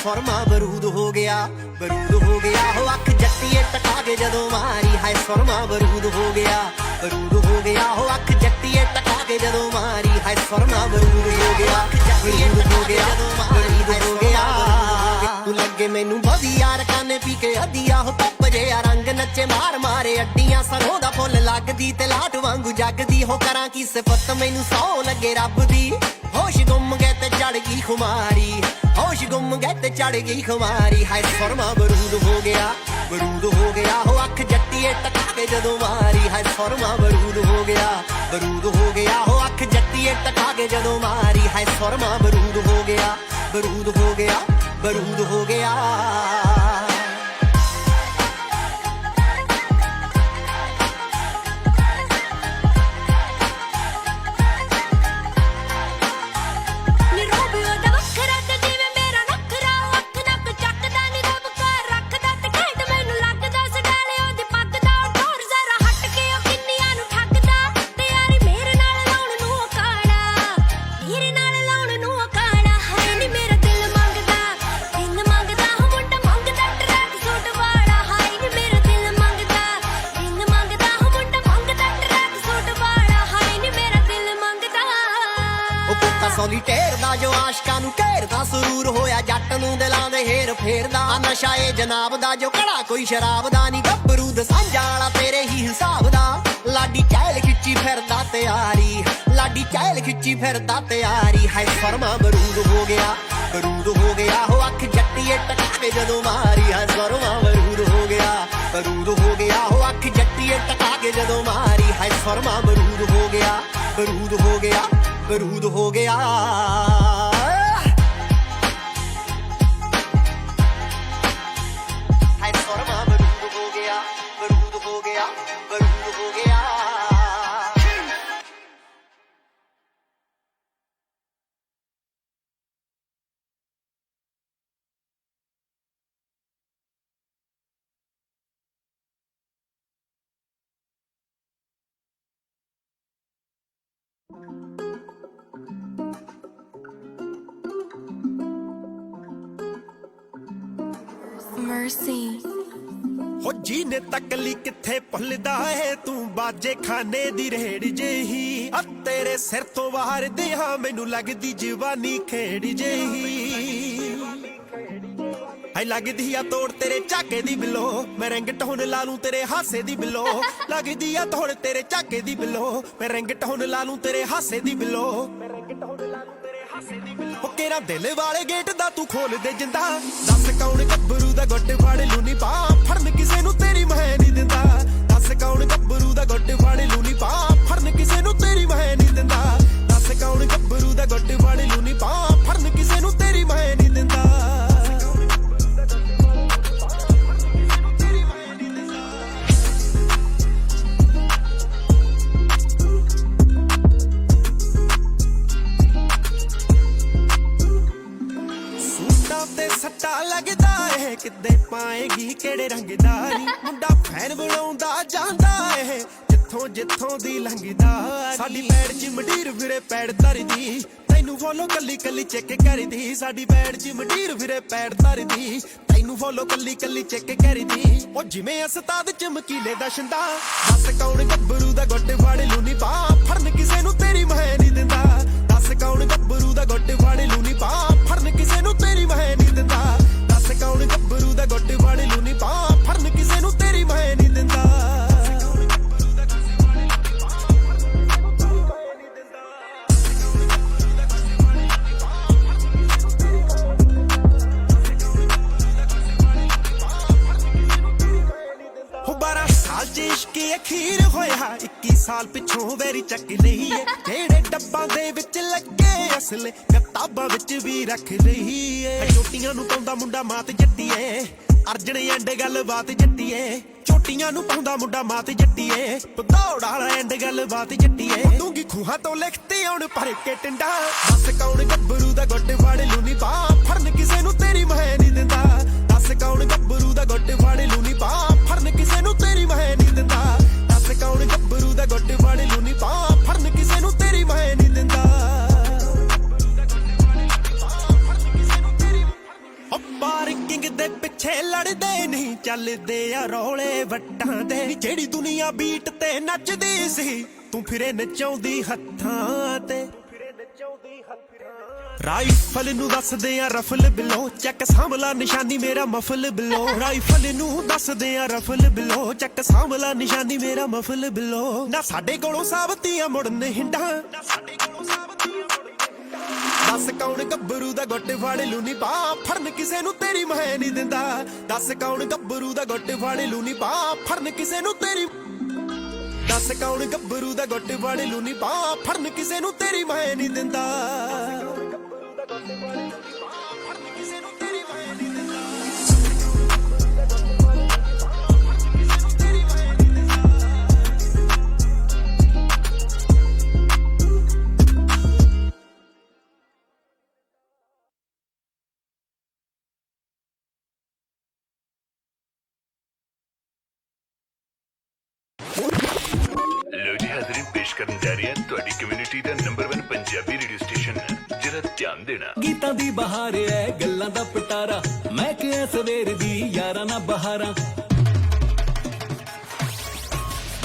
फरमा बरूद हो गया हो अख जट्टीए टका के जदों मारी हाय फरमा बरूद हो गया हो अख जट्टीए टका के जदों मारी हाय फरमा बरूद हो गया तू लगे मैनू बधिया रकाने पी के अदिया हो पप जिहा रंग नचे मार मारे अड्डियां सरों दा फुल लगदी ते लाट वांगू जगदी हो करां की सिफत मैनू सौ लगे रब दी होश गुम गए ते चढ़ गई खुमारी होश गुम गए ते चढ़ गई खुमारी हाय फरमा बरूद हो गया हो अख जट्टीए टका के जदों मारी हाय फरमा बरूद हो गया हो अख जट्टीए टका के जदों मारी हाय फरमा बरूद हो गया ਸੋਲੀਟੇਰ ਦਾ ਜੋ ਆਸ਼ਕਾਂ ਨੂੰ ਘੇਰਦਾ ਸਰੂਰ ਹੋਇਆ ਜੱਟ ਨੂੰ ਦਿਲਾਂ ਦੇ ਹੇਰ ਫੇਰਦਾ ਨਸ਼ਾ ਏ ਜਨਾਬ ਦਾ ਜੋ ਘੜਾ ਕੋਈ ਸ਼ਰਾਬ ਦਾ ਨਹੀਂ ਗੱਭਰੂ ਦਸਾਂਝਾ ਵਾਲਾ ਤੇਰੇ ਹੀ ਹਿਸਾਬ ਦਾ ਲਾਡੀ ਚਹਿਲ ਖਿੱਚੀ ਫਿਰਦਾ ਤਿਆਰੀ ਹਾਏ ਫਰਮਾ ਬਰੂਦ ਹੋ ਗਿਆ ਹੋ ਅੱਖ ਜੱਟੀਏ ਟਕਾ ਕੇ ਜਦੋਂ ਮਾਰੀ ਹਾਏ ਫਰਮਾ ਬਰੂਦ ਹੋ ਗਿਆ ਹੋ ਅੱਖ ਜੱਟੀਏ ਟਕਾ ਕੇ ਜਦੋਂ ਮਾਰੀ ਹਾਏ ਫਰਮਾ ਬਰੂਦ ਹੋ ਗਿਆ ਹਾਏ ਫਰਮਾ ਬਰੂਦ ਹੋ ਗਿਆ Mercy ਹੋ ਜੀ ਨੇ ਤਕਲੀ ਕਿੱਥੇ ਭੁੱਲਦਾ ਏ ਤੂੰ ਬਾਜੇ ਖਾਨੇ ਦੀ ਰੇੜ ਜਿਹੀ ਆ ਤੇਰੇ ਸਿਰ ਤੋਂ ਬਾਹਰ ਦੇ ਹਾਂ ਮੈਨੂੰ ਲੱਗਦੀ ਜਵਾਨੀ ਖੇੜ ਜਿਹੀ ਹਾਈ ਲੱਗਦੀ ਆ ਤੋੜ ਤੇਰੇ ਝਾਕੇ ਦੀ ਬਿਲੋ ਮੈਂ ਰਿੰਗ ਟੋਨ ਲਾ ਲੂੰ ਤੇਰੇ ਹਾਸੇ ਦੀ ਬਿਲੋ ਲੱਗਦੀ ਆ ਤੋੜ ਤੇਰੇ ਝਾਕੇ ਦੀ ਬਿਲੋ ਮੈਂ ਰਿੰਗ ਟੋਨ ਲਾ ਲੂੰ ਤੇਰੇ ਹਾਸੇ ਦੀ ਬਿਲੋ ਉਹ ਕਿਹੜਾ ਦਿਲ ਵਾਲੇ ਗੇਟ ਦਾ ਤੂੰ ਖੋਲ ਦੇ ਜਿੰਦਾ ਦੱਸ ਕੌਣ ਗੱਭਰੂ ਦਾ ਗੁੱਟ ਫੜ ਲੂ ਨੀ ਪਾ ਫੜਨ ਕਿਸੇ ਨੂੰ ਤੇਰੀ ਮੈਂ ਨਹੀਂ ਦਿੰਦਾ ਦੱਸ ਕੌਣ ਗੱਭਰੂ ਦਾ ਗੁੱਟ ਫੜ ਲੂ ਨੀ ਪਾ ਫੜਨ ਕਿਸੇ ਨੂੰ ਤੇਰੀ ਮੈਂ ਨਹੀਂ ਦਿੰਦਾ ਦੱਸ ਕੌਣ ਗੱਭਰੂ ਦਾ ਗੁੱਟ ਫੜ ਲੂ ਨੀ ਪਾ ਫੜਨ ਕਿਸੇ ਨੂੰ ਤੇਰੀ ਮੈਂ ਨਹੀਂ ਦਿੰਦਾ ਸੱਟਾ ਲੱਗਦਾ ਏ ਕਿੱਦੇ ਪਾਏਗੀ ਕਿਹੜੇ ਰੰਗ ਦਾ ਨੀ ਮੁੰਡਾ ਫੈਨ ਬਣਾਉਂਦਾ ਜਾਂਦਾ ਏ ਜਿੱਥੋਂ ਦੀ ਲੰਘਦਾ ਸਾਡੀ ਪੈੜ ਚ ਮੰਡੀਰ ਫਿਰੇ ਪੈੜ ਧਰਦੀ ਤੈਨੂੰ ਫੋਲੋ ਕੱਲੀ ਚੈੱਕ ਕਰਦੀ ਸਾਡੀ ਪੈੜ ਚ ਮੰਡੀਰ ਫਿਰੇ ਪੈੜ ਧਰਦੀ ਤੈਨੂੰ ਫੋਲੋ ਕੱਲੀ ਚੈੱਕ ਕਰਦੀ ਉਹ ਜਿਵੇਂ ਉਸਤਾਦ ਚਮਕੀਲੇ ਦਾ ਛੰਦਾ ਦੱਸ ਕੌਣ ਗੱਭਰੂ ਦਾ ਗੁੱਟ ਫੜ ਲੂ ਨੀ ਪਾ ਫੜਨ ਕਿਸੇ ਨੂੰ ਤੇਰੀ ਮੈਂ ਨਹੀਂ ਦਿੰਦਾ ਦੱਸ ਕੌਣ ਗੱਭਰੂ ਦਾ ਗੁੱਟ ਫੜ ਲੂ ਨੀ ਪਾ ਫੜਨ ਕਿਸੇ ਨੂੰ ਤੇਰੀ ਮੈਂ ਨਹੀਂ ਦਿੰਦਾ ਦੱਸ ਅਖੀਰ ਹੋਇਆ 21 ਸਾਲ ਪਿੱਛੋਂ ਵੈਰੀ ਚੱਕ ਲਈ ਏ ਜਿਹੜੇ ਡੱਬਾਂ ਦੇ ਵਿੱਚ ਲੱਗੇ ਅਸਲੇ ਕਿਤਾਬਾਂ ਵਿੱਚ ਵੀ ਰੱਖ ਰਹੀ ਏ ਚੋਟੀਆਂ ਨੂੰ ਪਾਉਂਦਾ ਮੁੰਡਾ ਮਾਤ ਜੱਟੀਏ ਅਰਜਣ ਐਂਡ ਗੱਲਬਾਤ ਜੱਟੀਏ ਚੋਟੀਆਂ ਨੂੰ ਪਾਉਂਦਾ ਮੁੰਡਾ ਮਾਤ ਜੱਟੀਏ ਦੌੜ ਵਾਲਾ ਐਂਡ ਗੱਲਬਾਤ ਜੱਟੀਏ ਦੂੰਗੀ ਖੂਹਾਂ ਤੋਂ ਲਿਖਤੀ ਹੁਣ ਭਰ ਕੇ ਟਿੰਡਾ ਦੱਸ ਕੌਣ ਗੱਭਰੂ ਦਾ ਗੁੱਟ ਫੜ ਲੂਨੀ ਪਾ ਫੜਨ ਕਿਸੇ ਨੂੰ ਤੇਰੀ ਮਹਿ ਨਹੀਂ ਦਿੰਦਾ ਦੱਸ ਕੌਣ ਗੱਭਰੂ ਦਾ ਗੁੱਟ ਫੜ ਲੂਨੀ ਪਾ ਫੜਨ ਕਿਸੇ ਨੂੰ ਤੇਰੀ ਮਹਿ ਨਹੀਂ ਦਿੰਦਾ ਦੱਸ ਕੌਣ ਗੱਭਰੂ ਦਾ ਗੁੱਟ ਫੜ ਲੂਨੀ ਪਾ ਫੜਨ ਕਿਸੇ ਨੂੰ ਤੇਰੀ ਮਹਿ ਨਹੀਂ ਦਿੰਦਾ ਪਾਰਕਿੰਗ ਦੇ ਪਿੱਛੇ ਲੜਦੇ ਨਹੀਂ ਚੱਲਦੇ ਆ ਰੌਲੇ ਵੱਟਾਂ ਦੇ ਜਿਹੜੀ ਦੁਨੀਆ ਬੀਟ ਤੇ ਨੱਚਦੀ ਸੀ ਤੂੰ ਫਿਰੇ ਨਚਾਉਂਦੀ ਹੱਥਾਂ ਤੇ ਰਾਈਫਲ ਨੂੰ ਦੱਸਦੇ ਆ ਰਫਲ ਬਿਲੋ ਚੱਕ ਸਾਂਭਲਾ ਨਿਸ਼ਾਨੀ ਮੇਰਾ ਮਫਲ ਬਿਲੋ ਰਾਈਫਲ ਨੂੰ ਦੱਸਦੇ ਆ ਰਫਲ ਬਿਲੋ ਚੱਕ ਸਾਂਭਲਾ ਨਿਸ਼ਾਨੀ ਮੇਰਾ ਮਫਲ ਬਿਲੋ ਨਾ ਸਾਡੇ ਕੋਲੋਂ ਸਾਬਤੀਆਂ ਮੁੜਨ ਹਿੰਡਾਂ ਦੱਸ ਕੌਣ ਗੱਭਰੂ ਦਾ ਗੁੱਟ ਫੜ ਲੂਨੀ ਪਾ ਫੜਨ ਕਿਸੇ ਨੂੰ ਤੇਰੀ ਮਹਿ ਨਹੀਂ ਦਿੰਦਾ ਦੱਸ ਕੌਣ ਗੱਭਰੂ ਦਾ ਗੁੱਟ ਫੜ ਲੂਨੀ ਪਾ ਫੜਨ ਕਿਸੇ ਨੂੰ ਤੇਰੀ ਦੱਸ ਕੌਣ ਗੱਭਰੂ ਦਾ ਗੁੱਟ ਫੜ ਲੂਨੀ ਪਾ ਫੜਨ ਕਿਸੇ ਨੂੰ ਤੇਰੀ ਮਹਿ ਨਹੀਂ ਦਿੰਦਾ लो जी हाजरीन पेश करने जा रही है ਤੁਹਾਡੀ ਕਮਿਊਨਿਟੀ ਦਾ ਨੰਬਰ 1 ਪੰਜਾਬੀ ਰੇਡੀਓ ਸਟੇਸ਼ਨ ਜਰਾ ਧਿਆਨ ਦੇਣਾ ਗੀਤਾਂ ਦੀ ਬਹਾਰ ਐ ਗੱਲਾਂ ਦਾ ਪਟਾਰਾ ਮੈਂ ਕਿਹਾ ਸਵੇਰ ਦੀ ਯਾਰਾਂ ਨਾ ਬਹਾਰਾਂ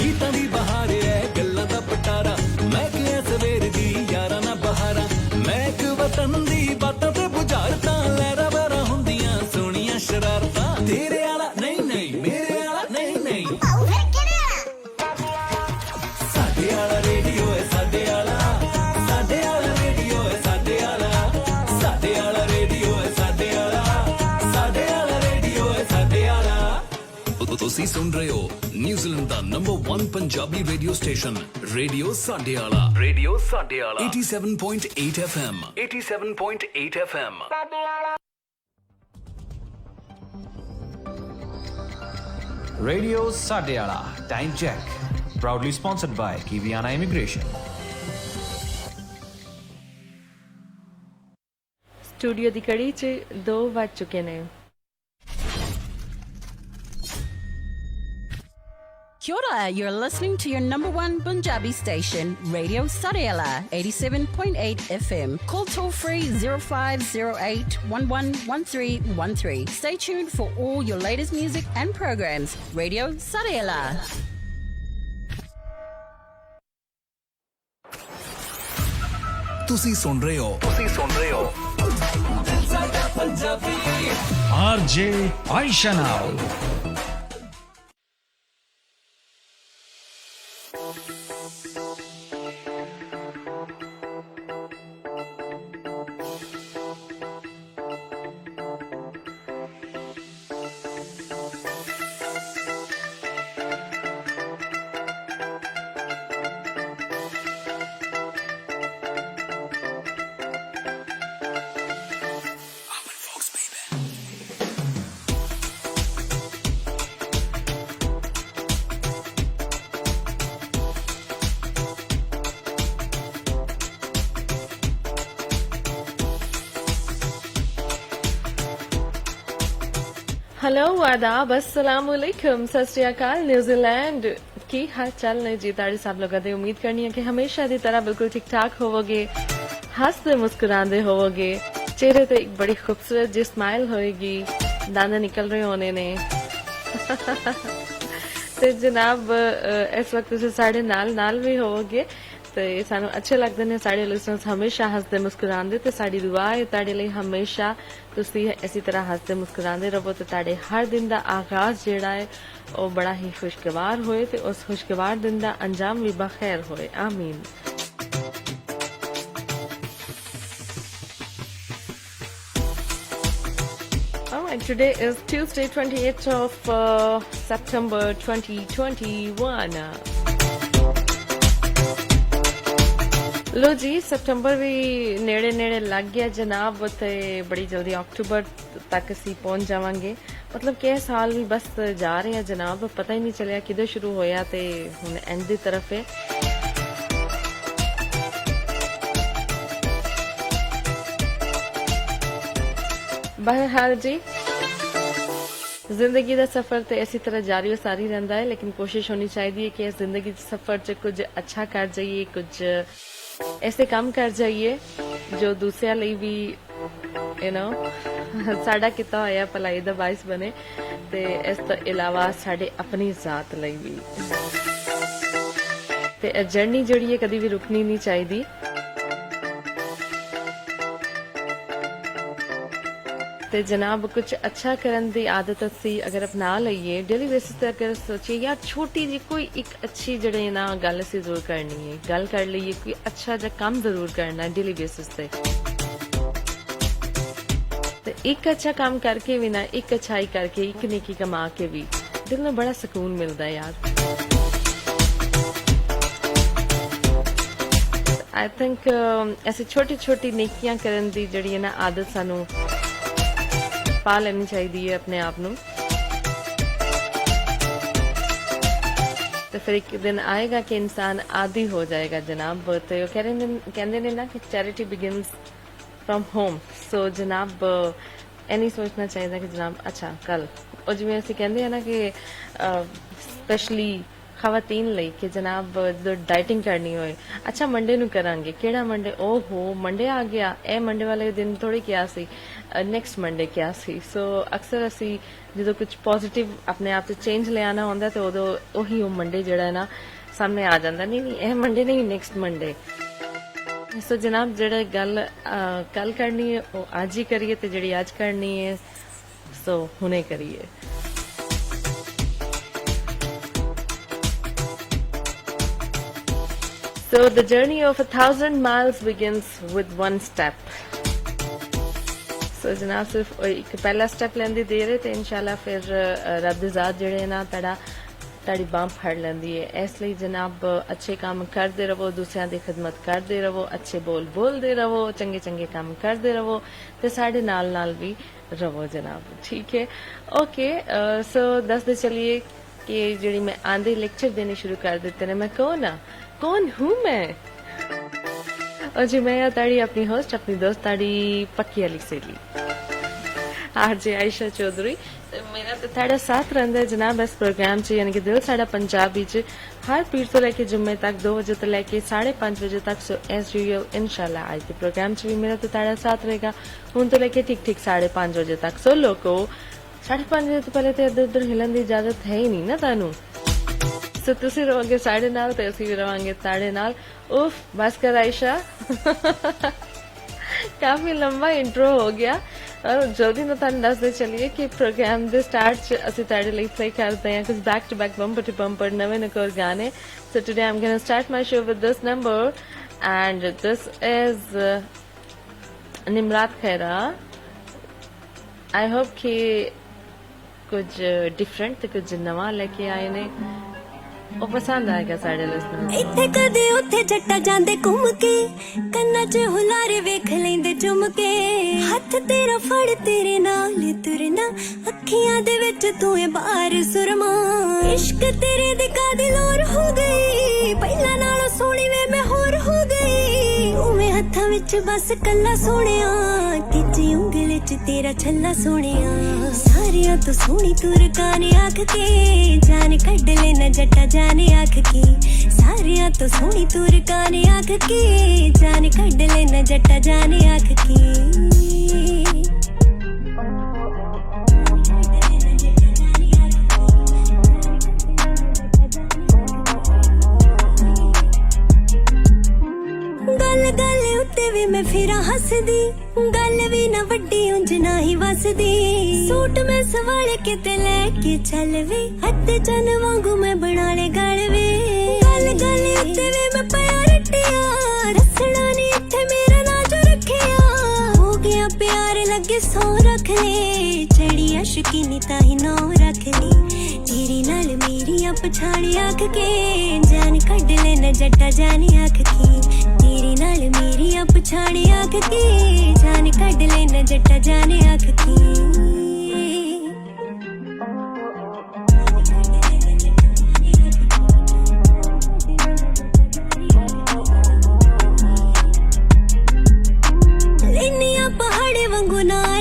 ਗੀਤਾਂ ਦੀ ਬਹਾਰ ਐ ਗੱਲਾਂ ਦਾ ਪਟਾਰਾ ਮੈਂ ਕਿਹਾ ਸਵੇਰ ਦੀ ਯਾਰਾਂ ਨਾ ਬਹਾਰਾਂ ਮੈਂ ਇੱਕ ਵਤਨ ਦੀ ਬਾਤਾਂ ਤੇ ਬੁਝਾਰਤਾਂ ਲਹਿਰਾਂ ਬਹਿਰਾਂ ਹੁੰਦੀਆਂ ਸੋਹਣੀਆਂ ਸ਼ਰਾਰਤਾਂ ਤੇਰੇ ਵਾਲਾ ਨਹੀਂ ਨਹੀਂ ਮੇਰੇ ਵਾਲਾ ਨਹੀਂ ਨਹੀਂ ਸਾਡੇ ਵਾਲਾ ਰੇਡੀਓ ਐ ਸਾਡੇ ਵਾਲਾ ਸਾਡੇ ਵਾਲਾ ਰੇਡੀਓ ਐ ਸਾਡੇ ਵਾਲਾ ਸਾਡੇ ਵਾਲਾ ਰੇਡੀਓ ਐ ਸਾਡੇ ਵਾਲਾ ਸਾਡੇ ਵਾਲਾ ਰੇਡੀਓ ਐ ਸਾਡੇ ਵਾਲਾ ਤੁਸੀਂ ਸੁਣ ਰਹੇ ਹੋ ਨਿਊਜ਼ੀਲੈਂਡ ਦਾ number 1 Punjabi radio station radio ਸਾਡੇ ਵਾਲਾ 87.8 FM 87.8 FM Radio Sadyala Time Check, proudly sponsored by Kiwiana Immigration. Studio ਦੀ ਕੜੀ 'ਚ 2 ਵੱਜ ਚੁੱਕੇ ਨੇ Kia ora, you're listening to your number 1 Punjabi station, Radio Saryala, 87.8 FM. Call toll free 0508 111313. Stay tuned for all your latest music and programs. Radio Saryala. ਤੁਸੀਂ ਸੁਣ ਰਹੇ ਹੋ RJ Aisha now. Hello आदाब अस्सलाम वालेकुम सत श्री अकाल न्यूजीलैंड की हाल चाल ने जी ताड़ी साहब लोगों ने उम्मीद करनी है कि हमेशा की तरह बिल्कुल ठीक ठाक होवोगे हंसते मुस्कुराते होवोगे चेहरे पे एक बड़ी खूबसूरत जी स्माइल होएगी दाने निकल रहे होने ने तो जनाब इस वक्त तुसी साढ़े नाल भी होवोगे तो सानू अच्छे लगते हैं साढ़े लिसनर्स हमेशा हंसते मुस्कुराते तो साड़ी दुआ है ताड़े लिए हमेशा तुसी इसी तरह हंसते मुस्कुराते रहो तो ताड़े हर दिन का आगाज जेड़ा है वो बड़ा ही खुशगवार होए ते उस खुशगवार दिन का अंजाम भी बखैर होए आमीन। And today is Tuesday, 28th of September 2021. लो जी सितंबर भी नेड़े नेड़े लग गया जनाब ते बड़ी जल्दी अक्टूबर तक असी पहुंच जावांगे मतलब कि साल भी बस जा रहे हैं जनाब पता ही नहीं चलिया किदे शुरू होया ते हुन एंड दी तरफ है बहरहाल जी जिंदगी दा सफर ते इसी तरह जारी और सारी रहंदा है लेकिन कोशिश होनी चाहिए कि जिंदगी दे सफर च कुछ अच्छा कर जाइए कुछ ऐसे काम कर जाइए जो दूसरे ਲਈ भी यू नो ਸਾਡਾ ਕੀਤਾ ਹੋਇਆ ਭਲਾਈ ਦਾ ਬਾਇਸ ਬਣੇ ਤੇ ਇਸ ਤੋਂ ਇਲਾਵਾ ਸਾਡੇ ਆਪਣੀ ਜ਼ਾਤ ਲਈ ਵੀ ਤੇ ਇਹ ਜਰਨੀ ਜਿਹੜੀ ਹੈ ਕਦੀ ਵੀ ਰੁਕਣੀ ਨਹੀਂ ਚਾਹੀਦੀ ਤੇ ਜਨਾਬ ਕੁਝ ਅੱਛਾ ਕਰਨ ਦੀ ਆਦਤ ਅਸੀਂ ਅਗਰ ਅਪਣਾ ਲਈਏ ਡੇਲੀ ਬੇਸਿਸ ਤੇ ਅਗਰ ਸੋਚੀਏ ਯਾਰ ਛੋਟੀ ਜੀ ਕੋਈ ਇੱਕ ਅੱਛੀ ਜਿਹੜੇ ਨਾ ਗੱਲ ਅਸੀਂ ਜ਼ਰੂਰ ਕਰਨੀ ਹੈ ਗੱਲ ਕਰ ਲਈਏ ਕੋਈ ਅੱਛਾ ਜਿਹਾ ਕੰਮ ਜ਼ਰੂਰ ਕਰਨਾ ਹੈ ਡੇਲੀ ਬੇਸਿਸ ਤੇ ਤੇ ਇੱਕ ਅੱਛਾ ਕੰਮ ਕਰਕੇ ਵੀ ਨਾ ਇੱਕ ਅੱਛਾਈ ਕਰਕੇ ਇੱਕ ਨੇਕੀ ਕਮਾ ਕੇ ਵੀ ਦਿਲ ਨੂੰ ਬੜਾ ਸਕੂਨ ਮਿਲਦਾ ਹੈ ਯਾਰ ਆਈ ਥਿੰਕ ਐਸੀ ਛੋਟੀ ਛੋਟੀ ਨੇਕੀਆਂ ਕਰਨ ਦੀ ਜਿਹੜੀ ਹੈ ਨਾ ਆਦਤ ਸਾਨੂੰ पा लेनी चाहिए अपने आप नू तो फिर एक दिन आएगा कि इंसान आदी हो जाएगा जनाब तो कहते ने ना कि charity begins from home so जनाब ये नहीं सोचना चाहिए कि जनाब अच्छा कल और जिवें असीं कहंदे हैं ना कि स्पेशली खावातीन ਲਈ ਕਿ ਜਨਾਬ ਜਦੋਂ ਡਾਈਟਿੰਗ ਕਰਨੀ ਹੋਏ ਅੱਛਾ ਮੰਡੇ ਨੂੰ ਕਰਾਂਗੇ ਕਿਹੜਾ ਮੰਡੇ ਓਹੋ ਮੰਡੇ ਆ ਗਿਆ ਇਹ ਮੰਡੇ ਵਾਲੇ ਦਿਨ ਥੋੜੀ ਕਿਹਾ ਸੀ ਨੈਕਸਟ ਮੰਡੇ ਕਿਹਾ ਸੀ ਸੋ ਅਕਸਰ ਅਸੀਂ ਜਦੋਂ ਕੁਝ ਪੋਜ਼ਿਟਿਵ ਆਪਣੇ ਆਪ ਤੇ ਚੇਂਜ ਲਿਆਣਾ ਹੁੰਦਾ ਤੇ ਉਦੋਂ ਉਹੀ ਉਹ ਮੰਡੇ ਜਿਹੜਾ ਹੈ ਨਾ ਸਾਹਮਣੇ ਆ ਜਾਂਦਾ ਨਹੀਂ ਇਹ ਮੰਡੇ ਨਹੀਂ ਨੈਕਸਟ ਮੰਡੇ ਸੋ ਜਨਾਬ ਜਿਹੜਾ ਗੱਲ ਕੱਲ ਕਰਨੀ ਹੈ ਉਹ ਅੱਜ ਹੀ ਕਰੀਏ ਤੇ ਜਿਹੜੀ ਅੱਜ ਕਰਨੀ ਹੈ ਸੋ ਹੁਣੇ ਕਰੀਏ So the journey of 1,000 miles begins with one step. So जनाब सिर्फ एक पहला स्टेप लेंदी देर है तो इंशाल्लाह फिर रब दी ज़ात जेड़े ना ताड़ी बांह फड़ लेंदी है इसलिए जनाब अच्छे काम करते रहो दूसरों की खिदमत करते रहो अच्छे बोलते रहो चंगे चंगे काम करते रहो तो साढ़े नाल भी रहो जनाब ठीक है ओके सो दसते चलिए कि जी मैं आंधे लेक्चर देने शुरू कर देते हैं मैं कौन हूँ मैं और जी मैं ताड़ी अपनी होस्ट अपनी दोस्त ताड़ी पक्की वाली सहेली आरजे आयशा चौधरी मेरा तो ताड़ा साथ रहता है जनाब इस प्रोग्राम च यानी कि दिल साड़ा पंजाबी च हर पीर तो लेके जुम्मे तक 2 बजे तो लेके 5:30 बजे तक सो एज यूजुअल इंशाल्लाह आज के प्रोग्राम च भी मेरा तो ताड़ा साथ रहेगा हुन तो लेके ठीक 5:30 बजे तक सो लोगो 5:30 बजे तो पहले तो इधर उधर हिलन की इजाजत है ही नहीं ना तानू सो तुसी रहोगे साढ़े नाल तो असी भी रवांगे साढ़े नाल उफ बस कर आयशा काफी लंबा इंट्रो हो गया और जल्दी ना तुहानू दसदे चलिए कि प्रोग्राम दे स्टार्ट च असी तुहाडे लई प्ले करते हैं कुछ back to back bumper to bumper नवे नकोर गाने so today I am gonna start my show with this number and this is Nimrat Khaira I hope कि कुछ डिफरेंट ते कुछ नवा लेके आए ने ਉਹ ਪਸੰਦ ਆਏਗਾ ਸਾਡੇ ਲਿਸਨਰ ਇੱਥੇ ਕਦੇ ਉੱਥੇ ਜੱਟਾ ਜਾਂਦੇ ਘੁੰਮ ਕੇ ਕੰਨਾਂ 'ਚ ਹੁਲਾਰੇ ਵੇਖ ਲੈਂਦੇ ਚੁੰਮ ਕੇ ਹੱਥ ਤੇਰਾ ਫੜ ਤੇਰੇ ਨਾਲ ਤੁਰਨਾ ਅੱਖੀਆਂ ਦੇ ਵਿੱਚ ਤੂੰ ਏ ਬਾਹਰ ਸੁਰਮਾ ਇਸ਼ਕ ਤੇਰੇ ਦੇ ਕਾਦੀ ਲੋਰ ਹੋ ਗਈ ਪਹਿਲਾਂ ਨਾਲੋਂ ਸੋਹਣੀ ਵੇ ਮੈਂ ਹੋਰ ਹੋ ਗਈ ਉਵੇਂ ਹੱਥਾਂ ਵਿੱਚ ਬਸ ਕੱਲਾ ਸੋਹਣਿਆ ਤੀਜੀ ਉਂਗਲ 'ਚ ਤੇਰਾ ਛੱਲਾ ਸੋਹਣਿਆ ਸਾਰਿਆਂ ਤੋਂ ਸੋਹਣੀ ਤੂੰ ਰਕਾਨੇ ਆਖ ਕੇ ਜਾਨ ਕੱਢ ਲੈਣਾ ਜੱਟਾ जाने आँख की सारिया तो सोनी तूर काने आँख की जाने कढ़ लेना जट्टा जाने आँख की गल गल उत्ते भी मैं फिरा हसदी गल भी ना वड्डी उंज ना ही वसदी सूट में सवाल के ते लेके चल वे हत्ते चन वांगू मैं बना ले गल वे गल गल उत्ते भी मैं पाया रटिया रसना नी इत्थे मेरा ना जो रखिया हो गया प्यार अगे सौ रख ले चढ़ी अशकीनी ताही नौ रख ले तेरी नाल मेरी पछाड़ी आँख के जान कढ लेना जट्टा जाने आँख की तेरी नाल मेरी पछाड़ी आँख के जान कढ लेना जट्टा जाने आँख की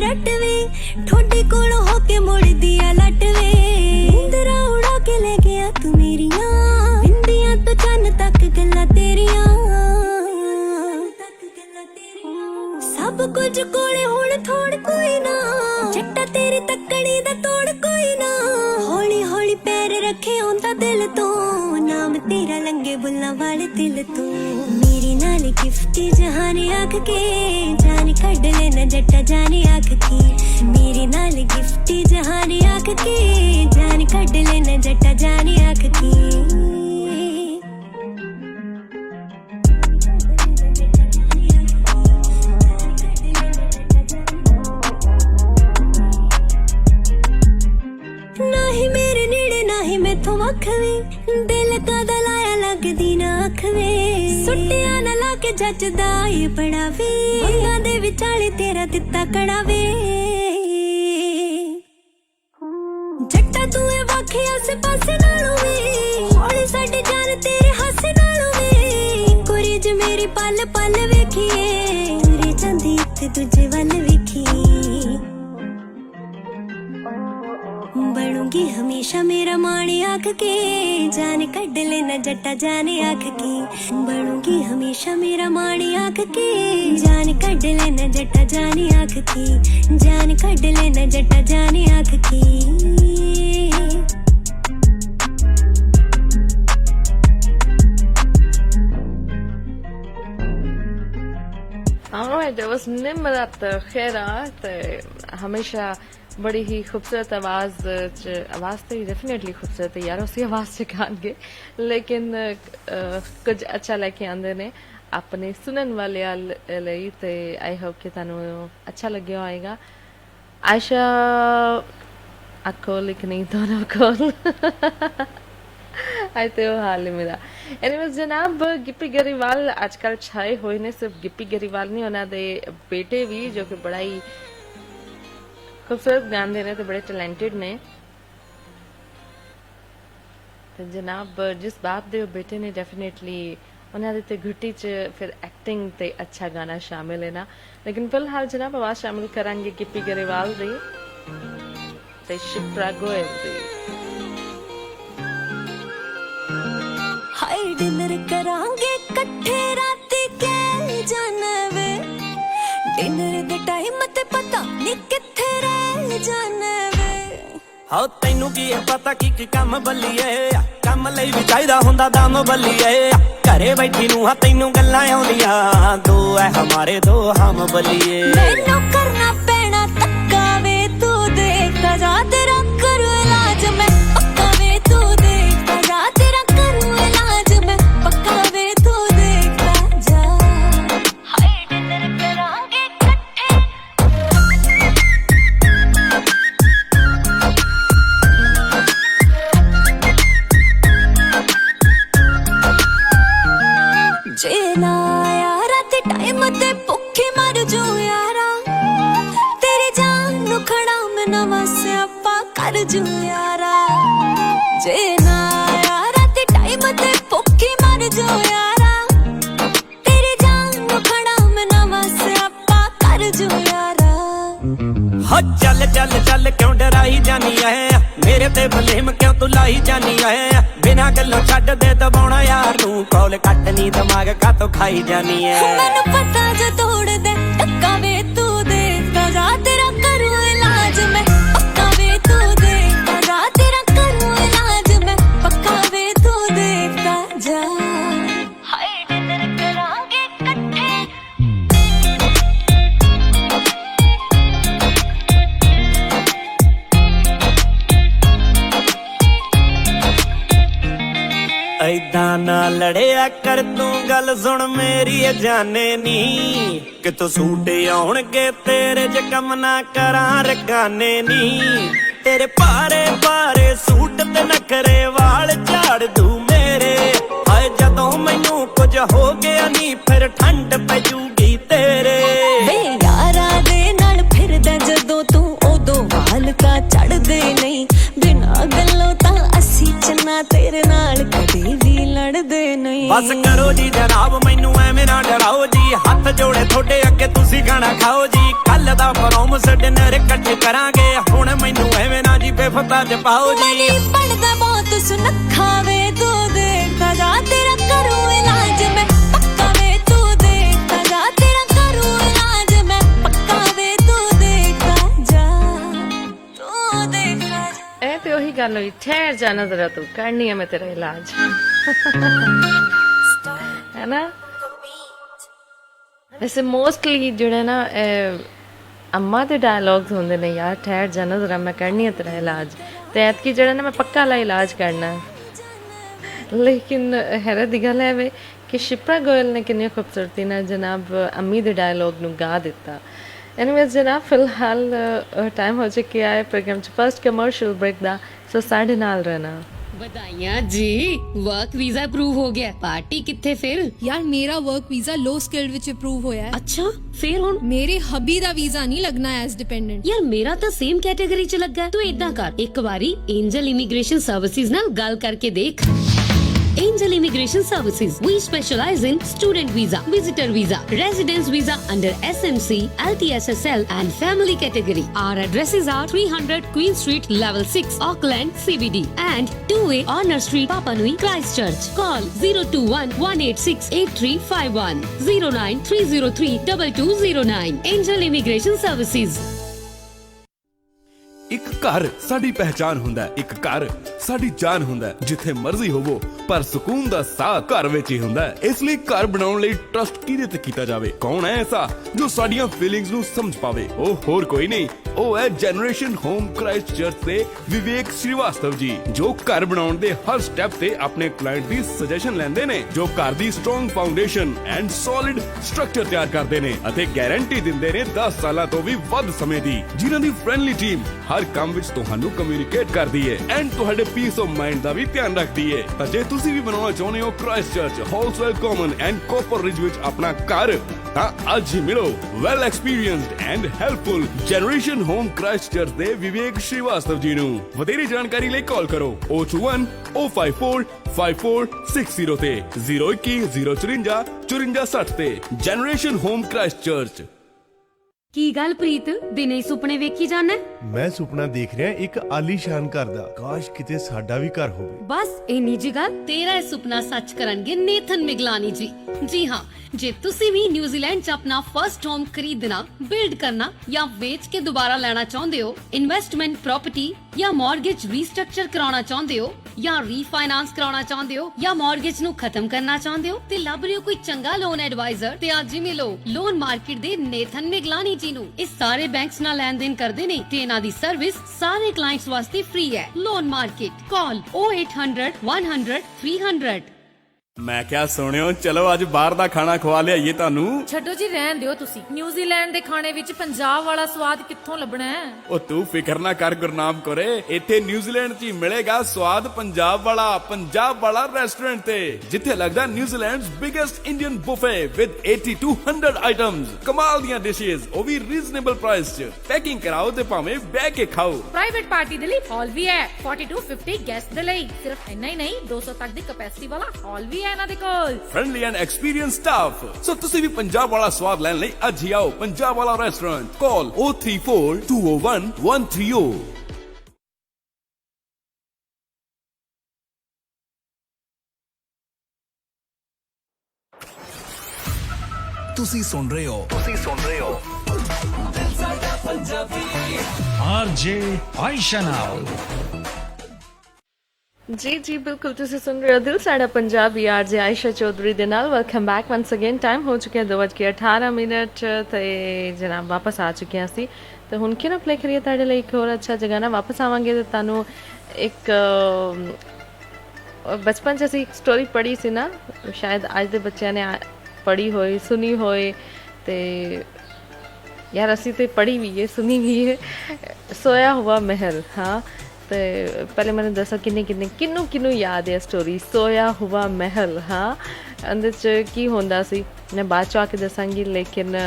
रटवे ठोडी कोलों होके मोड़ दिया लटवे इंदरा उड़ा के ले गया तू मेरिया बिंदियां तो चन्न तक गल्ला तेरिया सब कुछ कोले हुण थोड़ कोई ना जट्टा तेरी तकड़ी दा तोड़ कोई ना हौली हौली पैर रखे आंदा दिल तो नाम तेरा लंगे बुल्ला वाले दिल तो मेरी नाल गिफ्टी जहाने आँख के जान कढ लेना जट्टा जाने आँख की मेरी नाल गिफ्टी जहाने आँख के जान कढ लेना जट्टा जाने आँख की नाही मेरे नेड़े नाही मैथों वखवे दिल का दलाया लगदी ना अखवे सुटिया ना लाके जचदा ये पड़ावे अंगा दे विचाले तेरा दिता कड़ावे जट्टा तू ए वाखे आसे पासे नालों वे हौली साडी जान तेरे हासे नालों वे कोरी ज मेरी पल पल वेखिए तुरे चंदी ते तुझे वल वेखिए बनूंगी हमेशा मेरा माणी आँख के जान कढ लेना जट्टा जाने आँख की बनूंगी हमेशा मेरा माणी आँख के जान कढ लेना जट्टा जाने आँख की जान कढ लेना जट्टा जाने आँख की Alright, that was Nimrat Khairat. हमेशा बड़ी ही खूबसूरत आवाज़ तो डेफिनेटली खूबसूरत है यार उसी आवाज़ से गान के लेकिन कुछ अच्छा लेके आंदे ने अपने सुनन वाले ਲਈ ਤੇ आई होप कि ਤੁਹਾਨੂੰ अच्छा लग्या होएगा आयशा अकोल एक नहीं दोनों अकोल आई तो हाल मेरा एनीवेज जनाब गिप्पी गरेवाल आजकल छाए हुए ने सिर्फ गिप्पी गरेवाल नहीं उन्होंने दे बेटे भी जो कि बड़ा ही खूबसूरत गान दे रहे थे बड़े टैलेंटेड ने तो जनाब जिस बात दे बेटे ने डेफिनेटली उन्होंने ते घुट्टी च फिर एक्टिंग ते अच्छा गाना शामिल है ना लेकिन फिलहाल जनाब आवाज शामिल करांगे गिप्पी गरेवाल दी ते शिप्रा गोयल दी हाय डिनर करांगे कट्ठे राती के जानवे डिनर दे टाइम ते पता नहीं किथे रह जानवे हाओ तैनू की पता की काम बल्लीए काम ਲਈ ਵੀ ਚਾਹੀਦਾ ਹੁੰਦਾ ਦਮ ਬੱਲੀਏ ਘਰੇ ਬੈਠੀ ਨੂੰ ਹਾਂ ਤੈਨੂੰ ਗੱਲਾਂ ਆਉਂਦੀਆਂ ਦੋ ਐ ਹਮਾਰੇ ਦੋ ਹਮ ਬੱਲੀਏ ਮੈਨੂੰ ਕਰਨਾ ਪੈਣਾ ਤੱਕਾ ਵੇ ਤੂੰ ਦੇਖਦਾ ਜਾ ਤੇਰਾ ਕਰੂ ਇਲਾਜ ਮੈਂ ਪੱਕਾ ਵੇ ਤੂੰ ਦੇਖਦਾ ਜਾ ਤੇਰਾ ਕਰੂ ਇਲਾਜ ਮੈਂ ਪੱਕਾ ਵੇ ਤੂੰ ਦੇਖਦਾ ਜਾ ਹਾਏ ਡਿਨਰ ਕਰਾਂਗੇ ਜੇ ਨਾ ਯਾਰਾ ਤੇ ਟਾਈਮ ਤੇ ਭੁੱਖੇ ਮਰ ਜੋ ਯਾਰਾ ਤੇਰੀ ਜਾਨ ਨੂੰ ਖੜਾ ਮੈਂ ਨਵਾਂ ਸਿਆਪਾ ਕਰ ਜੋ ਯਾਰਾ ਜੇ ਨਾ ਯਾਰਾ ਤੇ ਟਾਈਮ ਤੇ ਭੁੱਖੇ ਮਰ ਜੋ ਯਾਰਾ ਤੇਰੀ ਜਾਨ ਨੂੰ ਖੜਾ ਮੈਂ ਨਵਾਂ ਸਿਆਪਾ ਕਰ ਜੋ ਯਾਰਾ ਹੋ ਚੱਲ ਚੱਲ ਚੱਲ ਕਿਉਂ ਡਰਾਈ ਜਾਨੀ ਐ ਮੇਰੇ ਤੇ ਬਲੇਮ ਕਿਉਂ ਤੂੰ ਲਾਈ ਜਾਨੀ ਐ ਬਿਨਾਂ ਗੱਲੋਂ ਛੱਡ ਦੇ ਦਬਾਉਣਾ ਯਾਰ ਨੂੰ ਕੋਲ ਕੱਟ ਨੀ ਦਿਮਾਗ ਕਾਤੋਂ ਖਾਈ ਜਾਨੀ ਐ ਮੈਨੂੰ ਪਤਾ ਜੇ ਤੋੜ ਦੇ ਟੱਕਾ ਵੇ ਤੂੰ ਦੇਖਦਾ ਜਾ ਤੇਰਾ ਕਰੂ ਇਲਾਜ ਮੈਂ ਪੱਕਾ ਵੇ ਤੂੰ ਦੇਖਦਾ ਜਾ ਤੇਰਾ ਕਰੂ ਇਲਾਜ ਮੈਂ ਪੱਕਾ ਵੇ ਤੂੰ ਦੇਖਦਾ ਜਾ ਹਾਏ ਡਿਨਰ ਕਰਾਂਗੇ ਇਕੱਠੇ ਐਦਾਂ ਨਾ ਲੜਿਆ ਕਰ ਤੂੰ ਗੱਲ ਸੁਣ ਮੇਰੀ ਜਾਣੇ ਨੀ ਕਿਤੋਂ ਸੂਟ ਆਉਣਗੇ ਤੇਰੇ ਚ ਕੰਮ ਨਾ ਕਰਾਂ ਰਗਾਨੇ ਨੀ ਤੇਰੇ ਭਾਰੇ ਭਾਰੇ ਸੂਟ ਤੇ ਨਖਰੇ ਵਾਲ ਝਾੜ ਦੂ ਮੇਰੇ ਹਾਏ ਜਦੋਂ ਮੈਨੂੰ ਕੁਝ ਹੋ ਗਿਆ ਨੀ ਫਿਰ ਠੰਡ ਪੈ ਜੂਗੀ ਤੇਰੇ ਵੇ ਯਾਰਾਂ ਦੇ ਨਾਲ ਫਿਰਦਾ ਜਦੋਂ ਤੂੰ ਉਦੋਂ ਵਾਲ ਤਾਂ ਚੜਦੇ ਨਹੀਂ ਬਿਨਾਂ ਗੱਲੋਂ ਤਾਂ ਅਸੀਂ ਚੰਨਾ ਤੇਰੇ ਨਾਲ ਕਦੇ ਵੀ ਲੜਦੇ ਨਹੀਂ ਬਸ ਕਰੋ ਜੀ ਜਨਾਬ ਮੈਨੂੰ ਐਵੇਂ ਨਾ ਡਰਾਓ ਜੀ ਹੱਥ ਜੋੜੇ ਤੁਹਾਡੇ ਅੱਗੇ ਤੁਸੀਂ ਖਾਣਾ ਖਾਓ ਜੀ ਕੱਲ ਦਾ ਪ੍ਰੋਮਿਸ ਡਿਨਰ ਇਕੱਠੇ ਕਰਾਂਗੇ ਹੁਣ ਮੈਨੂੰ ਐਵੇਂ ਨਾ ਜੀ ਬੇਫਤਾ ਚ ਪਾਓ ਜੀ ਨਹੀਂ ਬਣਦਾ ਬਹੁਤ ਸੁਨੱਖਾ ਵੇ ਤੂੰ ਦੇਖਦਾ ਜਾ ਤੇਰਾ ਕਰੂ ਇਲਾਜ ਮੈਂ ਪੱਕਾ ਵੇ ਤੂੰ ਦੇਖਦਾ ਜਾ ਤੇਰਾ ਕਰੂ ਇਲਾਜ ਮੈਂ ਪੱਕਾ ਵੇ ਤੂੰ ਦੇਖਦਾ ਜਾ ਤੂੰ ਦੇਖਦਾ ਜਾ ਇਹ ਤੇ ਉਹੀ ਗੱਲ ਹੋਈ, ਠਹਿਰ ਜਾਣਾ ਜ਼ਰਾ, ਤੂੰ ਕਰਨੀ ਹੈ ਮੈਂ ਤੇਰਾ ਇਲਾਜ, ਹੈ ਨਾ। ਵੈਸੇ ਮੋਸਟਲੀ ਜਿਹੜੇ ਨਾ ਅੰਮਾ ਦੇ ਡਾਇਲੌਗਸ ਹੁੰਦੇ ਨੇ, ਯਾਰ ਠਹਿਰ ਜਾਣਾ ਜ਼ਰਾ ਮੈਂ ਕਰਨੀ ਹੈ ਤੇਰਾ ਇਲਾਜ, ਤੇ ਐਤਕੀ ਜਿਹੜਾ ਨਾ ਮੈਂ ਪੱਕਾ ਲਾ ਇਲਾਜ ਕਰਨਾ ਹੈ। ਲੇਕਿਨ ਹੈਰਤ ਦੀ ਗੱਲ ਹੈ ਵੇ ਕਿ ਸ਼ਿਪਰਾ ਗੋਇਲ ਨੇ ਕਿੰਨੀ ਖੂਬਸੂਰਤੀ ਨਾਲ ਜਨਾਬ ਅੰਮੀ ਦੇ ਡਾਇਲੌਗ ਨੂੰ ਗਾ ਦਿੱਤਾ। ਐਨੀਵੇਜ਼ ਜਨਾਬ ਫਿਲਹਾਲ ਟਾਈਮ ਹੋ ਚੁੱਕਿਆ ਹੈ ਪ੍ਰੋਗਰਾਮ 'ਚ ਫਸਟ ਕਮਰਸ਼ੀਅਲ ਬ੍ਰੇਕ ਦਾ, ਸੋ ਸਾਡੇ ਨਾਲ ਰਹਿਣਾ। ਵਧਾਈਆਂ ਜੀ, ਵਰਕ ਵੀਜ਼ਾ ਅਪਰੂਵ ਹੋ ਗਿਆ। ਪਾਰਟੀ ਕਿੱਥੇ ਫਿਰ? ਯਾਰ ਮੇਰਾ ਵਰਕ ਵੀਜ਼ਾ ਲੋ ਸਕਿਲਡ ਵਿੱਚ ਅਪਰੂਵ ਹੋਇਆ ਹੈ। ਅੱਛਾ, ਫਿਰ ਹੁਣ ਮੇਰੇ ਹਬੀ ਦਾ ਵੀਜ਼ਾ ਨਹੀਂ ਲੱਗਣਾ ਐਸ ਡਿਪੈਂਡੈਂਟ। ਯਾਰ ਮੇਰਾ ਤਾਂ ਸੇਮ ਕੈਟਾਗਰੀ ਚ ਲੱਗਾ। ਤੂੰ ਏਦਾਂ ਕਰ, ਇੱਕ ਵਾਰੀ ਐਂਜਲ ਇਮੀਗ੍ਰੇਸ਼ਨ ਸਰਵਿਸਿਜ਼ ਨਾਲ ਗੱਲ ਕਰਕੇ ਦੇਖ। Angel Immigration Services. We specialize in student visa, visitor visa, residence visa under SMC, LTSSL and family category. Our addresses are 300 Queen Street, Level 6, Auckland, CBD and 2A Honor Street, Papa Nui, Christchurch. Call 021-186-8351, 09303-2209. Angel Immigration Services. ਇੱਕ ਘਰ ਸਾਡੀ ਪਹਿਚਾਨ ਹੁੰਦਾ, ਇੱਕ ਘਰ ਸਾਡੀ ਜਾਨ ਹੁੰਦਾ। ਜਿੱਥੇ ਮਰਜ਼ੀ ਹੋਵੋ ਪਰ ਸਕੂਨ ਦਾ ਸਾਹ ਘਰ ਵਿੱਚ ਹੀ ਹੁੰਦਾ। ਇਸ ਲਈ ਘਰ ਬਣਾਉਣ ਲਈ ਟਰਸਟ ਕਿਹਦੇ ਤੇ ਕੀਤਾ ਜਾਵੇ? ਕੌਣ ਹੈ ਐਸਾ ਜੋ ਸਾਡੀਆਂ ਫੀਲਿੰਗਸ ਨੂੰ ਸਮਝ ਪਾਵੇ? ਉਹ ਹੋਰ ਕੋਈ ਨਹੀਂ, ਉਹ ਹੈ ਜਨਰੇਸ਼ਨ ਹੋਮ ਕ੍ਰਾਈਸਟਚਰਚ ਦੇ ਵਿਵੇਕ ਸ਼੍ਰੀਵਾਸਤਵ ਜੀ, ਜੋ ਘਰ ਬਣਾਉਣ ਦੇ ਹਰ ਸਟੈਪ ਤੇ ਆਪਣੇ ਕਲਾਇੰਟ ਦੀ ਸੁਜੈਸ਼ਨ ਲੈਂਦੇ ਨੇ, ਜੋ ਘਰ ਦੀ strong foundation and solid structure ਤਿਆਰ ਕਰਦੇ ਨੇ ਅਤੇ ਗਾਰੰਟੀ ਦਿੰਦੇ ਨੇ 10 ਸਾਲਾਂ ਤੋਂ ਵੀ ਵੱਧ ਸਮੇਂ ਦੀ, ਜਿਨ੍ਹਾਂ ਦੀ ਫ੍ਰੈਂਡਲੀ ਟੀਮ ਹਰ ਕੰਮ ਵਿੱਚ ਤੁਹਾਨੂੰ ਕਮਿਊਨੀਕੇਟ ਕਰਦੀ ਹੈ ਐਂਡ ਤੁਹਾਡੇ ਪੀਸ ਆਫ ਮਾਈਂਡ ਦਾ ਵੀ ਧਿਆਨ ਰੱਖਦੀ ਹੈ। ਤਾਂ ਜੇ ਤੁਸੀਂ ਵੀ ਬਣਾਉਣਾ ਚਾਹੁੰਦੇ ਹੋ ਕ੍ਰਾਈਸਟਚਰਚ, ਹਾਲਸਵੇਲ ਕਾਮਨ ਐਂਡ ਕੋਪਰ ਰਿਜ ਵਿੱਚ ਆਪਣਾ ਘਰ, ਤਾਂ ਅੱਜ ਹੀ ਮਿਲੋ well experienced and helpful generation home Christchurch ਦੇ ਵਿਵੇਕ ਸ਼੍ਰੀਵਾਸਤਵ ਜੀ ਨੂੰ। ਵਧੇਰੇ ਜਾਣਕਾਰੀ ਲਈ ਕਾਲ ਕਰੋ 021 054 5460 ਤੇ 021 054 5460 ਤੇ। Generation home Christchurch. ਕੀ ਗੱਲ ਪ੍ਰੀਤ, ਦਿਨੇ ਸੁਪਨੇ ਵੇਖੀ ਜਾਣਾ? ਮੈਂ ਸੁਪਨਾ ਦੇਖ ਰਿਹਾ ਇੱਕ ਆਲੀਸ਼ਾਨ ਘਰ ਦਾ। ਕਾਸ਼ ਕਿਤੇ ਸਾਡਾ ਵੀ ਘਰ ਹੋਵੇ। ਬਸ ਇੰਨੀ ਜੀ ਗੱਲ। ਤੇਰਾ ਇਹ ਸੁਪਨਾ ਸੱਚ ਕਰਨਗੇ ਨੇਥਨ ਮਿਗਲਾਨੀ ਜੀ। ਜੀ ਹਾਂ, ਜੇ ਤੁਸੀਂ ਵੀ ਨਿਊਜ਼ੀਲੈਂਡ 'ਚ ਆਪਣਾ ਫਰਸਟ ਹੋਮ ਖਰੀਦਣਾ, ਬਿਲਡ ਕਰਨਾ ਜਾਂ ਵੇਚ ਕੇ ਦੁਬਾਰਾ ਲੈਣਾ ਚਾਹੁੰਦੇ ਹੋ, ਇਨਵੈਸਟਮੈਂਟ ਪ੍ਰੋਪਰਟੀ ਜਾਂ ਮਾਰਗੇਜ ਰੀਸਟਰਕਚਰ ਕਰਾਉਣਾ ਚਾਹੁੰਦੇ ਹੋ, ਜਾਂ ਰੀਫਾਈਨਾਂਸ ਕਰਾਉਣਾ ਚਾਹੁੰਦੇ ਹੋ, ਜਾਂ ਮਾਰਗੇਜ ਨੂੰ ਖਤਮ ਕਰਨਾ ਚਾਹੁੰਦੇ ਹੋ ਤੇ ਲੱਭ ਰਹੇ ਹੋ ਕੋਈ ਚੰਗਾ ਲੋਨ ਐਡਵਾਈਜ਼ਰ, ਤੇ ਅੱਜ ਹੀ ਮਿਲੋ ਲੋਨ ਮਾਰਕੀਟ ਦੇ ਨੇਥਨ ਮਿਗਲਾਨੀ ਜੀ ਨੂੰ। ਇਹ ਸਾਰੇ ਬੈਂਕਸ ਨਾਲ ਲੈਣ ਦੇਣ ਕਰਦੇ ਨੇ ਤੇ ਇਹਨਾਂ ਦੀ ਸਰਵਿਸ ਸਾਰੇ ਕਲਾਇੰਟਸ ਵਾਸਤੇ ਫ੍ਰੀ ਹੈ। ਲੋਨ ਮਾਰਕੀਟ, ਕਾਲ 0800 100 300। ਮੈਂ ਕਿਹਾ ਸੁਣਿਓ, ਚਲੋ ਅੱਜ ਬਾਹਰ ਦਾ ਖਾਣਾ ਖਵਾ ਲਿਆਈਏ ਤੁਹਾਨੂੰ। ਛੱਡੋ ਜੀ, ਰਹਿਣ ਦਿਓ ਤੁਸੀਂ। ਨਿਊਜ਼ੀਲੈਂਡ ਦੇ ਖਾਣੇ ਵਿੱਚ ਪੰਜਾਬ ਵਾਲਾ ਸਵਾਦ ਕਿੱਥੋਂ ਲੱਭਣਾ ਹੈ? ਉਹ ਤੂੰ ਫਿਕਰ ਨਾ ਕਰ ਗੁਰਨਾਮ ਕੋਰੇ, ਇੱਥੇ ਨਿਊਜ਼ੀਲੈਂਡ 'ਚ ਹੀ ਮਿਲੇਗਾ ਸਵਾਦ ਪੰਜਾਬ ਵਾਲਾ ਰੈਸਟੋਰੈਂਟ ਤੇ, ਜਿੱਥੇ ਲੱਗਦਾ New Zealand's biggest Indian buffet with 80 to 100 items, ਕਮਾਲ ਦੀਆਂ ਡਿਸ਼ੇਸ, ਉਹ ਵੀ ਰੀਜ਼ਨੇਬਲ ਪ੍ਰਾਈਸ 'ਚ। ਪੈਕਿੰਗ ਕਰਾਓ ਤੇ ਭਾਵੇਂ ਬਹਿ ਕੇ ਖਾਓ। ਪ੍ਰਾਈਵੇਟ ਪਾਰਟੀ ਦੇ ਲਈ ਹਾਲ ਵੀ ਹੈ, 40 to 50 ਗੈਸਟ ਦੇ ਲਈ। ਸਿਰਫ ਇੰਨਾ ਹੀ ਨਹੀਂ, 200 ਤੱਕ ਦੀ ਕੈਪੈਸਿਟੀ ਵਾਲਾ ਹਾਲ ਵੀ ਹੈ ਇਹਨਾਂ ਦੇ ਕੋਲ। Friendly and experience staff. So ਤੁਸੀਂ ਵੀ ਪੰਜਾਬ ਵਾਲਾ ਸਵਾਦ ਲੈਣ ਲਈ ਅੱਜ ਹੀ ਆਓ ਪੰਜਾਬ ਵਾਲਾ ਰੈਸਟੋਰੈਂਟ। ਕਾਲ 034 201 130। ਤੁਸੀਂ ਸੁਣ ਰਹੇ ਹੋ RJ ਆਇਸ਼ਾ ਨਾਲ। ਜੀ ਜੀ ਬਿਲਕੁਲ, ਤੁਸੀਂ ਸੁਣ ਰਹੇ ਹੋ ਦਿਲ ਸਾਡਾ ਪੰਜਾਬੀ RJ ਆਇਸ਼ਾ ਚੌਧਰੀ ਦੇ ਨਾਲ। Welcome back ones again. Time ਹੋ ਚੁੱਕਿਆ 2:18 ਤੇ ਜਨਾਬ ਵਾਪਸ ਆ ਚੁੱਕਿਆ ਸੀ। ਤੇ ਹੁਣ ਕਿਹੜਾ ਪਲੇ ਕਰੀਏ ਤੁਹਾਡੇ ਲਈ ਇੱਕ ਹੋਰ ਅੱਛਾ ਜਗ੍ਹਾ ਨਾ। ਵਾਪਸ ਆਵਾਂਗੇ ਤੇ ਤੁਹਾਨੂੰ ਇੱਕ ਬਚਪਨ 'ਚ ਅਸੀਂ ਇੱਕ ਸਟੋਰੀ ਪੜ੍ਹੀ ਸੀ ਨਾ, ਸ਼ਾਇਦ ਅੱਜ ਦੇ ਬੱਚਿਆਂ ਨੇ ਪੜ੍ਹੀ ਹੋਏ, ਸੁਣੀ ਹੋਏ, ਤੇ ਯਾਰ ਅਸੀਂ ਤੇ ਪੜ੍ਹੀ ਵੀ ਹੈ, ਸੁਣੀ ਵੀ ਹੈ, ਸੋਇਆ ਹੁਆ ਮਹਿਲ। ਹਾਂ, ਤੇ ਪਹਿਲੇ ਮੈਨੂੰ ਦੱਸੋ ਕਿਹਨੂੰ ਯਾਦ ਹੈ ਸਟੋਰੀ ਸੋਇਆ ਹੁਆ ਮਹਿਲ? ਹਾਂ, ਉਹਦੇ 'ਚ ਕੀ ਹੁੰਦਾ ਸੀ ਮੈਂ ਬਾਅਦ 'ਚ ਆ ਕੇ ਦੱਸਾਂਗੀ, ਲੇਕਿਨ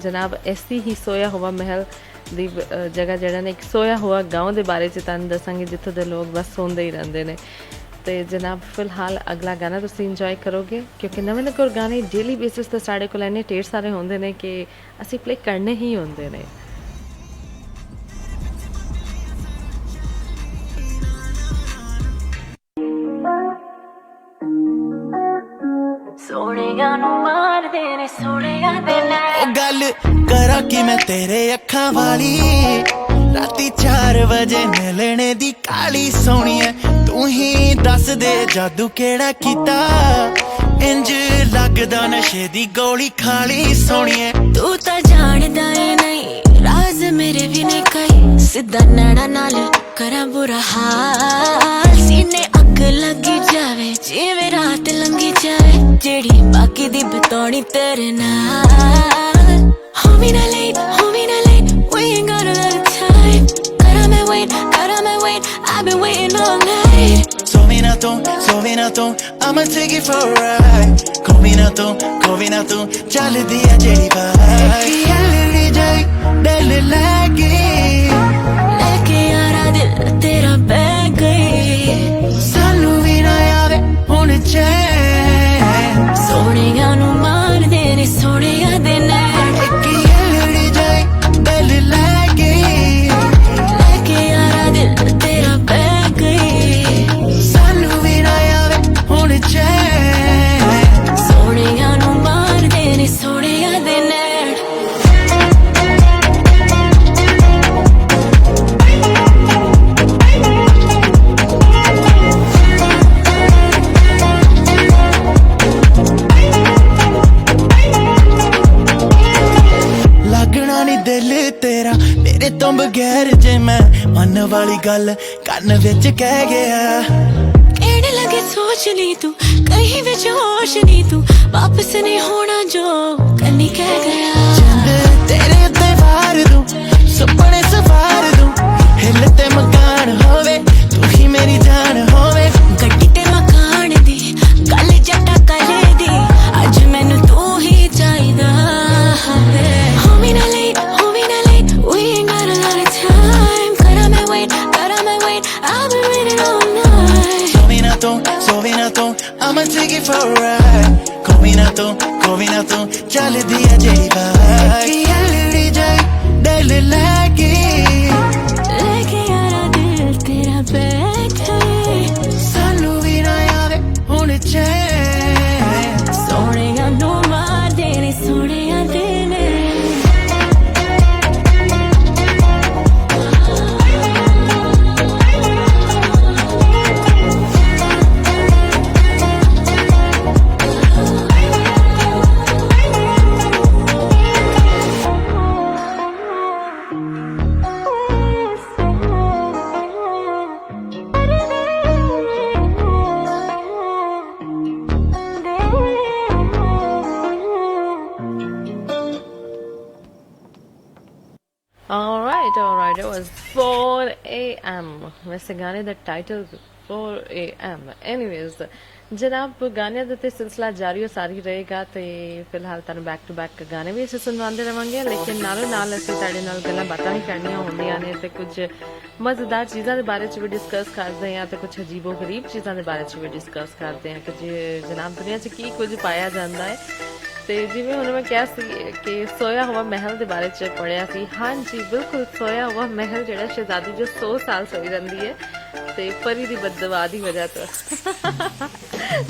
ਜਨਾਬ ਐਸੀ ਹੀ ਸੋਇਆ ਹੁਆ ਮਹਿਲ ਦੀ ਜਗ੍ਹਾ ਜਿਹੜਾ ਨੇ ਇੱਕ ਸੋਇਆ ਹੋਇਆ ਗਾਉਂ ਦੇ ਬਾਰੇ 'ਚ ਤੁਹਾਨੂੰ ਦੱਸਾਂਗੀ, ਜਿੱਥੋਂ ਦੇ ਲੋਕ ਬਸ ਸੌਂਦੇ ਹੀ ਰਹਿੰਦੇ ਨੇ। ਤੇ ਜਨਾਬ ਫਿਲਹਾਲ ਅਗਲਾ ਗਾਣਾ ਤੁਸੀਂ ਇੰਜੋਏ ਕਰੋਗੇ, ਕਿਉਂਕਿ ਨਵੇਂ ਗਾਣੇ ਡੇਲੀ ਬੇਸਿਸ 'ਤੇ ਸਾਡੇ ਕੋਲ ਇੰਨੇ ਢੇਰ ਸਾਰੇ ਹੁੰਦੇ ਨੇ ਕਿ ਅਸੀਂ ਪਲੇ ਕਰਨੇ ਹੀ ਹੁੰਦੇ ਨੇ। ਸੋਹਣਿਆਂ ਨੂੰ ਮਾਰਦੇ ਨੇ ਸੋਹਣਿਆਂ ਦੇ ਨਾਲ। ਗੱਲ ਕਰਾਂ ਕਿ ਮੈਂ ਤੇਰੇ ਅੱਖਾਂ ਵਾਲੀ, ਰਾਤੀ 4 ਵਜੇ ਮਿਲਣੇ ਦੀ ਕਾਲੀ ਸੋਹਣੀਏ, ਤੂੰ ਹੀ ਦੱਸ ਦੇ ਜਾਦੂ ਕਿਹੜਾ ਕੀਤਾ, ਇੰਜ ਲੱਗਦਾ ਨਸ਼ੇ ਦੀ ਗੋਲੀ ਖਾਲੀ ਸੋਹਣੀਏ। ਤੂੰ ਤਾਂ ਜਾਣਦਾ ਏ ਨਹੀਂ ਰਾਜ਼ ਮੇਰੇ ਵੀ ਨੇ ਕਈ, ਸਿੱਧਾ ਨੈਣਾ ਨਾਲ ਕਰਾਂ ਬੁਰਾ ਹਾਲ, ਸੀਨੇ ਅੱਗ ਲੱਗੀ ਜਾਵੇ ਜਿਵੇਂ ਰਾਤ ਲੰਘੀ ਜਾਵੇ, ਜਿਹੜੀ ਬਾਕੀ ਦੀ ਬਤੌਣੀ ਤੇਰੇ ਨਾਲ। ਹੋਵੀ ਨਾ late we ain't got a lot of time, ਕਰਾਂ ਮੈਂ wait I've been waiting all night। ਸੋਵੀ ਨਾ ਤੂੰ I'ma take it for a ride, ਕੋਵੀ ਨਾ ਤੂੰ ਚੱਲਦੀ ਆ ਜਿਹੜੀ ਬਾਈ, ਕੀ ਐਲਡੀ ਜਾਈ ਦਿਲ ਲੱਗੀ ਲੈ ਕੇ ਯਾਰਾ ਦਿਲ ਤੇਰਾ ਬਹਿ ਗਈ, ਸਾਨੂੰ ਵੀ ਨਾ ਆਵੇ ਹੁਣ ਚੈਨ, ਸੋਹਣਿਆਂ ਨੂੰ ਮਾਰਦੇ ਨੇ ਸੋਹਣਿਆਂ ਦੇ ਨਾਲ, ਕੀ ਐਲਡੀ ਜਾਈ ਦਿਲ ਲੱਗੀ ਲੈ ਕੇ ਯਾਰਾ ਦਿਲ ਤੇਰਾ ਬਹਿ ਗਈ, ਸਾਨੂੰ ਵੀ ਨਾ ਆਵੇ ਹੁਣ ਚੈਨ, ਸੋਹਣਿਆਂ ਨੂੰ ਮਾਰਦੇ ਨੇ ਸੋਹਣਿਆਂ ਦੇ ਨਾਲ। ਲੱਗਣਾ ਨੀ ਦਿਲ ਤੇਰਾ ਮੇਰੇ ਤੋਂ ਬਗੈਰ, ਜੇ ਮੈਂ ਮਨ ਵਾਲੀ ਗੱਲ ਕੰਨ ਵਿੱਚ ਕਹਿ ਗਿਆ, ਕਹਿਣ ਲੱਗੇ ਸੋਚ ਲਈ ਤੂੰ ਕहीं ਵਿੱਚ ਹੋਸ਼ ਨਹੀਂ, ਤੂੰ ਵਾਪਸ ਨਹੀਂ ਹੋਣਾ ਜੋ ਕੰਨੀ ਕਹਿ ਗਿਆ, ਚੰਦ ਤੇਰੇ ਉੱਤੇ ਵਾਰ ਦੂੰ ਸੁਪਨੇ ਸਵਾਰ ਦੂੰ, ਹਿੱਲ ਤੇ ਮਕਾਨ ਹੋਵੇ ਤੂੰ ਹੀ ਮੇਰੀ ਜਾਨ ਹੋਵੇ, ਗੱਡੀ ਤੇ ਮਕਾਨ ਦੀ ਗੱਲ ਜੱਟਾ ਕਲੇ ਦੀ, ਅੱਜ ਮੈਨੂੰ ਤੂੰ ਹੀ ਚਾਹੀਦਾ ਹੋਵੇ, ਹੋਵੀ ਨਾ late we ain't got a lot of time, ਕਰਾਂ ਮੈਂ wait I've been waiting all night। ਸੋਵੀ ਨਾ ਤੂੰ I'ma take it for a ride, ਕੋਵੀ ਨਾ ਤੂੰ ਚੱਲਦੀ ਆ ਜਿਹੜੀ ਬਾਈ, ਕੀ ਐਲਡੀ ਜਾਈ ਦਿਲ ਲੱਗੀ ਲੈ ਕੇ ਯਾਰਾ ਦਿਲ ਤੇਰਾ ਬਹਿ ਗਈ, ਸਾਨੂੰ ਵੀ ਨਾ ਆਵੇ ਹੁਣ ਚੈਨ, ਸੋਹਣਿਆਂ ਨੂੰ ਮਾਰਦੇ ਨੇ ਸੋਹਣਿਆਂ ਦੇ ਨੇ। Alright, it was 4 AM, वैसे गाने ਦਾ ਟਾਈਟਲ 4 AM। Anyways, ਜਨਾਬ ਗਾਣਿਆਂ ਦਾ ਤੇ ਸਿਲਸਿਲਾ ਜਾਰੀ ਸਾਰੀ ਰਹੇਗਾ, ਤੇ ਫਿਲਹਾਲ ਤੁਹਾਨੂੰ ਬੈਕ ਟੂ ਬੈਕ ਗਾਣੇ ਵੀ ਅਸੀਂ ਸੁਣਵਾਉਂਦੇ ਰਵਾਂਗੇ, ਲੇਕਿਨ ਨਾਲੋਂ ਨਾਲ ਅਸੀਂ ਤੁਹਾਡੇ ਨਾਲ ਗੱਲਾਂ ਬਾਤਾਂ ਵੀ ਕਰਨੀਆਂ ਹੁੰਦੀਆਂ ਨੇ, ਤੇ ਕੁਝ ਮਜ਼ੇਦਾਰ ਚੀਜ਼ਾਂ ਦੇ ਬਾਰੇ 'ਚ ਵੀ ਡਿਸਕਸ ਕਰਦੇ ਹਾਂ, ਤੇ ਕੁਝ ਅਜੀਬੋ ਗਰੀਬ ਚੀਜ਼ਾਂ ਦੇ ਬਾਰੇ 'ਚ ਵੀ ਡਿਸਕਸ ਕਰਦੇ ਹਾਂ ਕਿ ਜਨਾਬ ਦੁਨੀਆ 'ਚ ਕੀ ਕੁਝ ਪਾਇਆ ਜਾਂਦਾ ਹੈ। ਤੇ ਜਿਵੇਂ ਹੁਣ ਮੈਂ ਕਿਹਾ ਸੀ ਕਿ ਸੋਇਆ ਹੁਆ ਮਹਿਲ ਦੇ ਬਾਰੇ 'ਚ ਪੜ੍ਹਿਆ ਸੀ, ਹਾਂਜੀ ਬਿਲਕੁਲ ਸੋਇਆ ਹੁਆ ਮਹਿਲ ਜਿਹੜਾ ਸ਼ਹਿਜ਼ਾਦੀ ਜੋ 100 ਸਾਲ ਸੋਈ ਰਹਿੰਦੀ ਹੈ ਤੇ ਪਰੀ ਦੀ ਬਦਦੁਆ ਦੀ ਵਜ੍ਹਾ ਤੋਂ।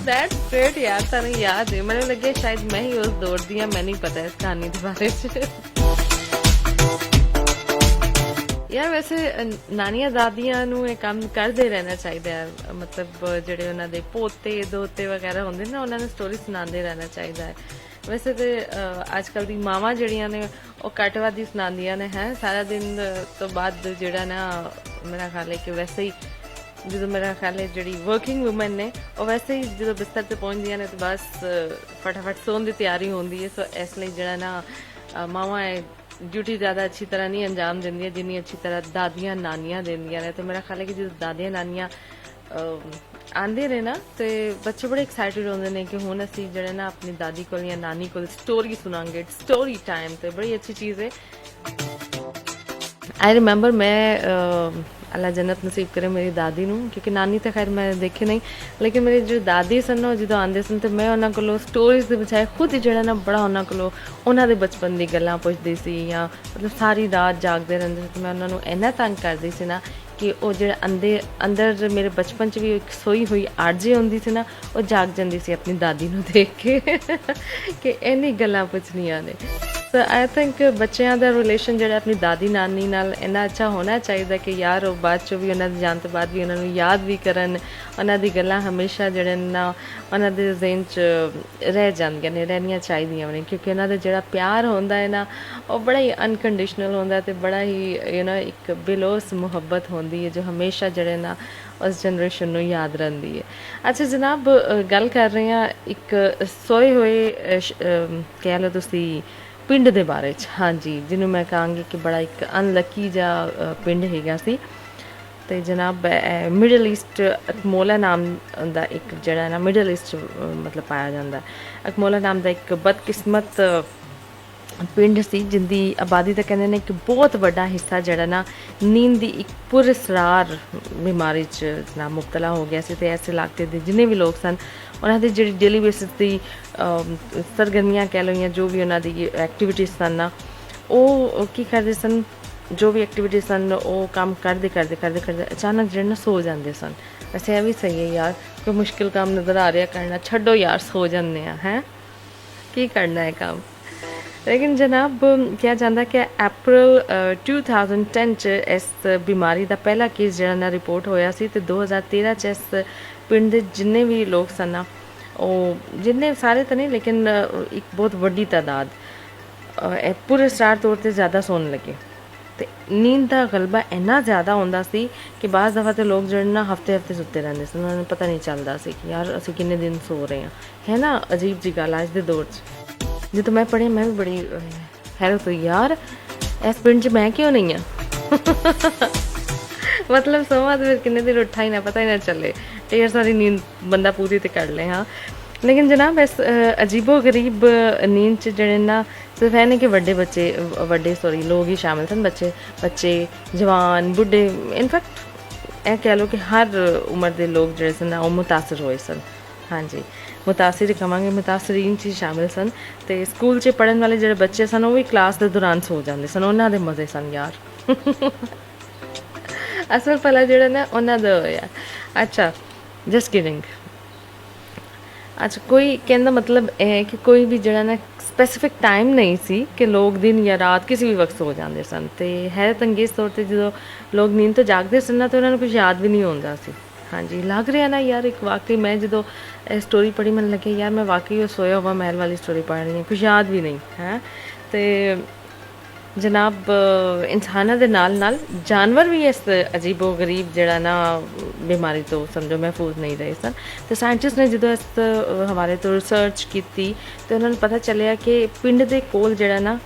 ਦੈਟਸ ਗ੍ਰੇਟ ਯਾਰ, ਤੁਹਾਨੂੰ ਯਾਦ ਹੈ? ਮੈਨੂੰ ਲੱਗਿਆ ਸ਼ਾਇਦ ਮੈਂ ਹੀ ਉਸ ਦੌਰ ਦੀ ਹਾਂ, ਮੈਨੂੰ ਨਹੀਂ ਪਤਾ ਇਸ ਕਹਾਣੀ ਦੇ ਬਾਰੇ 'ਚ। ਯਾਰ ਵੈਸੇ ਨਾਨੀਆਂ ਦਾਦੀਆਂ ਨੂੰ ਇਹ ਕੰਮ ਕਰਦੇ ਰਹਿਣਾ ਚਾਹੀਦਾ ਹੈ, ਮਤਲਬ ਜਿਹੜੇ ਉਹਨਾਂ ਦੇ ਪੋਤੇ ਦੋਤੇ ਵਗੈਰਾ ਹੁੰਦੇ ਨੇ ਨਾ, ਉਹਨਾਂ ਨੂੰ ਸਟੋਰੀ ਸੁਣਾਉਂਦੇ ਰਹਿਣਾ ਚਾਹੀਦਾ ਹੈ। ਵੈਸੇ ਤੇ ਅੱਜ ਕੱਲ੍ਹ ਦੀ ਮਾਵਾਂ ਜਿਹੜੀਆਂ ਨੇ ਉਹ ਘੱਟਵਾਦੀ ਸੁਣਾਉਂਦੀਆਂ ਨੇ ਹੈ, ਸਾਰਾ ਦਿਨ ਤੋਂ ਬਾਅਦ ਜਿਹੜਾ ਨਾ ਮੇਰਾ ਖਿਆਲ ਹੈ ਕਿ ਵੈਸੇ ਹੀ ਜਦੋਂ ਮੇਰਾ ਖਿਆਲ ਹੈ ਜਿਹੜੀ ਵਰਕਿੰਗ ਵੂਮਨ ਨੇ ਉਹ ਵੈਸੇ ਹੀ ਜਦੋਂ ਬਿਸਤਰ ਤੇ ਪਹੁੰਚਦੀਆਂ ਨੇ ਤਾਂ ਬਸ ਫਟਾਫਟ ਸੌਣ ਦੀ ਤਿਆਰੀ ਹੁੰਦੀ ਹੈ। ਸੋ ਇਸ ਲਈ ਜਿਹੜਾ ਨਾ ਮਾਵਾਂ ਡਿਊਟੀ ਜ਼ਿਆਦਾ ਅੱਛੀ ਤਰ੍ਹਾਂ ਨਹੀਂ ਅੰਜਾਮ ਦਿੰਦੀਆਂ ਜਿੰਨੀ ਅੱਛੀ ਤਰ੍ਹਾਂ ਦਾਦੀਆਂ ਨਾਨੀਆਂ ਦਿੰਦੀਆਂ ਨੇ। ਤੇ ਮੇਰਾ ਖਿਆਲ ਹੈ ਕਿ ਜਦੋਂ ਦਾਦੀਆਂ ਨਾਨੀਆਂ ਆਉਂਦੇ ਨੇ ਨਾ ਤੇ ਬੱਚੇ ਬੜੇ ਐਕਸਾਈਟਿਡ ਹੁੰਦੇ ਨੇ ਕਿ ਹੁਣ ਅਸੀਂ ਜਿਹੜੇ ਨਾ ਆਪਣੀ ਦਾਦੀ ਕੋਲ ਜਾਂ ਨਾਨੀ ਕੋਲ ਸਟੋਰੀ ਸੁਣਾਂਗੇ। ਸਟੋਰੀ ਟਾਈਮ ਤੇ ਬੜੀ ਅੱਛੀ ਚੀਜ਼ ਹੈ। आई रिमेंबर मैं अल्लाह जन्नत नसीब करे मेरी दादी नूं, क्योंकि नानी तो खैर मैं देखी नहीं, लेकिन मेरी जो दादी सन ना जो आते सन तो मैं उन्होंने कोलों स्टोरीज के बजाय खुद ही जरा ना बड़ा उन्होंने कोलों उन्होंने बचपन दी गल्लां पुछदी सी या मतलब सारी रात जागते रहंदे सी। मैं उन्होंने इन्ना तंग करदी सी ना कि वो जो अंदर मेरे बचपन च भी एक सोई हुई आरजे होंदी सी ना वो जाग जाती सी अपनी दादी नूं देख के कि इन्नी गल्लां पुछनियां ने। सो आई थिंक बच्चों का रिलेशन जो अपनी दादी नानी नाल इन्ना अच्छा होना चाहिए कि यार वो बाद चो भी उन्होंने जान तो बाद भी उन्होंने याद भी करन, उन्होंने गल्लां हमेशा जड़े ना उन्होंने ज़हन च रह जांदियां ने, रहनियां चाहिदियां ने, क्योंकि उन्होंने जो प्यार होंदा है ना वो बड़ा ही अनकंडीशनल होंदा है, बड़ा ही एक बेलोस मुहब्बत होंदी है जो हमेशा जड़े ना उस जनरेशन नूं याद रहिंदी है। अच्छा जनाब, गल कर रहे हैं एक सोए हुए कह लो तुसी पिंड दे बारे च। हाँ जी, जिन्हों मैं कहांगी कि बड़ा एक अनलकी जा पिंड हैगा सी। तो जनाब मिडल ईस्ट अकमोला नाम दा एक जड़ा ना मिडल ईस्ट मतलब पाया जाता है। अकमोला नाम दा एक बदकिस्मत पिंड सी जिंदी आबादी तो कहते हैं कि बहुत बड़ा हिस्सा जड़ा ना नींद की एक पुरअसरार बीमारी च ना मुबतला हो गया सी। ते ऐसे इलाके दे जिन्ने भी लोग सन उन्होंने जी डेली बेसिस की सरगर्मियाँ कह लो या जो भी उन्होंने एक्टिविटीज़ सन ना वो की करते सन, जो भी एक्टिविटीज़ सन वो काम करते करते करते करते अचानक जो सो जाते सन। वैसे यह भी सही है यार, कोई मुश्किल काम नज़र आ रहा करना छड्डो यार, सो जाते हैं की करना है काम। लेकिन जनाब क्या जाता कि अप्रैल 2010 च इस बीमारी का पहला केस जरा ना रिपोर्ट होया सी। ते 2013 च इस पिंड दे जिन्ने भी लोग सन ना वो जिन्ने सारे तो नहीं लेकिन एक बहुत वड्डी तादाद पूरे स्टार तौर पर ज़्यादा सोने लगे। तो नींद का गलबा इन्ना ज़्यादा होंदा सी कि बाज़ दफ़ा तो लोग जो ना हफ्ते हफ्ते सुते रहते सन, उन्होंने पता नहीं चलता सी कि यार असीं किन्ने दिन सो रहे हैं। है ना अजीब जी गल अज दे दौर च। जो मैं पढ़ी मैं भी बड़ी हैरत हुई यार इस पिंड च मैं क्यों नहीं हाँ मतलब सोवा तो फिर किन्ने दिन उठा ही ना पता ही ना चले, ढेर सारी नींद बंदा पूरी तो कर ले। हाँ लेकिन जनाब इस अजीबो गरीब नींद च जड़े ना सिर्फ है नहीं कि वड्डे सॉरी लोग ही शामिल सन, बच्चे जवान बुढ़े इनफैक्ट यह कह लो कि हर उम्र के लोग जड़े सन वो मुतासर होए सन। हाँ जी मुतासिर कहांगे मुतासरीन च शामिल सन। तो स्कूल च पढ़न वाले जो बच्चे सन वो भी क्लास के दौरान सो जाते सन, उन्होंने मज़े सन यार असल भला जो ना उन्होंने होया। अच्छा जस्ट किडिंग। अच्छा कोई कहना मतलब है कि कोई भी जड़ा ना स्पैसिफिक टाइम नहीं सी कि लोग दिन या रात किसी भी वक्त सो जाते सन। तो हैरत अंगेज तौर पर जो लोग नींद तो जागते सन ना तो उन्होंने कुछ याद भी नहीं होता सी। हाँ जी लग रहा ना यार एक वाकई मैं जो स्टोरी पढ़ी मैंने लगे यार मैं वाकई सोया हुआ महल वाली स्टोरी पढ़ रही हूँ, कुछ याद भी नहीं है। तो जनाब इंसाना दे नाल नाल जानवर भी इस अजीबो गरीब जड़ा ना बीमारी तो समझो महफूज नहीं रहे सन। तो साइंटिस्ट ने जो इस हवाले तो रिसर्च की तो उन्होंने पता चलिया कि पिंड दे कोल जड़ा ना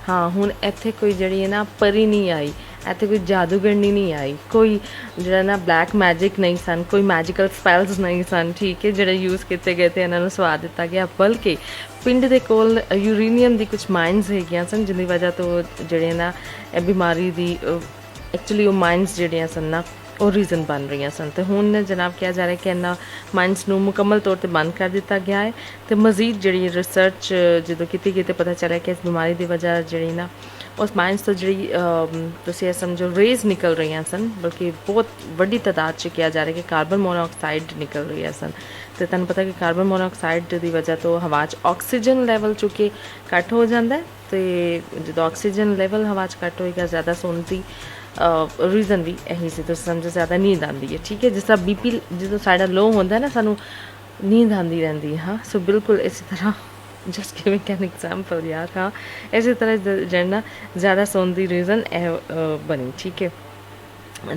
हाँ हुण इत्थे कोई जड़ी है ना परी नहीं आई, इत्थे कोई जादूगरनी नहीं आई, कोई जड़ा ना ब्लैक मैजिक नहीं सन, कोई मैजिकल स्पैल्स नहीं सन, ठीक है जड़े यूज़ किए गए थे इन्होंने सवा दिता गया, बल्कि पिंड दे कोल यूरेनियम दी कुछ माइनस हैगियां सन जिंदी वजह तो जड़े ना बीमारी दी एक्चुअली वो माइनस जड़ियां सन ना वो रीज़न बन रही सन। तो हुण जनाब किया जा रहा है कि इन्होंने माइनस नूं मुकम्मल तौर पर बंद कर दिता गया है। तो मजीद जी रिसर्च जो की गई तो पता चला कि इस बीमारी की वजह जी ना उस माइनस तो जी तुम समझो रेज निकल रही सन, बल्कि बहुत वड्डी तादाद च किया जा रहा है कि कार्बन मोनोऑक्साइड निकल रही है सन। तो तुहानूं पता कि कार्बन मोनोऑक्साइड की वजह तो हवा च ऑक्सीजन लैवल चूँकि घट हो जाता है। तो जो ऑक्सीजन लैवल हवा च घट होएगा ज़्यादा सोने की रीज़न भी यही से तो समझो ज़्यादा नींद आती है, ठीक है। जिस तरह BP जो साढ़ा लो होता है ना सानू नींद आती रहती है। हाँ सो बिल्कुल इसी तरह जस्ट गिविंग एन एग्जाम्पल यार। हाँ इसी तरह जड़ना ज़्यादा सोने की रीज़न बनी, ठीक है।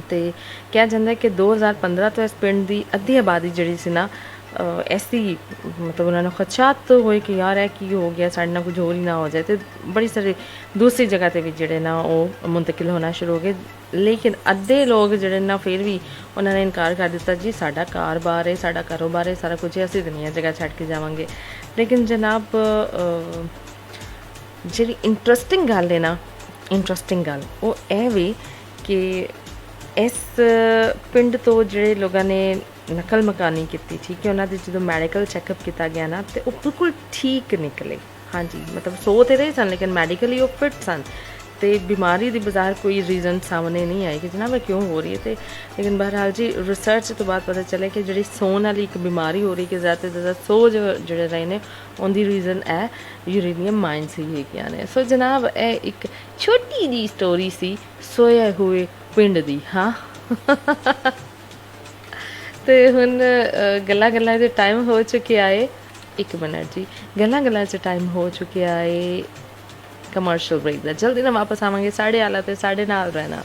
ਤੇ ਕਿਹਾ ਜਾਂਦਾ ਕਿ 2015 ਤੋਂ ਇਸ ਪਿੰਡ ਦੀ ਅੱਧੀ ਆਬਾਦੀ ਜਿਹੜੀ ਸੀ ਨਾ ਐਸੀ ਮਤਲਬ ਉਹਨਾਂ ਨੂੰ ਖਦਸ਼ਾਤ ਹੋਏ ਕਿ ਯਾਰ ਇਹ ਕੀ ਹੋ ਗਿਆ, ਸਾਡੇ ਨਾਲ ਕੁਝ ਹੋਰ ਹੀ ਨਾ ਹੋ ਜਾਏ, ਤੇ ਬੜੀ ਸਾਰੀ ਦੂਸਰੀ ਜਗ੍ਹਾ ਤੇ ਵੀ ਜਿਹੜੇ ਨਾ ਉਹ ਮੁੰਤਕਿਲ ਹੋਣਾ ਸ਼ੁਰੂ ਹੋ ਗਏ। ਲੇਕਿਨ ਅੱਧੇ ਲੋਕ ਜਿਹੜੇ ਨਾ ਫਿਰ ਵੀ ਉਹਨਾਂ ਨੇ ਇਨਕਾਰ ਕਰ ਦਿੱਤਾ, ਜੀ ਸਾਡਾ ਕਾਰੋਬਾਰ ਹੈ, ਸਾਡਾ ਕਾਰੋਬਾਰ ਹੈ, ਸਾਰਾ ਕੁਝ ਹੈ, ਅਸੀਂ ਤਾਂ ਨਹੀਂ ਜਗ੍ਹਾ ਛੱਡ ਕੇ ਜਾਵਾਂਗੇ। ਲੇਕਿਨ ਜਨਾਬ ਜਿਹੜੀ ਇੰਟਰਸਟਿੰਗ ਗੱਲ ਹੈ ਨਾ, ਇੰਟਰਸਟਿੰਗ ਗੱਲ ਉਹ ਇਹ ਵੀ ਕਿ ਇਸ ਪਿੰਡ ਤੋਂ ਜਿਹੜੇ ਲੋਕਾਂ ਨੇ ਨਕਲ ਮਕਾਨੀ ਕੀਤੀ, ਠੀਕ ਹੈ, ਉਹਨਾਂ ਦੇ ਜਦੋਂ ਮੈਡੀਕਲ ਚੈੱਕਅਪ ਕੀਤਾ ਗਿਆ ਨਾ ਤੇ ਉਹ ਬਿਲਕੁਲ ਠੀਕ ਨਿਕਲੇ। ਹਾਂਜੀ, ਮਤਲਬ ਸੋ ਤੇ ਰਹੇ ਸਨ ਲੇਕਿਨ ਮੈਡੀਕਲੀ ਉਹ ਫਿਟ ਸਨ ਤੇ ਬਿਮਾਰੀ ਦੀ ਬਾਜ਼ਾਰ ਕੋਈ ਰੀਜ਼ਨ ਸਾਹਮਣੇ ਨਹੀਂ ਆਈ ਕਿ ਜਨਾਬ ਇਹ ਕਿਉਂ ਹੋ ਰਹੀ ਹੈ। ਤੇ ਲੇਕਿਨ ਬਹਰਹਾਲ ਜੀ ਰਿਸਰਚ ਤੋਂ ਬਾਅਦ ਪਤਾ ਚੱਲਿਆ ਕਿ ਜਿਹੜੀ ਸੌਣ ਵਾਲੀ ਇੱਕ ਬਿਮਾਰੀ ਹੋ ਰਹੀ ਕਿ ਜ਼ਿਆਦਾ ਤੋਂ ਜ਼ਿਆਦਾ ਸੋ ਜਿਹੜੇ ਰਹੇ ਨੇ ਉਹਦੀ ਰੀਜ਼ਨ ਹੈ ਯੂਰੇਨੀਅਮ ਮਾਈਨਸ ਹੀ ਹੈਗੀਆਂ ਨੇ। ਸੋ ਜਨਾਬ ਇਹ ਇੱਕ ਛੋਟੀ ਜਿਹੀ ਸਟੋਰੀ ਸੀ ਸੋਏ ਹੋਏ ਪਿੰਡ ਦੀ। ਹਾਂ ਤੇ ਹੁਣ ਗੱਲਾਂ ਦੇ ਟਾਈਮ ਹੋ ਚੁੱਕਿਆ ਹੈ, 1 ਮਿੰਟ ਜੀ, ਗੱਲਾਂ 'ਚ ਟਾਈਮ ਹੋ ਚੁੱਕਿਆ ਹੈ ਕਮਰਸ਼ੀਅਲ ਬ੍ਰੇਕ ਦਾ। ਜਲਦੀ ਨਾਲ ਵਾਪਸ ਆਵਾਂਗੇ, ਸਾਡੇ ਆਲਾ ਤੇ ਸਾਡੇ ਨਾਲ ਰਹਿਣਾ।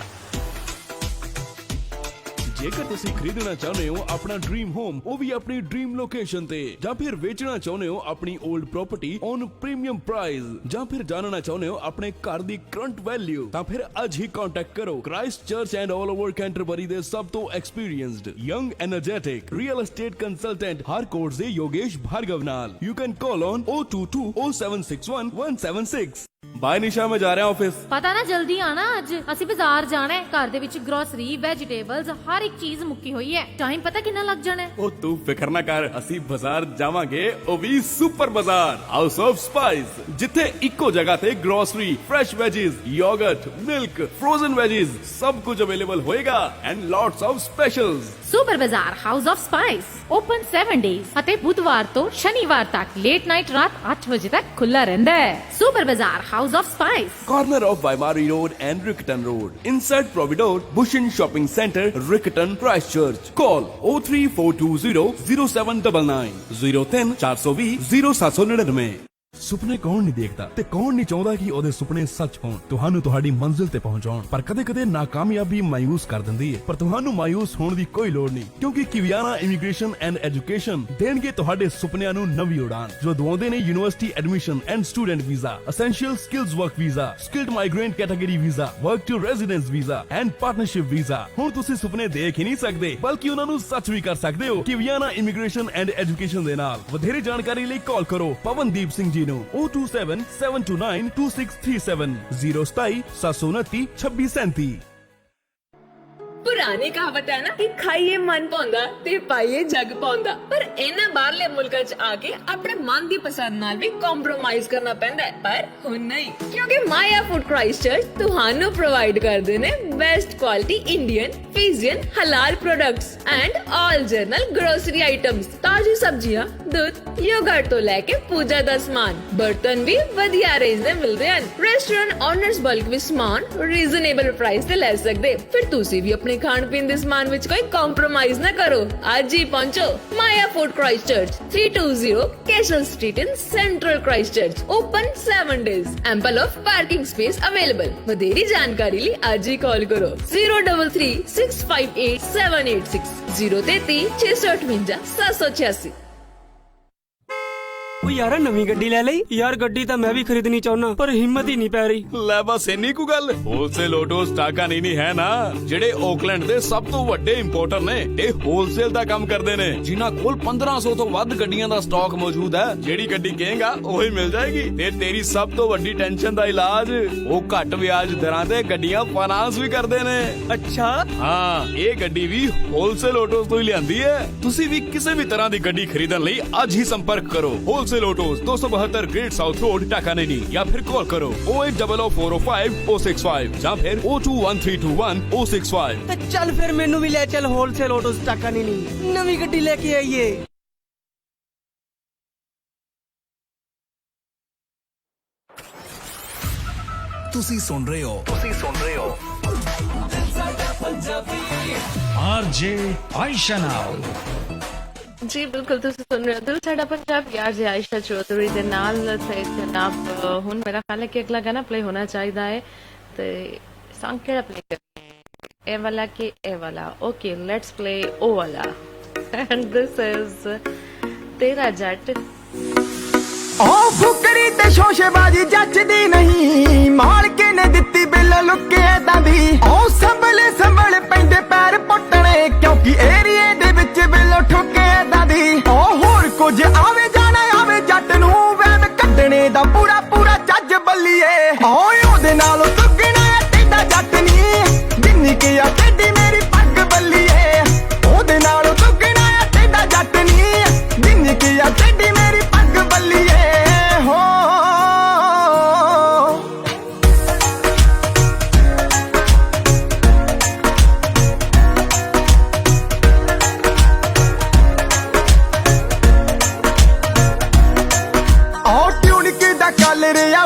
ਜੇਕਰ ਤੁਸੀਂ ਖਰੀਦਣਾ ਚਾਹੁੰਦੇ ਹੋ ਆਪਣਾ ਡ੍ਰੀਮ ਹੋਮ, ਉਹ ਵੀ ਆਪਣੀ ਡ੍ਰੀਮ ਲੋਕੇਸ਼ਨ ਤੇ, ਜਾਂ ਫਿਰ ਵੇਚਣਾ ਚਾਹੁੰਦੇ ਹੋ ਆਪਣੀ old property on premium price, ਜਾਂ ਫਿਰ ਜਾਣਨਾ ਚਾਹੁੰਦੇ ਹੋ ਆਪਣੇ ਘਰ ਦੀ ਕਰੰਟ ਵੈਲਿਊ, ਤਾਂ ਫਿਰ ਅੱਜ ਹੀ ਕੰਟੈਕਟ ਕਰੋ Christchurch and all over Canterbury ਦੇ ਸਭ ਤੋਂ experienced young energetic real estate consultant Harcourts ਦੇ ਯੋਗੇਸ਼ ਭਾਰਗਵ ਨਾਲ। You can call on 0220761 bye Nisha, ਮੈਂ ਜਾ ਰਿਹਾ ਆਫਿਸ। ਪਤਾ ਨਾ ਜਲਦੀ ਆਣਾ, ਅੱਜ ਅਸੀਂ ਬਾਜ਼ਾਰ ਜਾਣਾ ਹੈ। ਘਰ ਦੇ ਵਿੱਚ ਗਰੋਸਰੀ, ਵੈਜੀਟੇਬਲਸ, ਹਰ ਇੱਕ ਚੀਜ਼ ਮੁੱਕੀ ਹੋਈ ਹੈ। ਟਾਈਮ ਪਤਾ ਕਿੰਨਾ ਲੱਗ ਜਾਣਾ ਹੈ। ਉਹ ਤੂੰ ਫਿਕਰ ਨਾ ਕਰ, ਅਸੀਂ ਬਾਜ਼ਾਰ ਜਾਵਾਂਗੇ, ਉਹ ਵੀ ਸੁਪਰ ਬਾਜ਼ਾਰ ਹਾਊਸ ਆਫ ਸਪਾਈਸ, ਜਿੱਥੇ ਇੱਕੋ ਜਗ੍ਹਾ ਤੇ grocery, fresh ਵੈਜੀਜ਼, yoghurt, milk, frozen ਵੈਜੀਜ਼ ਸਭ ਕੁਝ ਅਵੇਲੇਬਲ ਹੋਏਗਾ ਐਂਡ ਲੋਟਸ ਆਫ ਸਪੈਸ਼ਲਸ। ਸੁਪਰ ਬਾਜ਼ਾਰ house of spice open 7 days ਅਤੇ ਬੁੱਧਵਾਰ ਤੋਂ ਸ਼ਨੀਵਾਰ ਤੱਕ ਲੇਟ ਨਾਈਟ ਰਾਤ 8 ਵਜੇ ਤੱਕ ਖੁੱਲਾ ਰਹਿੰਦਾ ਹੈ। ਸੁਪਰ ਬਾਜ਼ਾਰ house of spice, corner of Vaimari Road and Riccarton Road, inside Providore, Bushin Shopping Center, Riccarton, Christchurch. Call 03420 0799 03 420 0799। ਸੁਪਨੇ ਕੌਣ ਨਹੀਂ ਦੇਖਦਾ ਤੇ ਕੌਣ ਨਹੀਂ ਚਾਹੁੰਦਾ ਕਿ ਉਹਦੇ ਸੁਪਨੇ ਸੱਚ ਹੋਣ, ਤੁਹਾਨੂੰ ਤੁਹਾਡੀ ਮੰਜ਼ਿਲ ਤੇ ਪਹੁੰਚਾਉਣ। ਪਰ ਕਦੇ-ਕਦੇ ਨਾਕਾਮਯਾਬੀ ਮਾਯੂਸ ਕਰ ਦਿੰਦੀ ਹੈ, ਪਰ ਤੁਹਾਨੂੰ ਮਾਯੂਸ ਹੋਣ ਦੀ ਕੋਈ ਲੋੜ ਨਹੀਂ, ਕਿਉਂਕਿ ਕਿਵਿਆਨਾ ਇਮੀਗ੍ਰੇਸ਼ਨ ਐਂਡ ਐਜੂਕੇਸ਼ਨ ਦੇਣਗੇ ਤੁਹਾਡੇ ਸੁਪਨਿਆਂ ਨੂੰ ਨਵੀਂ ਉਡਾਨ। ਜੋ ਦਵਾਉਂਦੇ ਨੇ university admission and student visa, essential skills work visa, skilled migrant category visa, work to residence visa and partnership visa. ਹੁਣ ਤੁਸੀਂ ਸੁਪਨੇ ਦੇਖ ਹੀ ਨਹੀਂ ਸਕਦੇ ਬਲਕਿ ਉਹਨਾਂ ਨੂੰ ਸੱਚ ਵੀ ਕਰ ਸਕਦੇ ਹੋ ਕਿਵਿਆਨਾ ਇਮੀਗ੍ਰੇਸ਼ਨ ਐਂਡ ਐਜੂਕੇਸ਼ਨ ਦੇ ਨਾਲ। ਵਧੇਰੇ ਜਾਣਕਾਰੀ ਲਈ ਕਾਲ ਕਰੋ ਪਵਨਦੀਪ ਸਿੰਘ ਜੀ ਨੂੰ 027-729-2637 027 729 2637। ਪੁਰਾਣੀ ਕਹਾਵਤ ਹੈ ਨਾ ਕਿ ਖਾਈਏ ਮਨ ਪਾਉਂਦਾ ਤੇ ਪਾਈਏ ਜੱਗ ਪਾਉਂਦਾ, ਪਰ ਇਹਨਾਂ ਬਾਹਰਲੇ ਮੁਲਕਾਂ 'ਚ ਆ ਕੇ ਆਪਣੇ ਮਨ ਦੀ ਪਸੰਦ ਨਾਲ ਵੀ ਕੰਪਰੋਮਾਈਜ਼ ਕਰਨਾ ਪੈਂਦਾ ਹੈ। ਪਰ ਹੁਣ ਨਹੀਂ, ਕਿਉਂਕਿ ਮਾਇਆ ਫੂਡ ਕ੍ਰਾਈਸਟਚਰਚ ਤੁਹਾਨੂੰ ਪ੍ਰੋਵਾਈਡ ਕਰਦੇ ਨੇ ਬੈਸਟ ਕੁਆਲਿਟੀ ਇੰਡੀਅਨ, ਫਿਜੀਅਨ, ਹਲਾਲ products and all general grocery items. ਤਾਜ਼ੀ ਸਬਜ਼ੀਆਂ, ਦੁੱਧ, ਯੋਗਰਟ ਤੋਂ ਲੈ ਕੇ ਪੂਜਾ ਦਾ ਸਮਾਨ, ਬਰਤਨ ਵੀ ਵਧੀਆ ਰੇਂਜ ਦੇ ਮਿਲਦੇ ਹਨ। ਰੈਸਟੋਰੈਂਟ ਓਨਰਸ ਬਲਕ ਵੀ ਸਮਾਨ ਰੀਜ਼ਨੇਬਲ ਪ੍ਰਾਈਸ ਤੇ ਲੈ ਸਕਦੇ। ਫਿਰ ਤੁਸੀਂ ਵੀ ਆਪਣੇ ਖਾਣ ਪੀਣ ਦੇ ਸਮਾਨ ਵਿੱਚ ਕੋਈ ਕੰਪਰੋਮਾਈਜ਼ ਨਾ ਕਰੋ, ਅੱਜ ਹੀ ਪਹੁੰਚੋ Maya food Christchurch 320 Castle Street in central Christchurch. Open 7 days, ample of parking space available. ਵਧੇਰੀ ਜਾਣਕਾਰੀ ਲਈ ਅੱਜ ਹੀ ਕਾਲ ਕਰੋ 033-658-786 033-658 786। ਉਹ ਯਾਰ ਨਵੀਂ ਗੱਡੀ ਲੈ ਲਈ ਯਾਰ, ਗੱਡੀ ਤਾਂ ਮੈਂ ਵੀ ਖਰੀਦਣੀ ਚਾਹੁੰਨਾ ਪਰ ਹਿੰਮਤ ਹੀ ਨਹੀਂ ਪੈ ਰਹੀ। ਲੈ ਬਸ ਇੰਨੀ ਕੁ ਗੱਲ, ਹੋਲਸੇਲ ਆਟੋਸ ਟਾਕਾ ਨਹੀਂ ਹੈ ਨਾ, ਜਿਹੜੇ ਆਕਲੈਂਡ ਦੇ ਸਭ ਤੋਂ ਵੱਡੇ ਇੰਪੋਰਟਰ ਨੇ। ਇਹ ਹੋਲਸੇਲ ਦਾ ਕੰਮ ਕਰਦੇ ਨੇ, ਜਿਨ੍ਹਾਂ ਕੋਲ 1500 ਤੋਂ ਵੱਧ ਗੱਡੀਆਂ ਦਾ ਸਟਾਕ ਮੌਜੂਦ ਹੈ। ਜਿਹੜੀ ਗੱਡੀ ਕਹੇਗਾ ਉਹੀ ਮਿਲ ਜਾਏਗੀ। ਤੇ ਤੇਰੀ ਸਭ ਤੋਂ ਵੱਡੀ ਟੈਨਸ਼ਨ ਦਾ ਇਲਾਜ, ਉਹ ਘੱਟ ਵਿਆਜ ਦਰਾਂ ਤੇ ਗੱਡੀਆਂ ਫਾਈਨਾਂਸ ਵੀ ਕਰਦੇ ਨੇ। ਅੱਛਾ, ਹਾਂ, ਇਹ ਗੱਡੀ ਵੀ ਹੋਲਸੇਲ ਆਟੋਸ ਤੋਂ ਹੀ ਲਿਆਂਦੀ ਹੈ। ਤੁਸੀਂ ਵੀ ਕਿਸੇ ਵੀ ਤਰ੍ਹਾਂ ਦੀ ਗੱਡੀ ਖਰੀਦਣ ਲਈ ਅੱਜ ਹੀ ਸੰਪਰਕ ਕਰੋ wholesale autos 272 Great South Road Takanini, ਜਾਂ ਫਿਰ ਕਾਲ ਕਰੋ 0800405 ਜਾਂ ਫਿਰ 0213210 065। ਤੇ ਚੱਲ ਫਿਰ ਮੈਨੂੰ ਵੀ ਲੈ ਚੱਲ ਹੋਲਸੇਲ ਆਟੋਸ ਟਾਕਾਨੇਨੀ, ਨਵੀਂ ਗੱਡੀ ਲੈ ਕੇ ਆਈਏ। ਤੁਸੀਂ ਸੁਣ ਰਹੇ ਹੋ RJ Aisha now। ਜੀ ਬਿਲਕੁਲ, ਤੁਸੀਂ ਸੁਣ ਰਹੇ ਹੋ ਦਿਲ ਸਾਡਾ ਪੰਜਾਬ ਯਾਰ ਜੀ ਆਇਸ਼ਾ ਚੌਧਰੀ ਦੇ ਨਾਲ। ਤੇ ਜਨਾਬ ਹੁਣ ਮੇਰਾ ਖਿਆਲ ਹੈ ਕਿ ਅਗਲਾ ਗਾਣਾ ਪਲੇ ਹੋਣਾ ਚਾਹੀਦਾ ਹੈ, ਤੇ ਸੌਂਗ ਕਿਹੜਾ ਪਲੇ ਕਰੀਏ? ए वाला के ए वाला. Okay, let's play O वाला. And this is तेरा जट. ओ फुकरी ते शोशेबाजी जचदी नहीं, मालके ने दित्ती बिल लुके दादी. ओ संभले संभल पैंदे पैर पुट्टने, क्योंकि एरिए दे विच बिल ठुके दादी. ओ होर कुछ आवे जाना आवे जट नूं वैन कड्डणे दा पूरा पूरा जज बल्लीए. ओ ओदे नालों दुगना तेरा जट नी, जिन्नी कि आ टेडी मेरी पग बल्लीए. ओदे नालों दुगना तेरा जट नी, जिन्नी कि आ टेडी मेरी पग बल्लीए.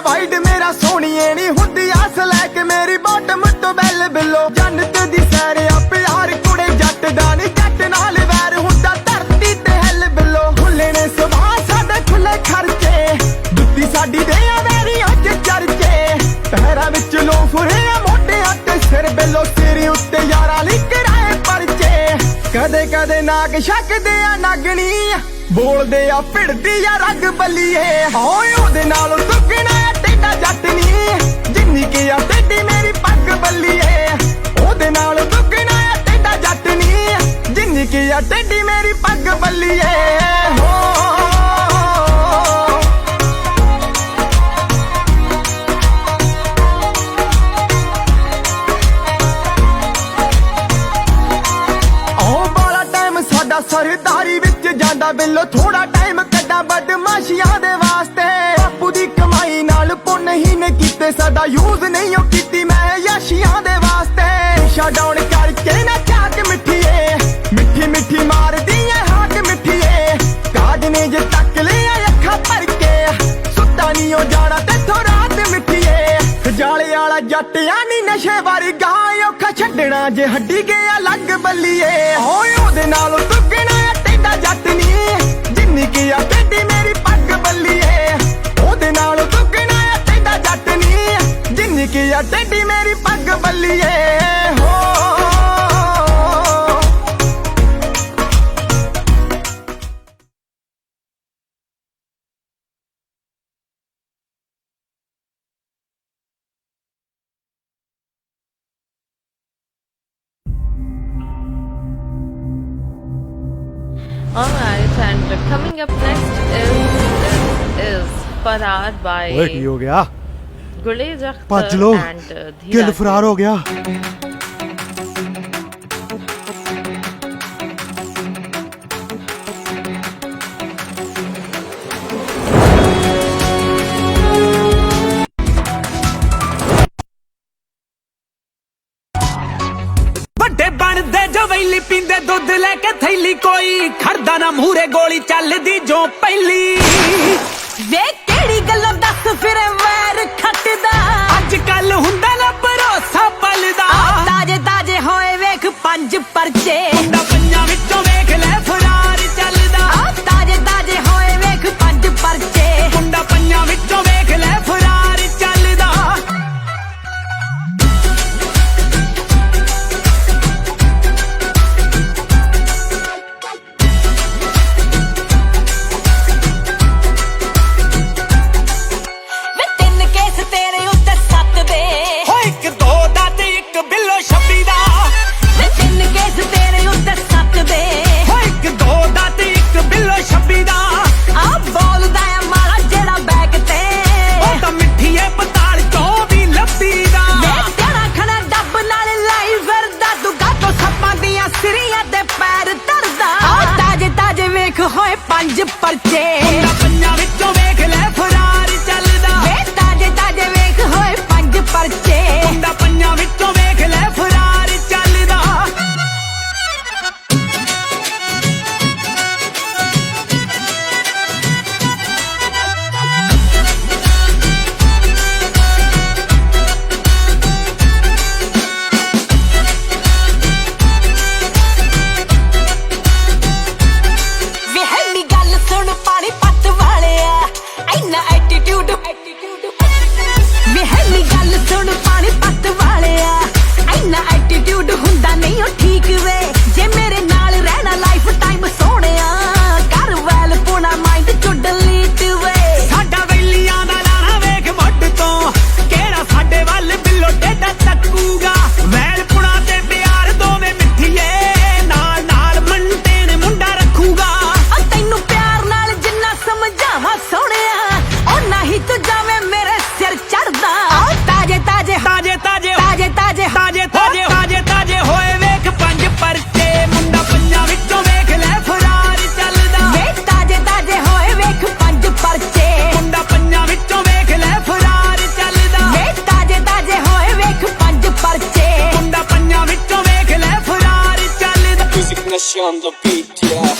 वाइड मेरा सोनिए नी हुंदी आस लैके मेरी बॉटम तो बैल बिलो. जन्नत दी सैर आ प्यार कुड़े जट दा नी, जट नाल वैर हुंदा धरती ते हिल बिलो. खुले ने सुभाह साडे खुले खर्चे, जुत्ती साडी दे आ मेरी अज चर्चे. पैरां विच लो फुरे मोढियां ते सिर बिलो, सिर उत्ते यारा ली कराए परचे. कदे कदे नाग छकदे आ नागणी, बोलदे आ भिड़दी आ रग बल्लीए. होए ओदे नालों दुगना टेढ़ा जट नी, जिन्नी कि आ टेढ़ी मेरी पग बल्लीए. ओदे नालों दुगना टेढ़ा जट नी, जिन्नी कि आ टेढ़ी मेरी पग बल्लीए. हो सरदारी विच जांदा बिलो, थोड़ा टाइम कड्डा बदमाशियां दे वास्ते. बापू दी कमाई नाल पुन ही ने कीते, सदा यूज नहीं हो कीती मैं याशियां दे वास्ते. शट डाउन करके ना चाक मिठिए, मिठी मिठी मार दी है हाक मिठिए. काज ने जे तक ले अखा भर के, सुता नहीं हो जाना तेथों रात मिठिए. जाले वाला जट यानी नशे वर्गा, औखा छड्डना जे हड्डी गया लग बल्लीए. होए ओदे नालों दुगना टेढ़ा जट नी, जिन्नी कि आ टेढ़ी मेरी पग बल्लीए. ओदे नालों दुगना टेढ़ा जट नी, जिन्नी कि आ टेढ़ी मेरी पग बल्लीए. हो Alright, and coming up next is Farar by ओए की हो गया? Gulez भज लो, Akhtar and किल Dhira. फरार हो गया. ਬਣਦੇ ਜੋ ਵੈਲੀ ਪੀਂਦੇ ਦੁੱਧ ਲੈ ਕੇ ਥੈਲੀ, ਕੋਈ ਖੜਦਾ ਨਾ ਮੂਰੇ ਗੋਲੀ ਚੱਲਦੀ ਜੋ ਪਹਿਲੀ. ਵੇ ਕਿਹੜੀ ਗੱਲੋਂ ਦੱਸ ਫਿਰ ਵੈਰ ਖੱਟਦਾ, ਅੱਜ ਕੱਲ ਹੁੰਦਾ ਨਾ ਭਰੋਸਾ ਪਲਦਾ. ਤਾਜੇ ਤਾਜੇ ਹੋਏ ਵੇਖ 5 ਪਰਚੇ, ਮੁੰਡਾ ਪੰਜਾਂ ਵਿੱਚੋਂ ਵੇਖ ਲੈ ਫਰਾਰ ਚੱਲਦਾ. ਤਾਜੇ ਤਾਜੇ ਹੋਏ ਵੇਖ 5 ਪਰਚੇ, ਮੁੰਡਾ ਪੰਜਾਂ ਵਿੱਚੋਂ ਵੇਖ ਲੈ ਫਰਾਰ ਚੱਲਦਾ. ਤਾਜੇ ਤਾਜੇ ਤਾਜੇ ਤਾਜੇ ਹੋਏ ਵੇਖ 5 ਪਰਚੇ ਮੁੰਡਾ ਪੰਜਾਂ ਵਿੱਚੋਂ ਵੇਖ ਲੈ ਫਰਾਰ ਚੱਲਦਾ ਵੇ ਤਾਜੇ ਤਾਜੇ ਹੋਏ ਵੇਖ 5 ਪਰਚੇ ਮੁੰਡਾ ਪੰਜਾਂ ਵਿੱਚੋਂ ਵੇਖ ਲੈ ਫਰਾਰ ਚੱਲਦਾ ਵੇ ਤਾਜੇ ਤਾਜੇ ਹੋਏ ਵੇਖ 5 ਪਰਚੇ ਮੁੰਡਾ ਪੰਜਾਂ ਵਿੱਚੋਂ ਵੇਖ ਲੈ ਫਰਾਰ ਚੱਲਦਾ ਮਿਊਜ਼ਿਕ ਨਸ਼ਾ on the beat yeah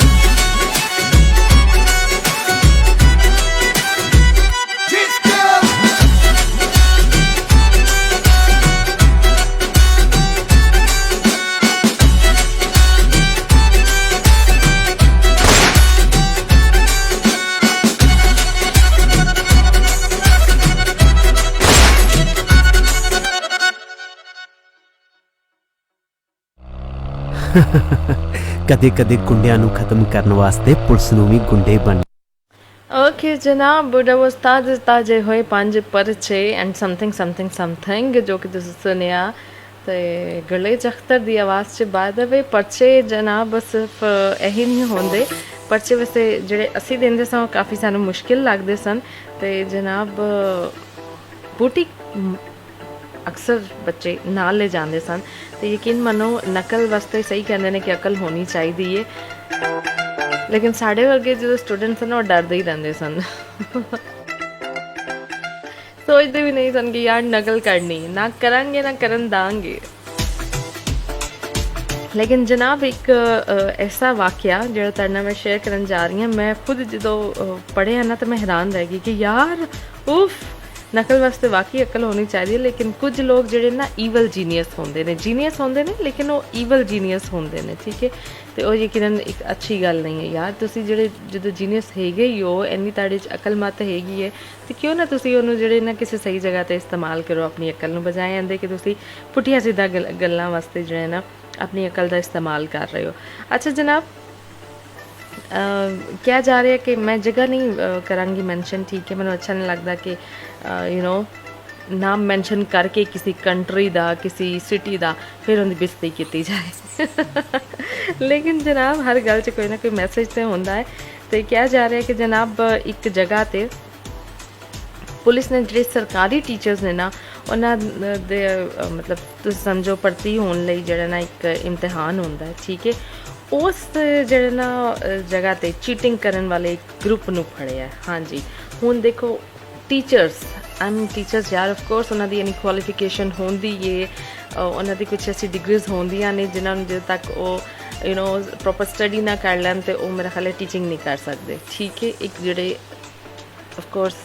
ਕਦੇ ਕਦੇ ਗੁੰਡਿਆਂ ਨੂੰ ਖਤਮ ਕਰਨ ਵਾਸਤੇ ਪੁਲਿਸ ਨੂੰ ਵੀ ਗੁੰਡੇ ਬਣ ओके जनाब वो ताजे होए 5 परचे एंड समथिंग जो कि तुसीं सुनिया ते गुरलेज अख्तर दी आवाज़ च बाय द वे परचे जनाब सिर्फ यही नहीं होंदे परचे वैसे जेह्ड़े असीं दिंदे सन काफ़ी सानूं मुश्किल लगदे सन ते जनाब बूटी अक्सर बच्चे नाल ले जाते सन तो यकीन मनो नकल वास्ते सही कहते हैं कि अकल होनी चाहिए है लेकिन साढ़े वर्गे जो स्टूडेंट सन वो डरते ही रहते सन सोचते भी नहीं सन कि यार नकल करनी ना करांगे ना करन दांगे लेकिन जनाब एक ऐसा वाकया जो तरना मैं शेयर करन जा रही हूँ मैं खुद जो पढ़े है ना तो मैं हैरान रह गई कि यार उफ नकल वास्ते वाकई अकल होनी चाहिए लेकिन कुछ लोग जोड़े ना ईवल जीनियस होंगे ने लेकिन वो ईवल जीनियस होंगे ने ठीक है तो वो यकीनन एक अच्छी गल नहीं है यार तुसी जोड़े जो जीनियस हैगे ही हो इन्नी ताड़े अकल मत हैगी है तो क्यों ना तुसी उन्होंने जोड़े ना किसी सही जगह पर इस्तेमाल करो अपनी अकल नूं बजाय आंदे कि तुसी पुठिया सीधा गल्लां वास्ते जो है ना अपनी अकल का इस्तेमाल कर रहे हो। अच्छा जनाब क्या जा रहा है कि मैं जगह नहीं करांगी मैंशन ठीक है मैंने अच्छा नहीं लगता कि यू नो नाम मैंशन करके किसी कंट्री दा किसी सिटी दा फिर उनकी बेइज्जती की जाए लेकिन जनाब हर गल च कोई ना कोई मैसेज तो होंदा है तो क्या जा रहा है कि जनाब एक जगह ते पुलिस ने जो सरकारी टीचर्स ने ना उन्होंने दे मतलब तुम समझो भर्ती होने लई जेड़ा ना एक इम्तिहान होंदा है ठीक है उस जेड़ा ना जगह ते चीटिंग करने वाले एक ग्रुप नूं फड़िया है। हाँ जी हुण देखो टीचर्स आई मीन टीचर्स यार ऑफ कोर्स उन्होंने इन्नी क्वालिफिकेशन होंदी है उन्होंने कुछ ऐसी डिग्रीज होंदियां ने जिन्होंने जो तक वो यू नो प्रॉपर स्टडी ना कर लैन तो वो मेरा ख्याल है टीचिंग नहीं कर सकते ठीक है एक जोड़े ऑफ कोर्स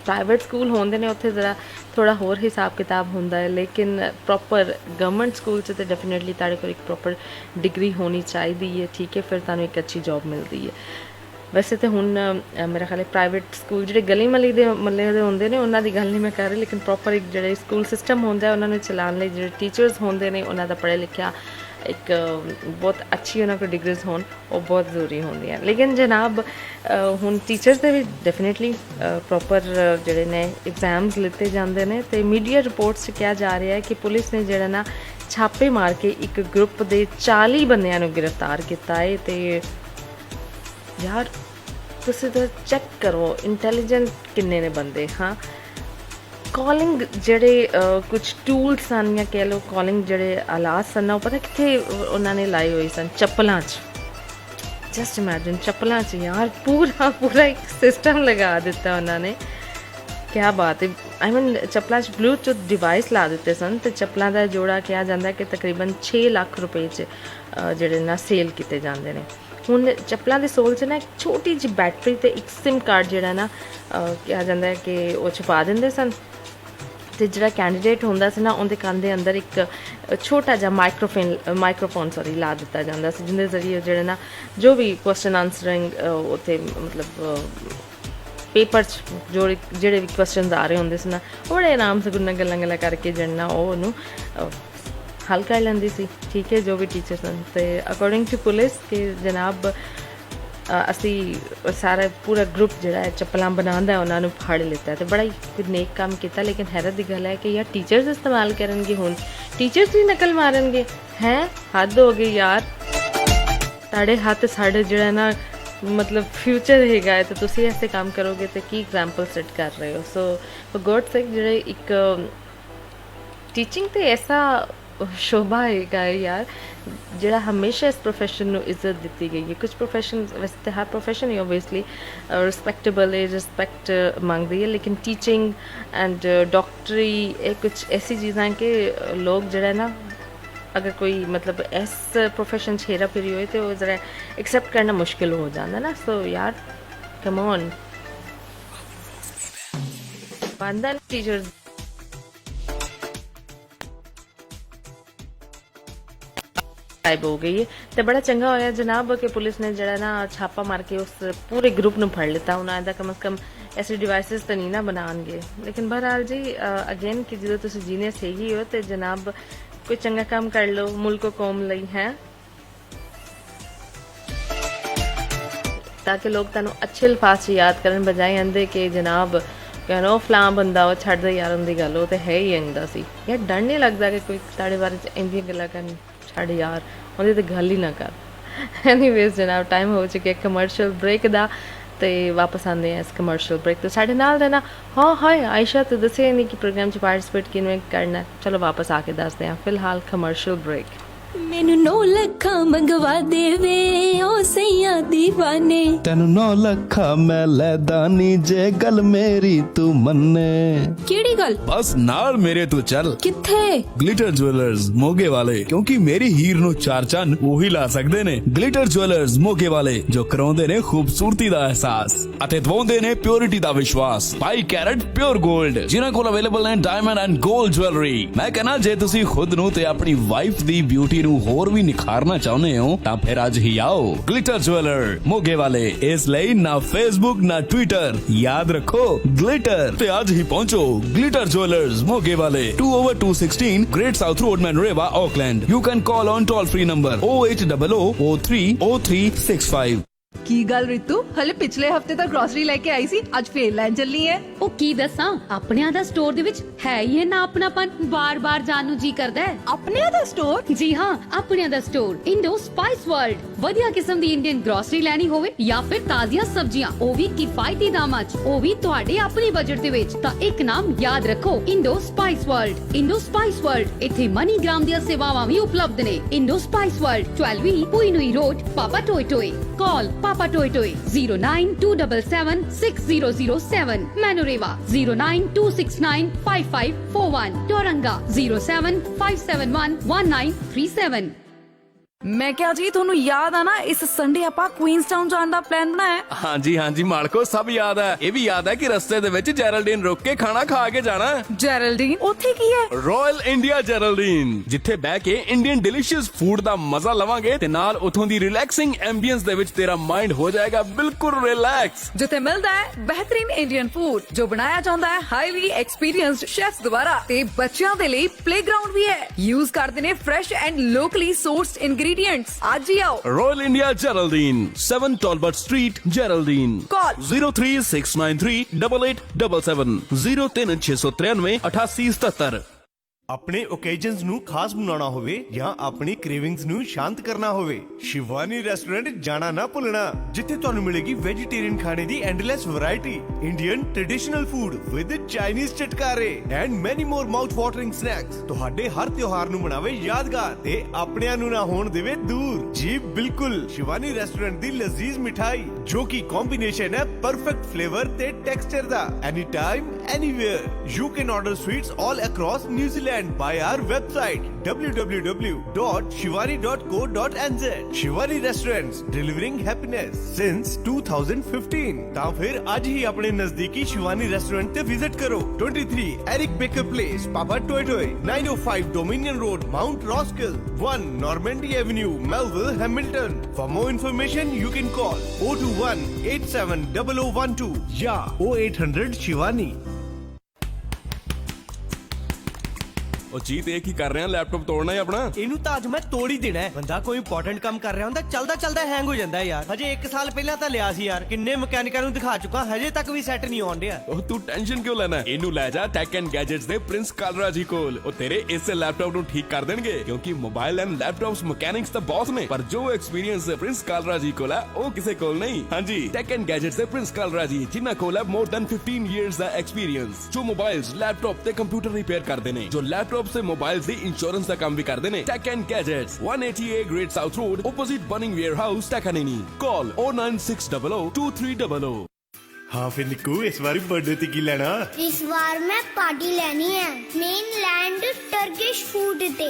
प्राइवेट स्कूल होंदे ने उत्थे जरा थोड़ा होर हिसाब किताब होंदा है लेकिन प्रॉपर गवर्नमेंट स्कूल च तो डेफिनेटली ताड़े को एक प्रॉपर डिग्री होनी चाहिए है ठीक है फिर तुहानू एक अच्छी जॉब मिलती है। वैसे तो हुण मेरा ख्याल है प्राइवेट स्कूल जो गली मली दे मल्ले दे होंदे ने उन्हां दी गल नहीं मैं कर रही लेकिन प्रॉपर एक जो स्कूल सिस्टम होंदा है उन्होंने चलाने लई जो टीचर्स होंदे ने उन्हां दा पढ़े लिखा एक बहुत अच्छी उन्होंने को डिग्रीज होन वो बहुत जरूरी होंदी है। लेकिन जनाब हुण टीचर्स दे भी डेफिनेटली प्रॉपर जोड़े ने एग्जाम्स लिते जाते हैं तो मीडिया रिपोर्ट्स क्या जा रहा है कि पुलिस ने जोड़ा ना छापे मार के एक ग्रुप के 40 बंदियां नूं गिरफ्तार किया है तो यार तुसीं तो चेक करो इंटैलीजेंट किन्ने ने बंदे। हाँ कॉलिंग जेड़े कुछ टूल्स सन या कह लो कॉलिंग जेड़े आलात सन ना पता कितने उन्होंने लाए हुए सन चप्पलों जस्ट इमेजिन चप्पलों यार पूरा एक सिस्टम लगा दिता उन्होंने क्या बात है आई मीन चप्पलों ब्लूटूथ डिवाइस ला दिते सन तो चप्पलों का जोड़ा कहा जाता है कि तकरीबन 6 लाख रुपए जेड़े ना सेल किए जाते हैं। हुण चप्पलों के सोल च ना एक छोटी जी बैटरी तो एक सिम कार्ड जोड़ा ना कहा जाता है कि वो छुपा देंगे सन तो जो कैंडीडेट होंदा सी ना उनके कान के अंदर एक छोटा जा माइक्रोफोन ला दिता जाता सी जिंदे जरिए जो ना जो भी क्वेश्चन आंसरिंग उत्थे मतलब पेपर जोड़े भी क्वेश्चन आ रहे होंगे ना बड़े आराम से गुन्ना गल्लां करके जड़ना वो हल कर लेंदी सी ठीक है जो भी टीचर सन तो अकॉर्डिंग टू पुलिस के जनाब असी सारा पूरा ग्रुप जोड़ा है चप्पलां बनांदा उन्होंने फड़ लिता है तो बड़ा ही नेक काम किया लेकिन हैरत की गल है कि यार टीचर्स इस्तेमाल करेंगे हुण टीचर्स ही नकल मारेंगे हैं हद हो गई यार साढ़े हाथ साढ़े जोड़ा ना मतलब फ्यूचर हैगा तो तुसी ऐसे काम करोगे तो की एग्जाम्पल सेट कर रहे हो। सो गॉड सेक जो एक ਟੀਚਿੰਗ ਤੇ ਐਸਾ ਸ਼ੋਭਾ ਹੈਗਾ ਯਾਰ ਜਿਹੜਾ ਹਮੇਸ਼ਾ ਇਸ ਪ੍ਰੋਫੈਸ਼ਨ ਨੂੰ ਇੱਜ਼ਤ ਦਿੱਤੀ ਗਈ ਹੈ। ਕੁਝ ਪ੍ਰੋਫੈਸ਼ਨ ਵੈਸੇ ਤਾਂ ਹਰ ਪ੍ਰੋਫੈਸ਼ਨ ਹੀ ਓਬਵੀਅਸਲੀ ਰਿਸਪੈਕਟੇਬਲ ਹੈ, ਰਿਸਪੈਕਟ ਮੰਗਦੀ ਹੈ, ਲੇਕਿਨ ਟੀਚਿੰਗ ਐਂਡ ਡਾਕਟਰੀ ਇਹ ਕੁਝ ਐਸੀ ਚੀਜ਼ਾਂ ਕਿ ਲੋਕ ਜਿਹੜਾ ਨਾ अगर कोई मतलब इस प्रोफेशन हेरा फेरी हो तो ज़रा एक्सेप्ट करना मुश्किल हो जाता ना। सो यार कम ऑन बंदन टीचर्स गायब हो गई है तो बड़ा चंगा होया जनाब कि पुलिस ने जरा ना छापा मार के उस पूरे ग्रुप ਨੂੰ ਫੜ ਲਿੱਤਾ। ਉਹਨਾਂ ਦਾ ਕਮ ਸੇ ਕਮ ऐसे डिवाइसेस तो नहीं ना बनाएंगे। लेकिन बहरहाल जी अगेन कि जो तुम जीनियस हैगी हो तो जनाब कोई चंगा काम कर लो मुल्क कौम लई है ताकि लोग तुहानू अच्छे अल्फाज च याद करन बजाय आंदे कि जनाब कहनो फलां बंदा वो छड्ड दे यार उनकी गल वो तो है ही आंदा सी। यार डर नहीं लगता कि कोई तुहाडे बारे च इंदियां गल्लां करन छड्ड यार उहदी ते गल ही ना कर। एनीवेज जनाब टाइम हो चुका है कमर्शियल ब्रेक दा ਤੇ ਵਾਪਸ ਆਉਂਦੇ ਆ ਇਸ ਕਮਰਸ਼ੀਅਲ ਬ੍ਰੇਕ ਤੋਂ। ਸਾਡੇ ਨਾਲ ਰਹਿਣਾ। ਹਾਂ ਹਾਏ ਆਇਸ਼ਾ ਤੂੰ ਦੱਸਿਆ ਨਹੀਂ ਕਿ ਪ੍ਰੋਗਰਾਮ 'ਚ ਪਾਰਟਿਸਿਪੇਟ ਕਿਵੇਂ ਕਰਨਾ। ਚਲੋ ਵਾਪਸ ਆ ਕੇ ਦੱਸਦੇ ਹਾਂ। ਫਿਲਹਾਲ ਕਮਰਸ਼ੀਅਲ ਬ੍ਰੇਕ। ਮੈਨੂੰ 9 ਲੱਖਾਂ ਮੰਗਵਾ ਦੇਵੇ ਓ ਸਈਆਂ دیਵਾਨੇ ਤੈਨੂੰ 9 ਲੱਖਾਂ ਮੈਂ ਲੈਦਾ ਨੀ ਜੇ ਗੱਲ ਮੇਰੀ ਤੂੰ ਮੰਨੇ। ਕਿਹੜੀ ਗੱਲ? ਬਸ ਨਾਲ ਮੇਰੇ ਤੂੰ ਚੱਲ। ਕਿੱਥੇ? ਗਲਿਟਰ ਜੁਐਲਰਸ ਮੋਗੇ ਵਾਲੇ, ਕਿਉਂਕਿ ਮੇਰੀ ਹੀਰ ਨੂੰ ਚਾਰ ਚੰਨ ਉਹੀ ਲਾ ਸਕਦੇ ਨੇ। ਗਲਿਟਰ ਜੁਐਲਰਸ ਮੋਗੇ ਵਾਲੇ ਜੋ ਕਰਾਉਂਦੇ ਨੇ ਖੂਬਸੂਰਤੀ ਦਾ ਅਹਿਸਾਸ ਅਤੇ ਦਵਾਉਂਦੇ ਨੇ ਪਿਓਰਿਟੀ ਦਾ ਵਿਸ਼ਵਾਸ। 22 ਕੈਰਟ ਪਿਓਰ 골ਡ ਜਿਨ੍ਹਾਂ ਕੋਲ ਅਵੇਲੇਬਲ ਨੇ ਡਾਇਮੰਡ ਐਂਡ 골ਡ ਜੁਐਲਰੀ। ਮੈਂ ਕਹਿੰਦਾ ਜੇ ਤੁਸੀਂ ਖੁਦ ਨੂੰ ਤੇ ਆਪਣੀ ਵਾਈਫ ਦੀ ਬਿਊਟੀ ਨੂੰ ਹੋਰ ਵੀ ਨਿਖਾਰਨਾ ਚਾਹੁੰਦੇ ਹੋ ਤਾਂ ਫਿਰ ਅੱਜ ਹੀ ਆਓ ਗਲਿਟਰ ਜੁਐਲਰ ਮੋਗੇ ਵਾਲੇ। ਇਸ ਲਈ ਨਾ ਫੇਸਬੁੱਕ ਨਾ ਟਵਿੱਟਰ, ਯਾਦ ਰੱਖੋ ਗਲਿਟਰ ਤੇ ਅੱਜ ਹੀ ਪਹੁੰਚੋ ਗਲਿਟਰ ਜੁਐਲਰਸ ਮੋਗੇ ਵਾਲੇ 2/216 Great South Road Manreva Auckland। You can call on toll free number 0800030365। ਕੀ ਗੱਲ ਰਿਤੂ ਹਲੇ ਪਿਛਲੇ ਹਫਤੇ ਤਾਂ ਗਰੋਸਰੀ ਲੈ ਕੇ ਆਈ ਸੀ ਅੱਜ ਫੇਰ ਲੈਣ ਚੱਲੀ ਐ। ਉਹ ਕੀ ਦੱਸਾਂ ਆਪਣਿਆਂ ਦਾ ਸਟੋਰ ਦੇ ਵਿੱਚ ਹੈ ਹੀ ਇਹ ਨਾ ਆਪਣਾਪਨ ਬਾਰ-ਬਾਰ ਜਾਣ ਨੂੰ ਜੀ ਕਰਦਾ ਹੈ। ਆਪਣਿਆਂ ਦਾ ਸਟੋਰ? ਜੀ ਹਾਂ ਆਪਣਿਆਂ ਦਾ ਸਟੋਰ ਇੰਡੋ ਸਪਾਈਸ ਵਰਲਡ। ਵਧੀਆ ਕਿਸਮ ਦੀ ਇੰਡੀਅਨ ਗਰੋਸਰੀ ਲੈਣੀ ਹੋਵੇ ਜਾਂ ਫਿਰ ਤਾਜ਼ੀਆਂ ਸਬਜ਼ੀਆਂ ਉਹ ਵੀ ਕਿਫਾਇਤੀ ਦਾਮਾਂ 'ਚ ਉਹ ਵੀ ਤੁਹਾਡੇ ਆਪਣੇ ਬਜਟ ਦੇ ਵਿੱਚ ਤਾਂ ਇੱਕ ਨਾਮ ਯਾਦ ਰੱਖੋ Indo spice world. Indo spice world ਇੱਥੇ ਮਨੀ ਗ੍ਰਾਮ ਦੀਆਂ ਸੇਵਾਵਾਂ ਵੀ ਉਪਲਬਧ ਨੇ। ਇੰਡੋ ਸਪਾਈਸ ਵਰਲਡ 12 ਪੁਈਨੂਈ ਰੋਡ ਪਾਪਾ ਟੋਏ ਟੋਏ। ਕਾਲ Papa Toy Toy 092776007 Manureva 092695541 Toranga 075711937। ਮੈਂ ਕਿਹਾ ਜੀ ਤੁਹਾਨੂੰ ਯਾਦ ਆ ਨਾ ਇਸ ਸੰਡੇ ਆਪਾਂ ਕੁਈਨਸਟਾਊਨ ਜਾਣ ਦਾ ਪਲਾਨ ਬਣਾਇਆ। ਹਾਂਜੀ ਹਾਂਜੀ ਮਾਲਕੋ ਸਭ ਯਾਦ ਹੈ। ਇਹ ਵੀ ਯਾਦ ਹੈ ਕਿ ਰਸਤੇ ਦੇ ਵਿੱਚ ਜੈਰਲਡੀਨ ਰੁਕ ਕੇ ਖਾਣਾ ਖਾ ਕੇ ਜਾਣਾ। ਜੈਰਲਡੀਨ ਉੱਥੇ ਕੀ ਹੈ? ਰਾਇਲ ਇੰਡੀਆ ਜੈਰਲਡੀਨ ਜਿੱਥੇ ਬਹਿ ਕੇ ਇੰਡੀਅਨ ਡਿਲੀਸ਼ੀਅਸ ਫੂਡ ਦਾ ਮਜ਼ਾ ਲਵਾਂਗੇ ਤੇ ਨਾਲ ਉਥੋਂ ਦੀ ਰਿਲੈਕਸਿੰਗ ਐਂਬੀਐਂਸ ਦੇ ਵਿੱਚ ਤੇਰਾ ਮਾਈਂਡ ਹੋ ਜਾਏਗਾ ਬਿਲਕੁਲ ਰਿਲੈਕਸ। ਜਿੱਥੇ ਮਿਲਦਾ ਹੈ ਬਿਹਤਰੀਨ ਇੰਡੀਅਨ ਫੂਡ ਜੋ ਬਣਾਇਆ ਜਾਂਦਾ ਹੈ ਹਾਈਲੀ ਐਕਸਪੀਰੀਐਂਸਡ ਸ਼ੈਫਸ ਦੁਆਰਾ ਤੇ ਬੱਚਿਆਂ ਦੇ ਲਈ ਪਲੇਗਰਾਉਂਡ ਵੀ ਹੈ। ਯੂਜ਼ ਕਰਦੇ ਨੇ ਫਰੈਸ਼ ਐਂਡ ਲੋਕਲੀ ਸੋਰਸਡ ਇੰਗਰੀਡੀਐਂਟਸ। ਅੱਜ ਹੀ ਆਓ ਰਾਇਲ ਇੰਡੀਆ ਜੈਰਲਡੀਨ 7 ਟਾਲਬਟ ਸਟਰੀਟ ਜੈਰਲਡੀਨ। ਕਾਲ 036938877 03693 8877। ਆਪਣੇ ਓਕੇਜਨਸ ਨੂੰ ਖਾਸ ਬਣਾਉਣਾ ਹੋਵੇ ਜਾਂ ਆਪਣੀ ਕ੍ਰੇਵਿੰਗਸ ਨੂੰ ਸ਼ਾਂਤ ਕਰਨਾ ਹੋਵੇ ਸ਼ਿਵਾਨੀ ਰੈਸਟੋਰੈਂਟ ਜਾਣਾ ਨਾ ਭੁੱਲਣਾ। ਜਿੱਥੇ ਤੁਹਾਨੂੰ ਮਿਲੇਗੀ ਵੈਜੀਟੇਰੀਅਨ ਖਾਣੇ ਦੀ endless variety, Indian traditional food with Chinese ਚਟਕਾਰੇ and many more mouth watering snacks. ਤੁਹਾਡੇ ਹਰ ਤਿਉਹਾਰ ਨੂੰ ਬਣਾਵੇ ਯਾਦਗਾਰ ਤੇ ਆਪਣਿਆਂ ਨੂੰ ਨਾ ਹੋਣ ਦੇਵੇ ਦੂਰ। ਜੀ ਬਿਲਕੁਲ ਸ਼ਿਵਾਨੀ ਰੈਸਟੋਰੈਂਟ ਦੀ ਲਜ਼ੀਜ਼ ਮਿਠਾਈ ਜੋ ਕਿ ਕੰਬੀਨੇਸ਼ਨ ਹੈ ਪਰਫੈਕਟ ਫਲੇਵਰ ਤੇ texture the. Any time anywhere you can order sweets all across New Zealand by our website www.shivani.co.nz। Shivani Restaurants delivering happiness since 2015। ਤਾਂ ਫਿਰ ਅੱਜ ਹੀ ਆਪਣੇ ਨਜ਼ਦੀਕੀ ਸ਼ਿਵਾਨੀ ਰੈਸਟੋਰੈਂਟ ਤੇ ਵਿਜ਼ਿਟ ਕਰੋ। 23 Eric Baker Place, Papa Toy Toy, 905 Dominion Road, Mount Roskill, 1 Normandy Avenue, Melville, Hamilton। For more information you can call 021-870012 ਜਾਂ 0800 Shivani। ਉਹ ਜੀਤ ਇਹ ਕੀ ਕਰ ਰਿਹਾ? ਲੈਪਟਾਪ ਤੋੜਨਾ ਹੈ ਆਪਣਾ? ਇਹਨੂੰ ਤਾਂ ਅੱਜ ਮੈਂ ਤੋੜ ਹੀ ਦੇਣਾ ਹੈ। ਬੰਦਾ ਕੋਈ ਇੰਪੋਰਟੈਂਟ ਕੰਮ ਕਰ ਰਿਹਾ ਹੁੰਦਾ ਚਲਦਾ ਚਲਦਾ ਹੈਂਗ ਹੋ ਜਾਂਦਾ ਯਾਰ। ਹਜੇ 1 ਸਾਲ ਪਹਿਲਾਂ ਤਾਂ ਲਿਆ ਸੀ ਯਾਰ। ਕਿੰਨੇ ਮਕੈਨਿਕਾਂ ਨੂੰ ਦਿਖਾ ਚੁੱਕਾ ਹਜੇ ਤੱਕ ਵੀ ਸੈੱਟ ਨਹੀਂ ਆਉਣ ਡਿਆ। ਉਹ ਤੂੰ ਟੈਨਸ਼ਨ ਕਿਉਂ ਲੈਣਾ? ਇਹਨੂੰ ਲੈ ਜਾ ਟੈਕ ਐਂਡ ਗੈਜਟਸ ਦੇ ਪ੍ਰਿੰਸ ਕਾਲਰਾ ਜੀ ਕੋਲ। ਉਹ ਤੇਰੇ ਇਸੇ ਲੈਪਟਾਪ ਨੂੰ ਠੀਕ ਕਰ ਦੇਣਗੇ ਕਿਉਂਕਿ ਮੋਬਾਈਲ ਐਂਡ ਲੈਪਟਾਪਸ ਮਕੈਨਿਕਸ ਤਾਂ ਬਹੁਤ ਨੇ ਪਰ ਜੋ ਐਕਸਪੀਰੀਅੰਸ ਪ੍ਰਿੰਸ ਕਾਲਰਾ ਜੀ ਕੋਲ ਹੈ ਉਹ ਕਿਸੇ ਕੋਲ ਨਹੀਂ। ਹਾਂਜੀ ਟੈਕ ਐਂਡ ਗੈਜਟਸ ਦੇ ਪ੍ਰਿੰਸ ਕਾਲਰਾ ਜੀ ਜਿਨ੍ਹਾਂ ਕੋਲ ਹੈ more than 15 years ਦਾ ਐਕਸਪੀਰੀਅੰਸ ਜੋ ਮੋਬਾਈਲਸ ਲੈਪਟਾਪ ਤੇ ਕੰਪਿਊਟਰ ਰਿਪੇਅਰ ਕਰਦੇ ਨੇ। ਜੋ ਲੈਪਟਾਪ सबसे मोबाइल दी इंश्योरेंस का काम भी करते हैं। Tech and gadgets 188 Great South Road opposite burning warehouse Takanini. Call 096002300। हाँ फिर निक्कू इस बार बर्थडे ते की लेना? इस बार मैं पार्टी लेनी है मेनलैंड टर्किश फूड ते।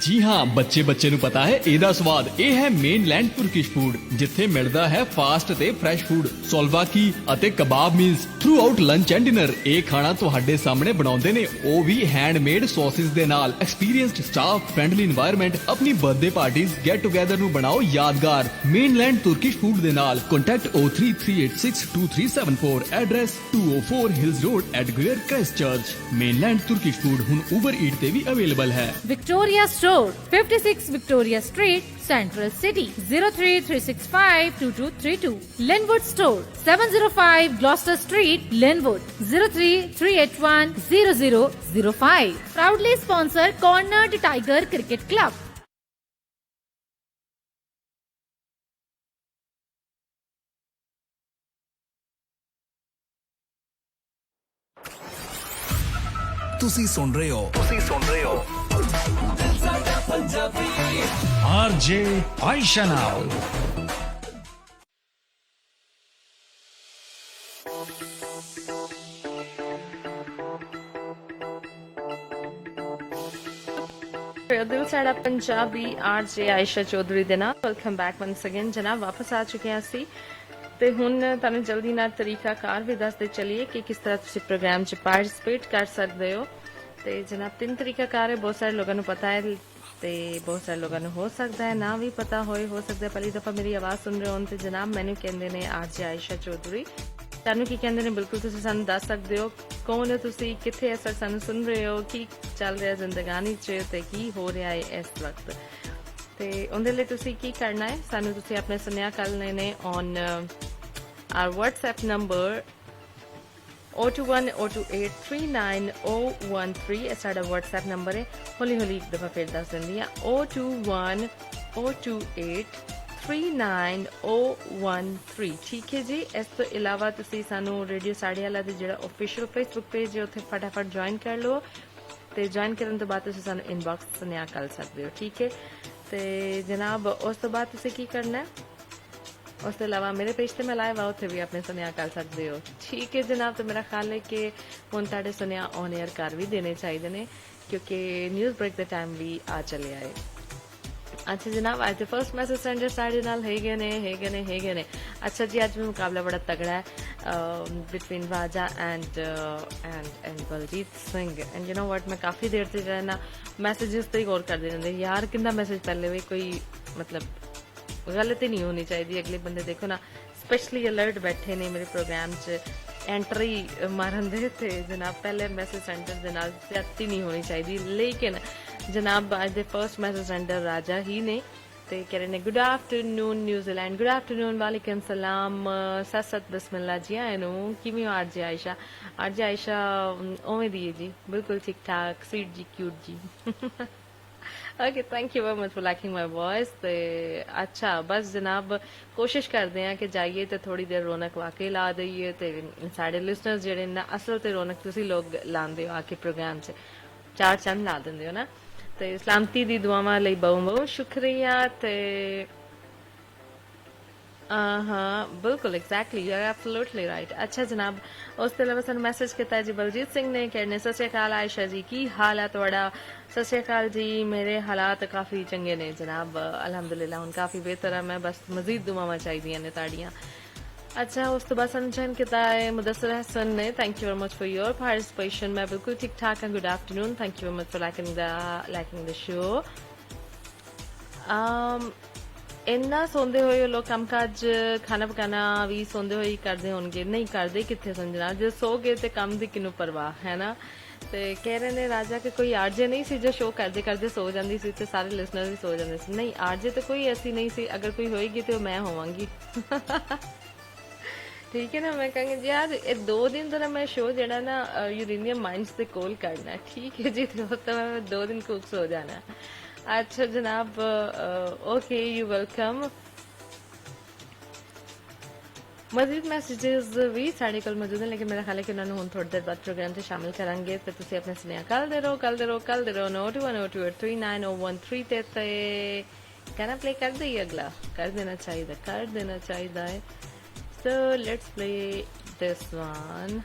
जी हाँ, बच्चे बच्चे ਨੂੰ ਪਤਾ ਹੈ ਇਹਦਾ ਸਵਾਦ। ਇਹ ਹੈ ਮੇਨਲੈਂਡ ਤੁਰਕਿਸ਼ ਫੂਡ, ਜਿੱਥੇ ਮਿਲਦਾ ਹੈ ਫਾਸਟ ਤੇ ਫਰੈਸ਼ ਫੂਡ, ਸੋਲਵਾਕੀ ਅਤੇ ਕਬਾਬ meals throughout lunch and dinner. ਇਹ ਖਾਣਾ ਤੁਹਾਡੇ ਸਾਹਮਣੇ ਬਣਾਉਂਦੇ ਨੇ, ਉਹ ਵੀ ਹੈਂਡਮੇਡ ਸੌਸਿਸ ਦੇ ਨਾਲ। Experienced staff, friendly environment. ਆਪਣੀ ਬਰਥਡੇ ਪਾਰਟੀਜ਼ ਗੈਟ ਟੂਗੇਦਰ ਨੂੰ ਬਣਾਓ ਯਾਦਗਾਰ ਮੇਨਲੈਂਡ ਤੁਰਕਿਸ਼ ਫੂਡ ਦੇ ਨਾਲ। Contact 033862337 address 204 Hills Road Edgeware Christchurch. Mainland Turkish food हुन उबर ईट ते भी अवेलेबल है। Victoria store 56 Victoria Street central city 033652232। Linwood store 705 Gloucester Street Linwood 033810005। Proudly sponsor Cornered Tiger cricket club. ਤੁਸੀਂ ਸੁਣ ਰਹੇ ਹੋ ਆਰਜੇ ਆਇਸ਼ਾ ਨਾਲ। दिल साड़ा पंजाबी आरजे आयशा चौधरी दे नाल वेलकम बैक वंस अगेन। जनाब वापस आ चुके हैं असी ਤੇ ਹੁਣ ਤੁਹਾਨੂੰ ਜਲਦੀ ਨਾਲ ਤਰੀਕਾਕਾਰ ਵੀ ਦੱਸਦੇ ਚਲੀਏ ਕਿ ਕਿਸ ਤਰ੍ਹਾਂ ਤੁਸੀਂ ਪ੍ਰੋਗਰਾਮ 'ਚ ਪਾਰਟਿਸਿਪੇਟ ਕਰ ਸਕਦੇ ਹੋ। ਤੇ ਜਨਾਬ 3 ਤਰੀਕਾਕਾਰ ਹੈ, ਬਹੁਤ ਸਾਰੇ ਲੋਕਾਂ ਨੂੰ ਪਤਾ ਹੈ ਤੇ ਬਹੁਤ ਸਾਰੇ ਲੋਕਾਂ ਨੂੰ ਹੋ ਸਕਦਾ ਹੈ ਨਾ ਵੀ ਪਤਾ ਹੋਏ। ਹੋ ਸਕਦਾ ਪਹਿਲੀ ਦਫਾ ਮੇਰੀ ਆਵਾਜ਼ ਸੁਣ ਰਹੇ ਹੋਣ ਤੇ ਜਨਾਬ ਮੈਨੂੰ ਕਹਿੰਦੇ ਨੇ ਆਰਜੇ ਆਇਸ਼ਾ ਚੌਧਰੀ। ਤੁਹਾਨੂੰ ਕੀ ਕਹਿੰਦੇ ਨੇ ਬਿਲਕੁਲ ਤੁਸੀਂ ਸਾਨੂੰ ਦੱਸ ਸਕਦੇ ਹੋ। ਕੌਣ ਹੋ ਤੁਸੀਂ, ਕਿੱਥੇ ਇਸ ਵਕਤ ਸਾਨੂੰ ਸੁਣ ਰਹੇ ਹੋ, ਕੀ ਚੱਲ ਰਿਹਾ ਜ਼ਿੰਦਗਾਨੀ 'ਚ ਤੇ ਕੀ ਹੋ ਰਿਹਾ ਹੈ ਇਸ ਵਕਤ। ਤੇ ਉਹਦੇ ਲਈ ਤੁਸੀਂ ਕੀ ਕਰਨਾ ਹੈ, ਸਾਨੂੰ ਤੁਸੀਂ ਆਪਣੇ ਸੁਨੇਹਾ ਕਰਨੇ ਨੇ ਔਨ our WhatsApp number 02102839013। ਇਹ ਸਾਡਾ WhatsApp ਨੰਬਰ ਹੈ। ਹੌਲੀ ਹੌਲੀ ਇੱਕ ਦਫਾ ਫਿਰ ਦੱਸ ਦਿੰਦੀ ਹਾਂ 02102839013। ਠੀਕ ਹੈ ਜੀ। ਇਸ ਤੋਂ ਇਲਾਵਾ ਤੁਸੀਂ ਸਾਨੂੰ ਰੇਡੀਓ ਸਾੜੇ ਵਾਲਾ ਦੇ ਜਿਹੜਾ ਆਫੀਸ਼ੀਅਲ ਫੇਸਬੁੱਕ ਪੇਜ ਹੈ ਉੱਥੇ ਫਟਾਫਟ ਜੁਆਇਨ ਕਰ ਲਓ ਤੇ ਜੁਆਇਨ ਕਰਨ ਤੋਂ ਬਾਅਦ ਤੁਸੀਂ ਸਾਨੂੰ ਇਨਬਾਕਸ ਸੁਨੇਹਾ ਕਰ ਸਕਦੇ ਹੋ। ਠੀਕ ਹੈ। ਤੇ ਜਨਾਬ ਉਸ ਤੋਂ ਬਾਅਦ ਤੁਸੀਂ ਕੀ ਕਰਨਾ ਹੈ, ਉਸ ਤੋਂ ਇਲਾਵਾ ਮੇਰੇ ਪੇਜ ਤੇ ਮੈਂ ਲਾਈਵ ਆ ਉੱਥੇ ਵੀ ਆਪਣੇ ਸੁਨੇਹਾ ਕਰ ਸਕਦੇ ਹੋ। ਠੀਕ ਹੈ ਜਨਾਬ। ਤੇ ਮੇਰਾ ਖਿਆਲ ਹੈ ਕਿ ਹੁਣ ਤੁਹਾਡੇ ਸੁਨੇਹਾ ਔਨ 에ਅਰ ਕਰ ਵੀ ਦੇਣੇ ਚਾਹੀਦੇ ਨੇ ਕਿਉਂਕਿ ਨਿਊਜ਼ ਬ੍ਰੇਕ ਦਾ ਟਾਈਮ ਵੀ ਆ ਚੱਲਿਆ ਹੈ। ਅੱਛਾ ਜਨਾਬ, ਅੱਜ ਦੇ ਫਰਸਟ ਮੈਸੇਜ ਸੈਂਡਰ ਸਾਡੇ ਨਾਲ ਹੈਗੇ ਨੇ। ਅੱਛਾ ਜੀ, ਅੱਜ ਵੀ ਮੁਕਾਬਲਾ ਬੜਾ ਤਗੜਾ ਹੈ between Raja and Baljit Singh. And you know what, ਮੈਂ ਕਾਫੀ ਦੇਰ ਤੇ ਜਿਹੜਾ ਨਾ ਮੈਸੇजेस ਤੇ ਗੌਰ ਕਰਦੇ ਰਹਿੰਦੇ ਯਾਰ ਕਿੰਦਾ ਮੈਸੇਜ ਪਹਿਲੇ ਵੀ ਕੋਈ मतलब गलती नहीं होनी चाहिए। अगले बंदे देखो ना स्पेशली अलर्ट बैठे ने मेरे प्रोग्राम च एंट्री मारन दे ते जनाब पहले मैसेज सेंटर दे नाल ज्यादती नहीं होनी चाहिए। लेकिन जनाब आज दे फर्स्ट मैसेज सेंटर राजा ही ने ते कह रहे ने good afternoon New Zealand. Good afternoon, वालेकुम सलाम, सत बिस्मिल्लाह जी। आनू किवें हो आरजे आयशा? आरजे आयशा ओवें दी जी, बिल्कुल ठीक ठाक, स्वीट जी, क्यूट जी। Okay, thank you very much for liking my voice. तो अच्छा बस जनाब कोशिश करते हैं कि जाइए तो थोड़ी देर रौनक वाकई ला दईए तो साढ़े लिसनर्स जेडे ना असल तो रौनक तुसी लोग लाते हो आके प्रोग्राम से चार चंद ला देंगे हो ना। तो सलामती दी दुआवां लई बहुत शुक्रिया। तो हाँ बिल्कुल exactly, you are absolutely right. अच्छा जनाब, उस तो इलावा सू मैसेज किया जी बलजीत सिंह ने, कहने सत श्री अकाल आयशा जी, की हाल है तुहाडा? सत श्री अकाल जी, मेरे हालात काफ़ी चंगे ने जनाब, अलहमदुलिल्लाह हुण काफ़ी बेहतर है मैं, बस मजीद दुआवां चाहिए ने ताड़ियां। अच्छा, उस तो बाद सू जॉइन किया है मुदस्सिर हसन ने, thank you very much for your participation. मैं बिल्कुल ठीक ठाक हाँ, good afternoon, thank you very much for liking the show. इन्ना सोंदे होए लोग कम काज खाना पकाना भी सोंदे होए करते होंगे, नहीं करते कितने समझना, जो सो गए तो कम की किनू परवाह है ना। तो कह रहे ने राजा के कोई आरजे नहीं सी जो शो करते करते सो जाती सी, तो सारे लिसनर भी सो जाते सी। नहीं, आरजे तो कोई ऐसी नहीं सी, अगर कोई होएगी तो मैं होवांगी। ठीक है ना। मैं कहूँगी जी यार 2 दिन तो ना मैं शो जड़ा ना यूरेनियम माइंस से कॉल करना है। ठीक है जी, तो मैं 2 दिन कुक सो जाना। अच्छा जनाब, ओके, यू वेलकम। मजीद मैसेजेस भी साढ़े कोल मौजूद हैं, लेकिन मेरा ख्याल है कि उन्होंने हम थोड़ी देर बाद प्रोग्राम से शामिल करांगे। तो तुसी अपने सुनिया कल दे रहो 02102839013 ते गाना प्ले कर दईए, अगला कर देना चाहिए। So let's play this one.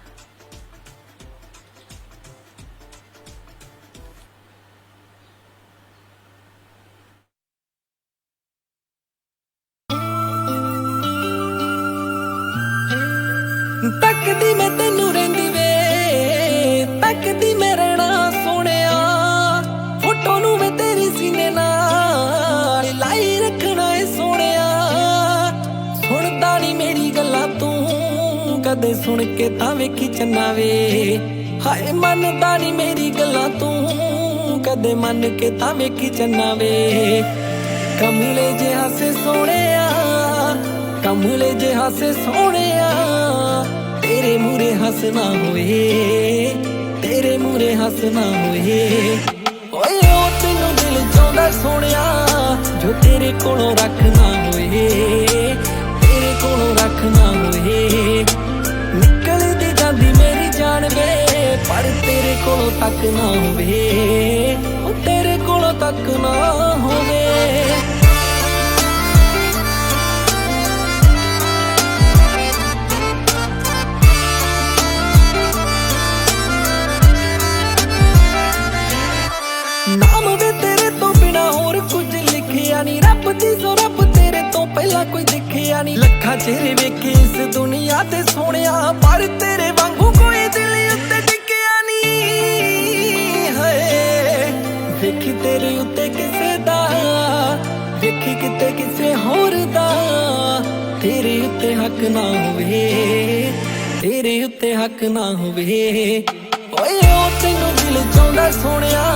तकदी मैं तेनू रहिंदी वे, तकदी मैं रहना सोहणिया, फोटो नू मैं तेरी सीने नाल लाई रखना है सोहणिया। सुनदा नी मेरी गल्लां तू कदे, सुन के तां वेखी चन्ना वे, हाय मनदा नी मेरी गल्लां तू कदे, मन के तां वेखी चन्ना वे। कमले जिहा से सोहणिया, कमले जिहा से सोहणिया, तेरे मूरे हंसना होए, तेरे मूरे हंसना होए। ओए ओ तेनू दिल चाहुंदा सोहणिया, जो तेरे कोलों रखना होए, तेरे कोलों रखना होए। निकलदी जांदी मेरी जान वे, पर तेरे कोलों तक ना होवे, ओ तेरे कोलों तक ना होवे। नाम वे तेरे तो बिना होर कुछ लिखिया नी, रब दी सो रब तेरे तो पहला कोई दिखिया नी। लखा चेहरे वेखे इस दुनिया ते सोहणिया, पर तेरे वांगू कोई दिल उत्ते टिकिया नी। हाय वेखी तेरे उत्ते किसे दा, वेखी किते किसे होर दा, तेरे उत्ते हक ना होवे, तेरे उत्ते हक ना होवे। ओए ओ तेनू दिल चाहुंदा सोहणिया,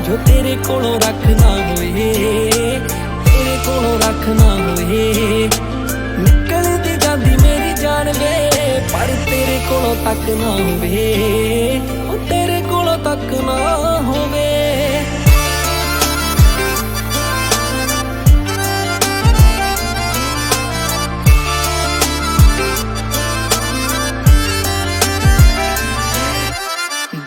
जो तेरे कोलों रखना होए, तेरे कोलों रखना होए। निकलदी जांदी मेरी जान वे, पर तेरे कोलों तक ना होवे, ओ तेरे कोलों तक ना होवे।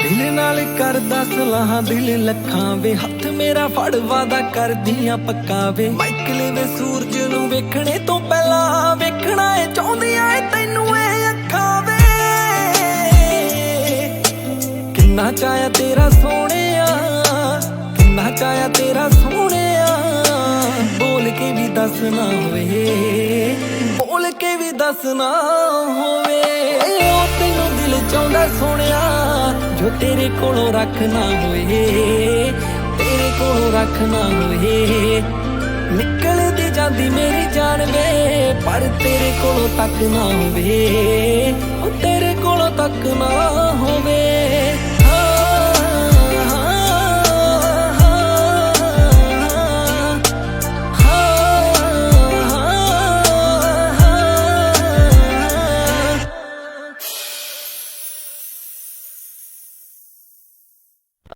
दिल नाल करदा सलाह दिल लखां वे, हथ मेरा फड़ वादा करदियां पक्का वे। माइकल वे सूरज नू वेखणे तो पहला, वेखना ए चाहुंदियां ए तैनू ए अखां वे। किन्ना चाया तेरा सोहणिया, किन्ना चाया तेरा सोहणिया, बोल के भी दसना होवे, बोल के भी दसना होवे। ओ तैनू दिल चाहुंदा सोहणिया, जो तेरे कोलों रखना होए, तेरे कोलों रखना होए। निकलदी जांदी मेरी जान वे, पर तेरे कोलों तक ना होवे, ओ तेरे कोलों तक ना होवे।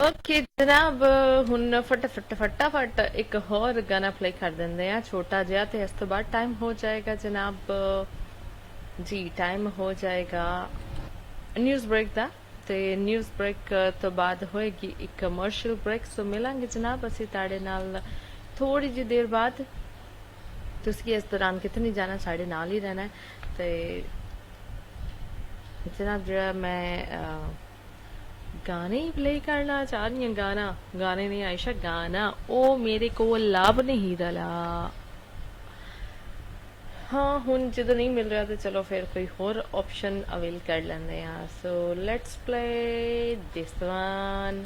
ओके जनाब, हुन फटाफट एक होर गाना प्ले कर देंदे आ, छोटा जिहा, ते इस तो बाद टाइम हो जाएगा जनाब जी, टाइम हो जाएगा न्यूज़ ब्रेक दा। ते न्यूज़ ब्रेक तो बाद होएगी एक कमर्शियल ब्रेक। सो मिलांगे जनाब असी ताड़े नाल थोड़ी जी देर बाद। तुसी इस दौरान किते नहीं जाना, साढ़े नाल ही रहना है। ते जनाब जेड़ा मैं गाने ही प्ले करना चाह रही हूँ, गाने नहीं आयशा, गाना ओ मेरे को लाभ नहीं रला। हाँ हुन जो नहीं मिल रहा तो चलो फिर कोई होर ऑप्शन अवेल कर लेंगे यार। सो लेट्स प्ले दिस वन।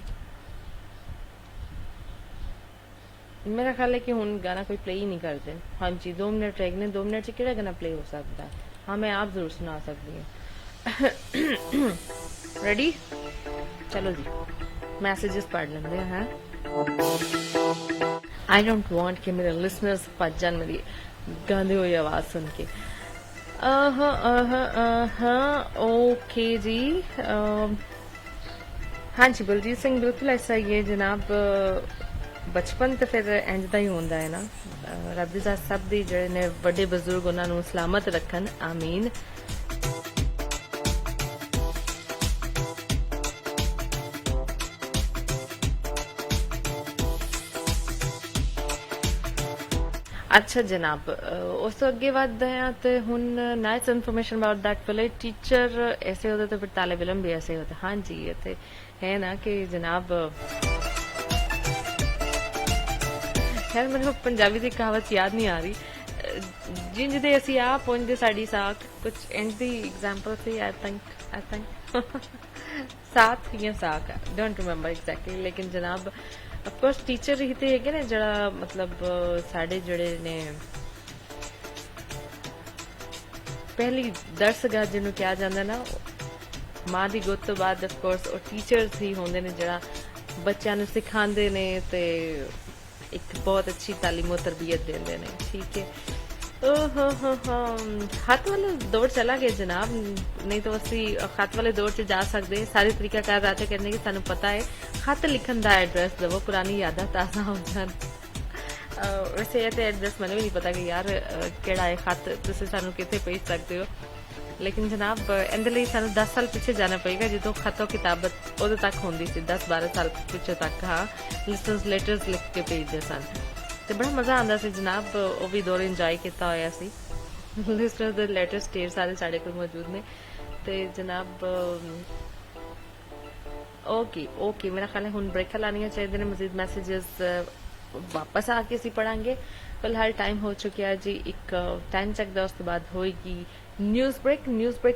मेरा ख्याल है कि हुन गाना कोई प्ले ही नहीं करते। हाँ जी 2 मिनट रह गए, 2 मिनट से केड़ा गाना प्ले हो सकता है? हाँ मैं आप जरूर सुना सकती हूँ। रेडी? चलो जी मैसेजेस पढ़ लेंगे हैं। आई डोंट वांट कि मेरे लिसनर्स भज जान मेरी गांधी हुई आवाज सुन के। ओके जी। हाँ जी बलजीत सिंह बिल्कुल ऐसा ही है जनाब। ਬਚਪਨ ਤੇ ਫਿਰ ਇੰਝ ਦਾ ਹੀ ਹੁੰਦਾ ਹੈ ਨਾ। ਰੱਬ ਦੀ ਜ਼ਾਤ ਸਭ ਦੀ ਜਿਹੜੇ ਨੇ ਵੱਡੇ ਬਜ਼ੁਰਗ ਉਹਨਾਂ ਨੂੰ ਸਲਾਮਤ ਰੱਖਣ, ਆਮੀਨ। ਅੱਛਾ ਜਨਾਬ, ਉਸ ਤੋਂ ਅੱਗੇ ਵਧਦੇ ਹਾਂ ਤੇ ਹੁਣ nice information about that village teacher ऐसे होते तो फिर तालिब इल्म भी ऐसे होते। हाँ जी, ये तो है ना कि जनाब खैर मैंने पंजाबी की कहावत याद नहीं आ रही। जिंज दे असी आ पहुंचते साड़ी साख कुछ इंज दी एग्जांपल सी आई थिंक साथ या साख डोंट रिमेंबर एग्जैक्टली, लेकिन जनाब ऑफकोर्स टीचर ही तो है ना जरा मतलब साढ़े जड़े ने पहली दर्सगाह जिन्हों कहा जाता ना माँ की गुत तो बाद ऑफकोर्स और टीचर्स ही होंगे ने जरा बच्चों नूं सिखांदे ने ते एक बहुत अच्छी तालीम और तरबियत देंदे ने। ठीक है, खत वाले दौर चला गया जनाब, नहीं तो असी खत वाले दौर च जा सकते। सारे तरीका कार राते करने की सानू पता है, खत लिखन दा एड्रैस दवो, पुरानी यादां ताज़ा हो जान। वैसे ये तो एड्रैस मैंने भी नहीं पता कि यार केड़ा है खत तुसीं सानू कित्थे भेज सकते हो, लेकिन जनाब इहदे लई सानू 10 साल पिछे जाना पएगा जदों खतो किताबत उदों तक होंदी सी, 10-12 साल पिछे तक। हाँ, लिसनर्स लेटर्स लिख के भेजदे सन ते बड़ा मज़ा आंदा सी जनाब, वो भी दौर इंजॉय किया होया सी। लिसनर्स दे लेटर्स ढेर सारे साढ़े कोल मौजूद ने ते जनाब ओके मेरा ख्याल है हुण ब्रेक लानियां चाहिए ने। मजीद मैसेजेस वापस आके असीं पढ़ांगे। फिलहाल टाइम हो चुका है जी एक 10 चक दा, उस तो बाद होएगी न्यूज़ ब्रेक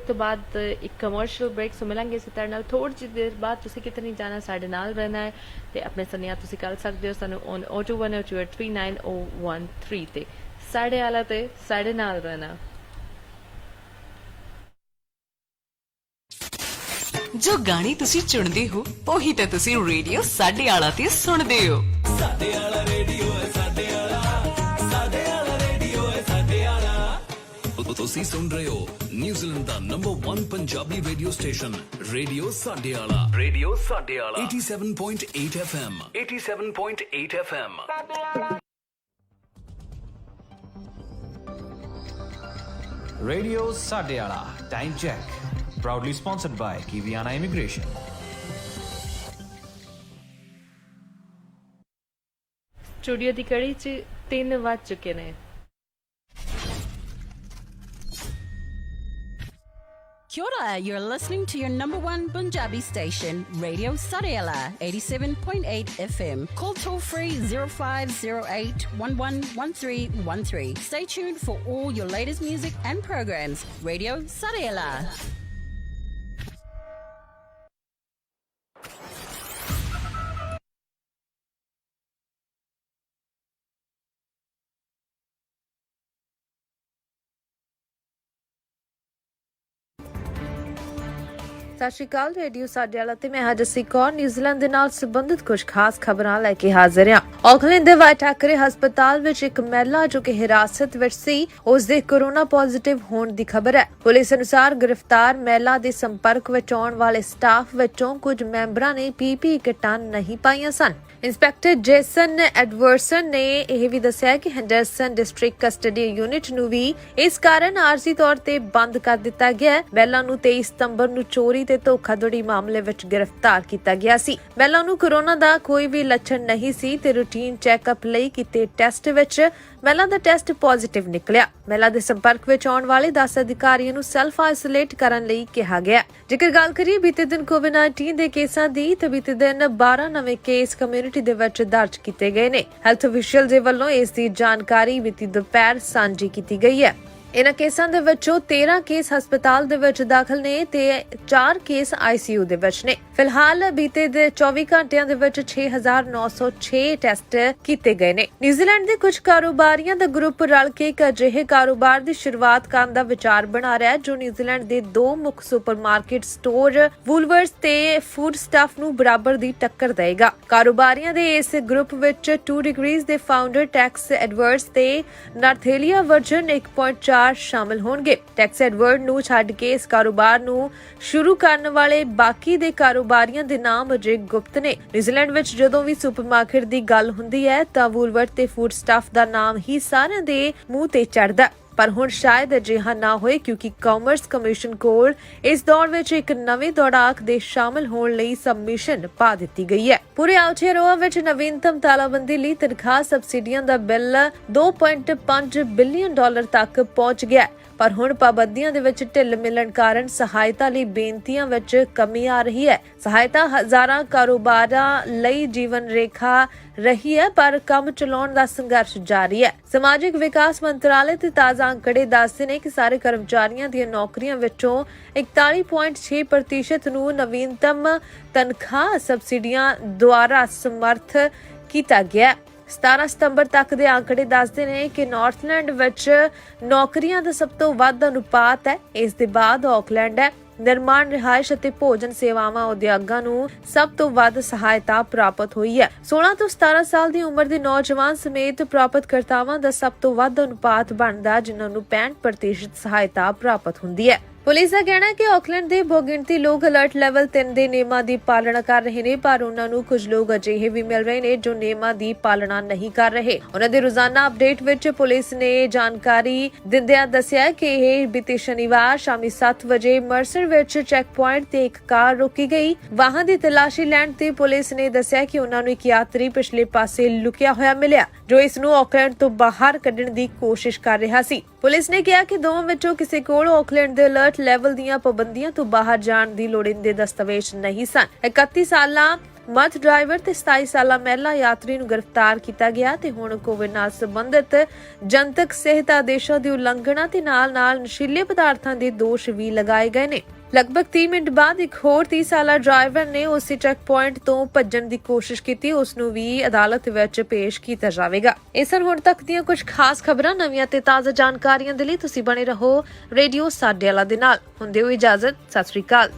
तो बाद एक कमर्शियल ब्रेक। सो मिलांगे इसी तरह नाल थोड़ी जी देर बाद। तुसीं किते नहीं जाना, साडे नाल रहना है ते अपने सनेहा तुसीं कर सकदे हो सानू ऑन 02102839013 ते साडे आला ते साडे नाल रहना। जो गाने तुसी चुनदे हो ओही ते तुसी रेडियो साडे आला ते सुनदे हो। साडे आला रेडियो है साडे आला, साडे आला रेडियो है साडे आला। ਤੁਸੀਂ ਸੁਣ ਰਹੇ ਹੋ ਨਿਊਜ਼ੀਲੈਂਡ ਦਾ number 1 Punjabi radio station radio ਸਾਡੇ ਆਲਾ 87.8 FM 87.8 FM। Radio Sadeala Time Check, proudly sponsored by Kiwiana Immigration. Studio दी कड़ी च 3 वज चुके ने। Kia ora, you're listening to your number 1 Punjabi station, Radio Sadeala, 87.8 FM. Call toll free 0508 111313. Stay tuned for all your latest music and programs. Radio Sadeala. ਸਤਿ ਸ਼੍ਰੀ ਅਕਾਲ, radio ਸਾਡੇ ਵਾਲਾ ਤੇ ਮੈਂ ਜੱਸੀ ਕੌਰ ਨਿਊਜ਼ੀਲੈਂਡ ਦੇ ਨਾਲ ਸੰਬੰਧਿਤ ਕੁਝ ਖਾਸ ਖਬਰਾਂ ਲੈ ਕੇ ਹਾਜ਼ਰ ਹਾਂ। ਆਕਲੈਂਡ ਦੇ ਵਾਈਟੈਕਰੇ ਹਸਪਤਾਲ ਵਿੱਚ ਇੱਕ ਮਹਿਲਾ ਜੋ ਕਿ ਹਿਰਾਸਤ ਵਿੱਚ ਸੀ, ਉਸ ਦੇ ਕੋਰੋਨਾ ਪੋਜ਼ਿਟਿਵ ਹੋਣ ਦੀ ਖਬਰ ਹੈ। ਪੁਲਿਸ ਅਨੁਸਾਰ ਗ੍ਰਿਫਤਾਰ ਮਹਿਲਾ ਦੇ ਸੰਪਰਕ ਵਿੱਚ ਆਉਣ ਵਾਲੇ ਸਟਾਫ ਵਿੱਚੋਂ ਕੁਝ ਮੈਂਬਰਾਂ ਨੇ ਪੀਪੀ ਕਿੱਟਾਂ ਨਹੀਂ ਪਾਈਆਂ ਸਨ। ਇੰਸਪੈਕਟਰ ਜੇਸਨ ਐਡਵਰਸਨ ਨੇ ਇਹ ਵੀ ਦੱਸਿਆ ਕਿ ਹੈਂਡਰਸਨ ਡਿਸਟ੍ਰਿਕਟ ਕਸਟਡੀ ਯੂਨਿਟ ਨੂੰ ਵੀ ਇਸ ਕਾਰਨ ਆਰਜ਼ੀ ਤੌਰ ਤੇ ਬੰਦ ਕਰ ਦਿੱਤਾ ਗਿਆ ਹੈ। ਮਹਿਲਾ ਨੂੰ 23 ਸਤੰਬਰ ਨੂੰ ਚੋਰੀ ਤੇ ਧੋਖਾਧੜੀ ਮਾਮਲੇ ਵਿੱਚ ਗ੍ਰਿਫਤਾਰ ਕੀਤਾ ਗਿਆ ਸੀ। ਮਹਿਲਾ ਨੂੰ ਕੋਰੋਨਾ ਦਾ ਕੋਈ ਵੀ ਲੱਛਣ ਨਹੀਂ ਸੀ ਤੇ ਰੂਟੀਨ ਚੈੱਕਅਪ ਲਈ ਕੀਤੇ ਟੈਸਟ ਵਿੱਚ ਮਹਿਲਾ ਦਾ ਟੈਸਟ ਪੋਜ਼ਿਟਿਵ ਨਿਕਲਿਆ। ਮਹਿਲਾ ਦੇ ਸੰਪਰਕ ਵਿੱਚ ਆਉਣ ਵਾਲੇ 10 ਅਧਿਕਾਰੀਆਂ ਨੂੰ ਸੈਲਫ ਆਈਸੋਲੇਟ ਕਰਨ ਲਈ ਕਿਹਾ ਗਿਆ। ਜੇਕਰ ਗੱਲ ਕਰੀਏ ਬੀਤੇ ਦਿਨ ਕੋਵਿਡ-19 ਦੇ ਕੇਸਾਂ ਦੀ ਤਾਂ ਬੀਤੇ ਦਿਨ 12 ਨਵੇਂ ਕੇਸ ਕਮਿਊਨਿਟੀ ਦੇ ਵਿੱਚ ਦਰਜ ਕੀਤੇ ਗਏ ਨੇ। ਹੈਲਥ ਅਫੀਸ਼ੀਅਲ ਦੇ ਵੱਲੋਂ ਇਸ ਦੀ ਜਾਣਕਾਰੀ ਬੀਤੀ ਦੁਪਹਿਰ ਸਾਂਝੀ ਕੀਤੀ ਗਈ ਹੈ। ਇਹਨਾਂ ਕੇਸਾਂ ਦੇ ਵਿੱਚੋਂ 13 ਕੇਸ ਹਸਪਤਾਲ ਦੇ ਵਿੱਚ ਦਾਖਲ ਨੇ ਤੇ 4 ਕੇਸ ਆਈਸੀਯੂ ਦੇ ਵਿੱਚ ਨੇ। ਫਿਲਹਾਲ ਬੀਤੇ ਦੇ 24 ਘੰਟਿਆਂ ਦੇ ਵਿੱਚ 6906 ਟੈਸਟ ਕੀਤੇ ਗਏ ਨੇ। ਨਿਊਜ਼ੀਲੈਂਡ ਦੇ ਕੁਝ ਕਾਰੋਬਾਰੀਆਂ ਦਾ ਗਰੁੱਪ ਰਲ ਕੇ ਇੱਕ ਅਜਿਹੇ ਕਾਰੋਬਾਰ ਦੀ ਸ਼ੁਰੂਆਤ ਕਰਨ ਦਾ ਵਿਚਾਰ ਬਣਾ ਰਿਹਾ ਹੈ ਜੋ ਨਿਊਜ਼ੀਲੈਂਡ ਦੇ 2 ਮੁੱਖ ਸੁਪਰਮਾਰਕੀਟ ਸਟੋਰ ਵੂਲਵਰਸ ਤੇ ਫੂਡ ਸਟਾਫ ਨੂੰ ਬਰਾਬਰ ਦੀ ਟੱਕਰ ਦੇਵੇਗਾ। ਕਾਰੋਬਾਰੀਆਂ ਦੇ ਇਸ ਗਰੁੱਪ ਵਿੱਚ 2 ਡਿਗਰੀਜ਼ ਦੇ ਫਾਊਂਡਰ ਟੈਕਸ ਐਡਵਰਸ ਤੇ ਨਾਰਥੇਲੀਆ ਵਰਜਨ 1.4 ਕਾਰੋਬਾਰ ਸ਼ਾਮਲ ਹੋਣਗੇ। ਟੈਕਸ ਐਡਵਰਡ ਨੂੰ ਛੱਡ ਕੇ ਇਸ ਕਾਰੋਬਾਰ ਨੂੰ ਸ਼ੁਰੂ ਕਰਨ ਵਾਲੇ ਬਾਕੀ ਦੇ ਕਾਰੋਬਾਰੀਆਂ ਦੇ ਨਾਮ ਅਜੇ ਗੁਪਤ ਨੇ। ਨਿਊਜ਼ੀਲੈਂਡ ਵਿੱਚ ਜਦੋਂ ਵੀ ਸੁਪਰਮਾਰਕੀਟ ਦੀ ਗੱਲ ਹੁੰਦੀ ਹੈ ਤਾਂ ਵੂਲਵਰਟ ਤੇ ਫੂਡ ਸਟਾਫ ਦਾ ਨਾਮ ਹੀ ਸਾਰਿਆਂ ਦੇ ਮੂੰਹ ਤੇ ਚੜ੍ਹਦਾ। ਪਰ ਹੁਣ ਸ਼ਾਇਦ ਅਜਿਹਾ ਨਾ ਹੋਏ ਕਿਉਂਕਿ ਕਾਮਰਸ ਕਮਿਸ਼ਨ ਕੋਲ ਇਸ ਦੌੜ ਵਿੱਚ ਇੱਕ ਨਵੇਂ ਦੌੜਾਕ ਦੇ ਸ਼ਾਮਲ ਹੋਣ ਲਈ ਸਬਮਿਸ਼ਨ ਪਾ ਦਿੱਤੀ ਗਈ ਹੈ। ਪੂਰੇ ਆਊਟੇਰੋਆ ਵਿੱਚ ਨਵੀਨਤਮ ਤਾਲਾਬੰਦੀ ਲਈ ਤਨਖਾਹ ਸਬਸਿਡੀਆਂ ਦਾ ਬਿੱਲ $2.5 ਬਿਲੀਅਨ ਤੱਕ ਪਹੁੰਚ ਗਿਆ। ਪਰ ਹੁਣ ਪਾਬੰਦੀਆਂ ਦੇ ਵਿੱਚ ਢਿੱਲ ਮਿਲਣ ਕਾਰਨ ਸਹਾਇਤਾ ਲਈ ਬੇਨਤੀਆਂ ਵਿੱਚ ਕਮੀ ਆ ਰਹੀ ਹੈ। ਸਹਾਇਤਾ ਹਜ਼ਾਰਾਂ ਕਾਰੋਬਾਰਾਂ ਲਈ ਜੀਵਨ ਰੇਖਾ ਰਹੀ ਹੈ, ਪਰ ਕੰਮ ਚਲਾਉਣ ਦਾ ਸੰਘਰਸ਼ ਜਾਰੀ ਹੈ। ਸਮਾਜਿਕ ਵਿਕਾਸ ਮੰਤਰਾਲੇ ਦੇ ਤਾਜ਼ਾ ਅੰਕੜੇ ਦੱਸਦੇ ਨੇ ਕਿ ਸਾਰੇ ਕਰਮਚਾਰੀਆਂ ਦੀਆਂ ਨੌਕਰੀਆਂ ਵਿੱਚੋਂ 41.6% ਨੂੰ ਨਵੀਨਤਮ ਤਨਖਾਹ ਸਬਸਿਡੀਆਂ ਦੁਆਰਾ ਸਮਰਥ ਕੀਤਾ ਗਿਆ। 17 ਸਤੰਬਰ ਤੱਕ ਦੇ ਅੰਕੜੇ ਦੱਸਦੇ ਨੇ ਕਿ ਨਾਰਥਲੈਂਡ ਵਿੱਚ ਨੌਕਰੀਆਂ ਦਾ ਸਭ ਤੋਂ ਵੱਧ ਅਨੁਪਾਤ ਹੈ। ਇਸ ਦੇ ਬਾਅਦ ਆਕਲੈਂਡ ਹੈ। ਨਿਰਮਾਣ, ਰਿਹਾਇਸ਼ ਅਤੇ ਭੋਜਨ ਸੇਵਾਵਾਂ ਉਦਯੋਗਾਂ ਨੂੰ ਸਭ ਤੋਂ ਵੱਧ ਸਹਾਇਤਾ ਪ੍ਰਾਪਤ ਹੋਈ ਹੈ। 16 ਤੋਂ 17 ਸਾਲ ਦੀ ਉਮਰ ਦੇ ਨੌਜਵਾਨ ਸਮੇਤ ਪ੍ਰਾਪਤਕਰਤਾਵਾਂ ਦਾ ਸਭ ਤੋਂ ਵੱਧ ਅਨੁਪਾਤ ਬਣਦਾ, ਜਿਨ੍ਹਾਂ ਨੂੰ 65% ਸਹਾਇਤਾ ਪ੍ਰਾਪਤ ਹੁੰਦੀ ਹੈ। ਪੁਲਿਸ ਦਾ ਕਹਿਣਾ ਹੈ ਕਿ ਆਕਲੈਂਡ ਦੇ ਬਹੁਗਿਣਤੀ ਲੋਕ ਅਲਰਟ ਲੈਵਲ 3 ਦੇ ਨਿਯਮਾਂ ਦੀ ਪਾਲਣਾ ਕਰ ਰਹੇ ਨੇ, ਪਰ ਉਹਨਾਂ ਨੂੰ ਕੁਝ ਲੋਕ ਅਜਿਹੇ ਵੀ ਮਿਲ ਰਹੇ ਨੇ ਜੋ ਨਿਯਮਾਂ ਦੀ ਪਾਲਣਾ ਨਹੀਂ ਕਰ ਰਹੇ। ਉਹਨਾਂ ਦੇ ਰੋਜ਼ਾਨਾ ਅਪਡੇਟ ਵਿੱਚ ਪੁਲਿਸ ਨੇ ਜਾਣਕਾਰੀ ਦਿੰਦਿਆਂ ਦੱਸਿਆ ਕਿ ਇਹ ਬੀਤੇ ਸ਼ਨੀਵਾਰ ਸ਼ਾਮੀ 7 ਵਜੇ ਮਰਸਰ ਵਿੱਚ ਚੈੱਕ ਪੁਆਇੰਟ ਤੇ ਇੱਕ ਕਾਰ ਰੋਕੀ ਗਈ। ਵਾਹਨ ਦੀ ਤਲਾਸ਼ੀ ਲੈਣ ਤੇ ਪੁਲਿਸ ਨੇ ਦੱਸਿਆ ਕਿ ਉਹਨਾਂ ਨੂੰ ਇੱਕ ਯਾਤਰੀ ਪਿਛਲੇ ਪਾਸੇ ਲੁਕਿਆ ਹੋਇਆ ਮਿਲਿਆ, ਜੋ ਇਸ ਨੂੰ ਆਕਲੈਂਡ ਤੋਂ ਬਾਹਰ ਕੱਢਣ ਦੀ ਕੋਸ਼ਿਸ਼ ਕਰ ਰਿਹਾ ਸੀ। ਪੁਲਿਸ ਨੇ ਕਿਹਾ ਕਿ ਦੋਵਾਂ ਵਿੱਚੋਂ ਕਿਸੇ ਕੋਲ ਆਕਲੈਂਡ ਦੇ ਅਲਰਟ ਲੈਵਲ ਦੀਆਂ ਪਾਬੰਦੀਆਂ ਤੋਂ ਬਾਹਰ ਜਾਣ ਦੀ ਲੋੜੀਂਦੇ ਦਸਤਾਵੇਜ਼ ਨਹੀਂ ਸਨ। 31 ਸਾਲਾ ਮਰਦ ਡਰਾਈਵਰ ਤੇ 27 ਸਾਲਾ ਮਹਿਲਾ ਯਾਤਰੀ ਨੂੰ ਗ੍ਰਿਫਤਾਰ ਕੀਤਾ ਗਿਆ ਤੇ ਹੁਣ ਕੋਵਿਡ ਨਾਲ ਸੰਬੰਧਿਤ ਜਨਤਕ ਸਿਹਤ ਆਦੇਸ਼ਾਂ ਦੀ ਉਲੰਘਣਾ ਤੇ ਨਾਲ-ਨਾਲ ਨਸ਼ੀਲੇ ਪਦਾਰਥਾਂ ਦੇ ਦੋਸ਼ ਵੀ ਲਗਾਏ ਗਏ ਨੇ। ਲਗਭਗ 30 ਮਿੰਟ ਬਾਅਦ ਇੱਕ ਹੋਰ 30 ਸਾਲਾ ਡਰਾਈਵਰ ਨੇ ਉਸੇ ਚੈੱਕ ਪੁਆਇੰਟ ਤੋਂ ਭੱਜਣ ਦੀ ਕੋਸ਼ਿਸ਼ ਕੀਤੀ। ਉਸ ਨੂੰ ਵੀ ਅਦਾਲਤ ਵਿੱਚ ਪੇਸ਼ ਕੀਤਾ ਜਾਵੇਗਾ। ਇਹ ਸਨ ਹੁਣ ਤੱਕ ਦੀਆਂ ਕੁਝ ਖਾਸ ਖਬਰਾਂ। ਨਵੀਆਂ ਤੇ ਤਾਜ਼ਾ ਜਾਣਕਾਰੀਆਂ ਦੇ ਲਈ ਤੁਸੀਂ ਬਣੇ ਰਹੋ ਰੇਡੀਓ ਸਾਡੇ ਵਾਲਾ ਦੇ ਨਾਲ। ਹੁਣ ਦਿਓ ਇਜਾਜ਼ਤ। ਸਤਿ ਸ਼੍ਰੀ ਅਕਾਲ।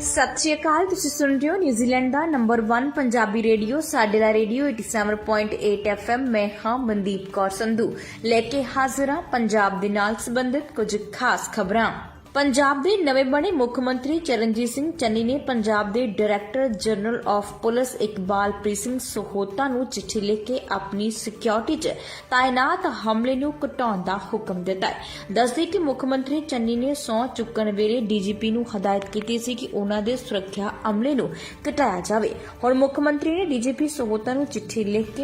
ਸਤਿ ਸ਼੍ਰੀ ਅਕਾਲ। ਤੁਸੀਂ ਸੁਣ ਰਹੇ ਹੋ ਨਿਊਜ਼ੀਲੈਂਡ ਦਾ ਨੰਬਰ 1 ਪੰਜਾਬੀ ਰੇਡੀਓ ਸਾਡੇ ਦਾ ਰੇਡੀਓ 87.8 FM। ਮੈਂ ਹਾਂ ਮਨਦੀਪ ਕੌਰ ਸੰਧੂ ਲੈ ਕੇ ਹਾਜ਼ਰ ਹਾਂ ਪੰਜਾਬ ਦੇ ਨਾਲ ਸੰਬੰਧਿਤ ਕੁਝ ਖਾਸ ਖਬਰਾਂ। ਪੰਜਾਬ ਦੇ ਨਵੇਂ ਬਣੇ ਮੁੱਖ ਮੰਤਰੀ ਚਰਨਜੀਤ ਸਿੰਘ ਚੰਨੀ ਨੇ ਪੰਜਾਬ ਦੇ director general of police Iqbalpreet Singh Sahota ਨੂੰ ਚਿੱਠੀ ਲਿਖ ਕੇ ਆਪਣੀ ਸਿਕਿਉਰਿਟੀ 'ਚ ਤਾਇਨਾਤ ਹਮਲੇ ਨੂੰ ਘਟਾਉਣ ਦਾ ਹੁਕਮ ਦਿੱਤਾ ਹੈ। ਦੱਸਦੇ ਕਿ ਮੁੱਖ ਮੰਤਰੀ ਚੰਨੀ ਨੇ ਸਹੁੰ ਚੁੱਕਣ ਵੇਲੇ ਡੀਜੀਪੀ ਨੂੰ ਹਦਾਇਤ ਕੀਤੀ ਸੀ ਕਿ ਉਹਨਾਂ ਦੇ ਸੁਰੱਖਿਆ ਅਮਲੇ ਨੂੰ ਘਟਾਇਆ ਜਾਵੇ। ਹੁਣ ਮੁੱਖ ਮੰਤਰੀ ਨੇ ਡੀਜੀਪੀ ਸਹੋਤਾ ਨੂੰ ਚਿੱਠੀ ਲਿਖ ਕੇ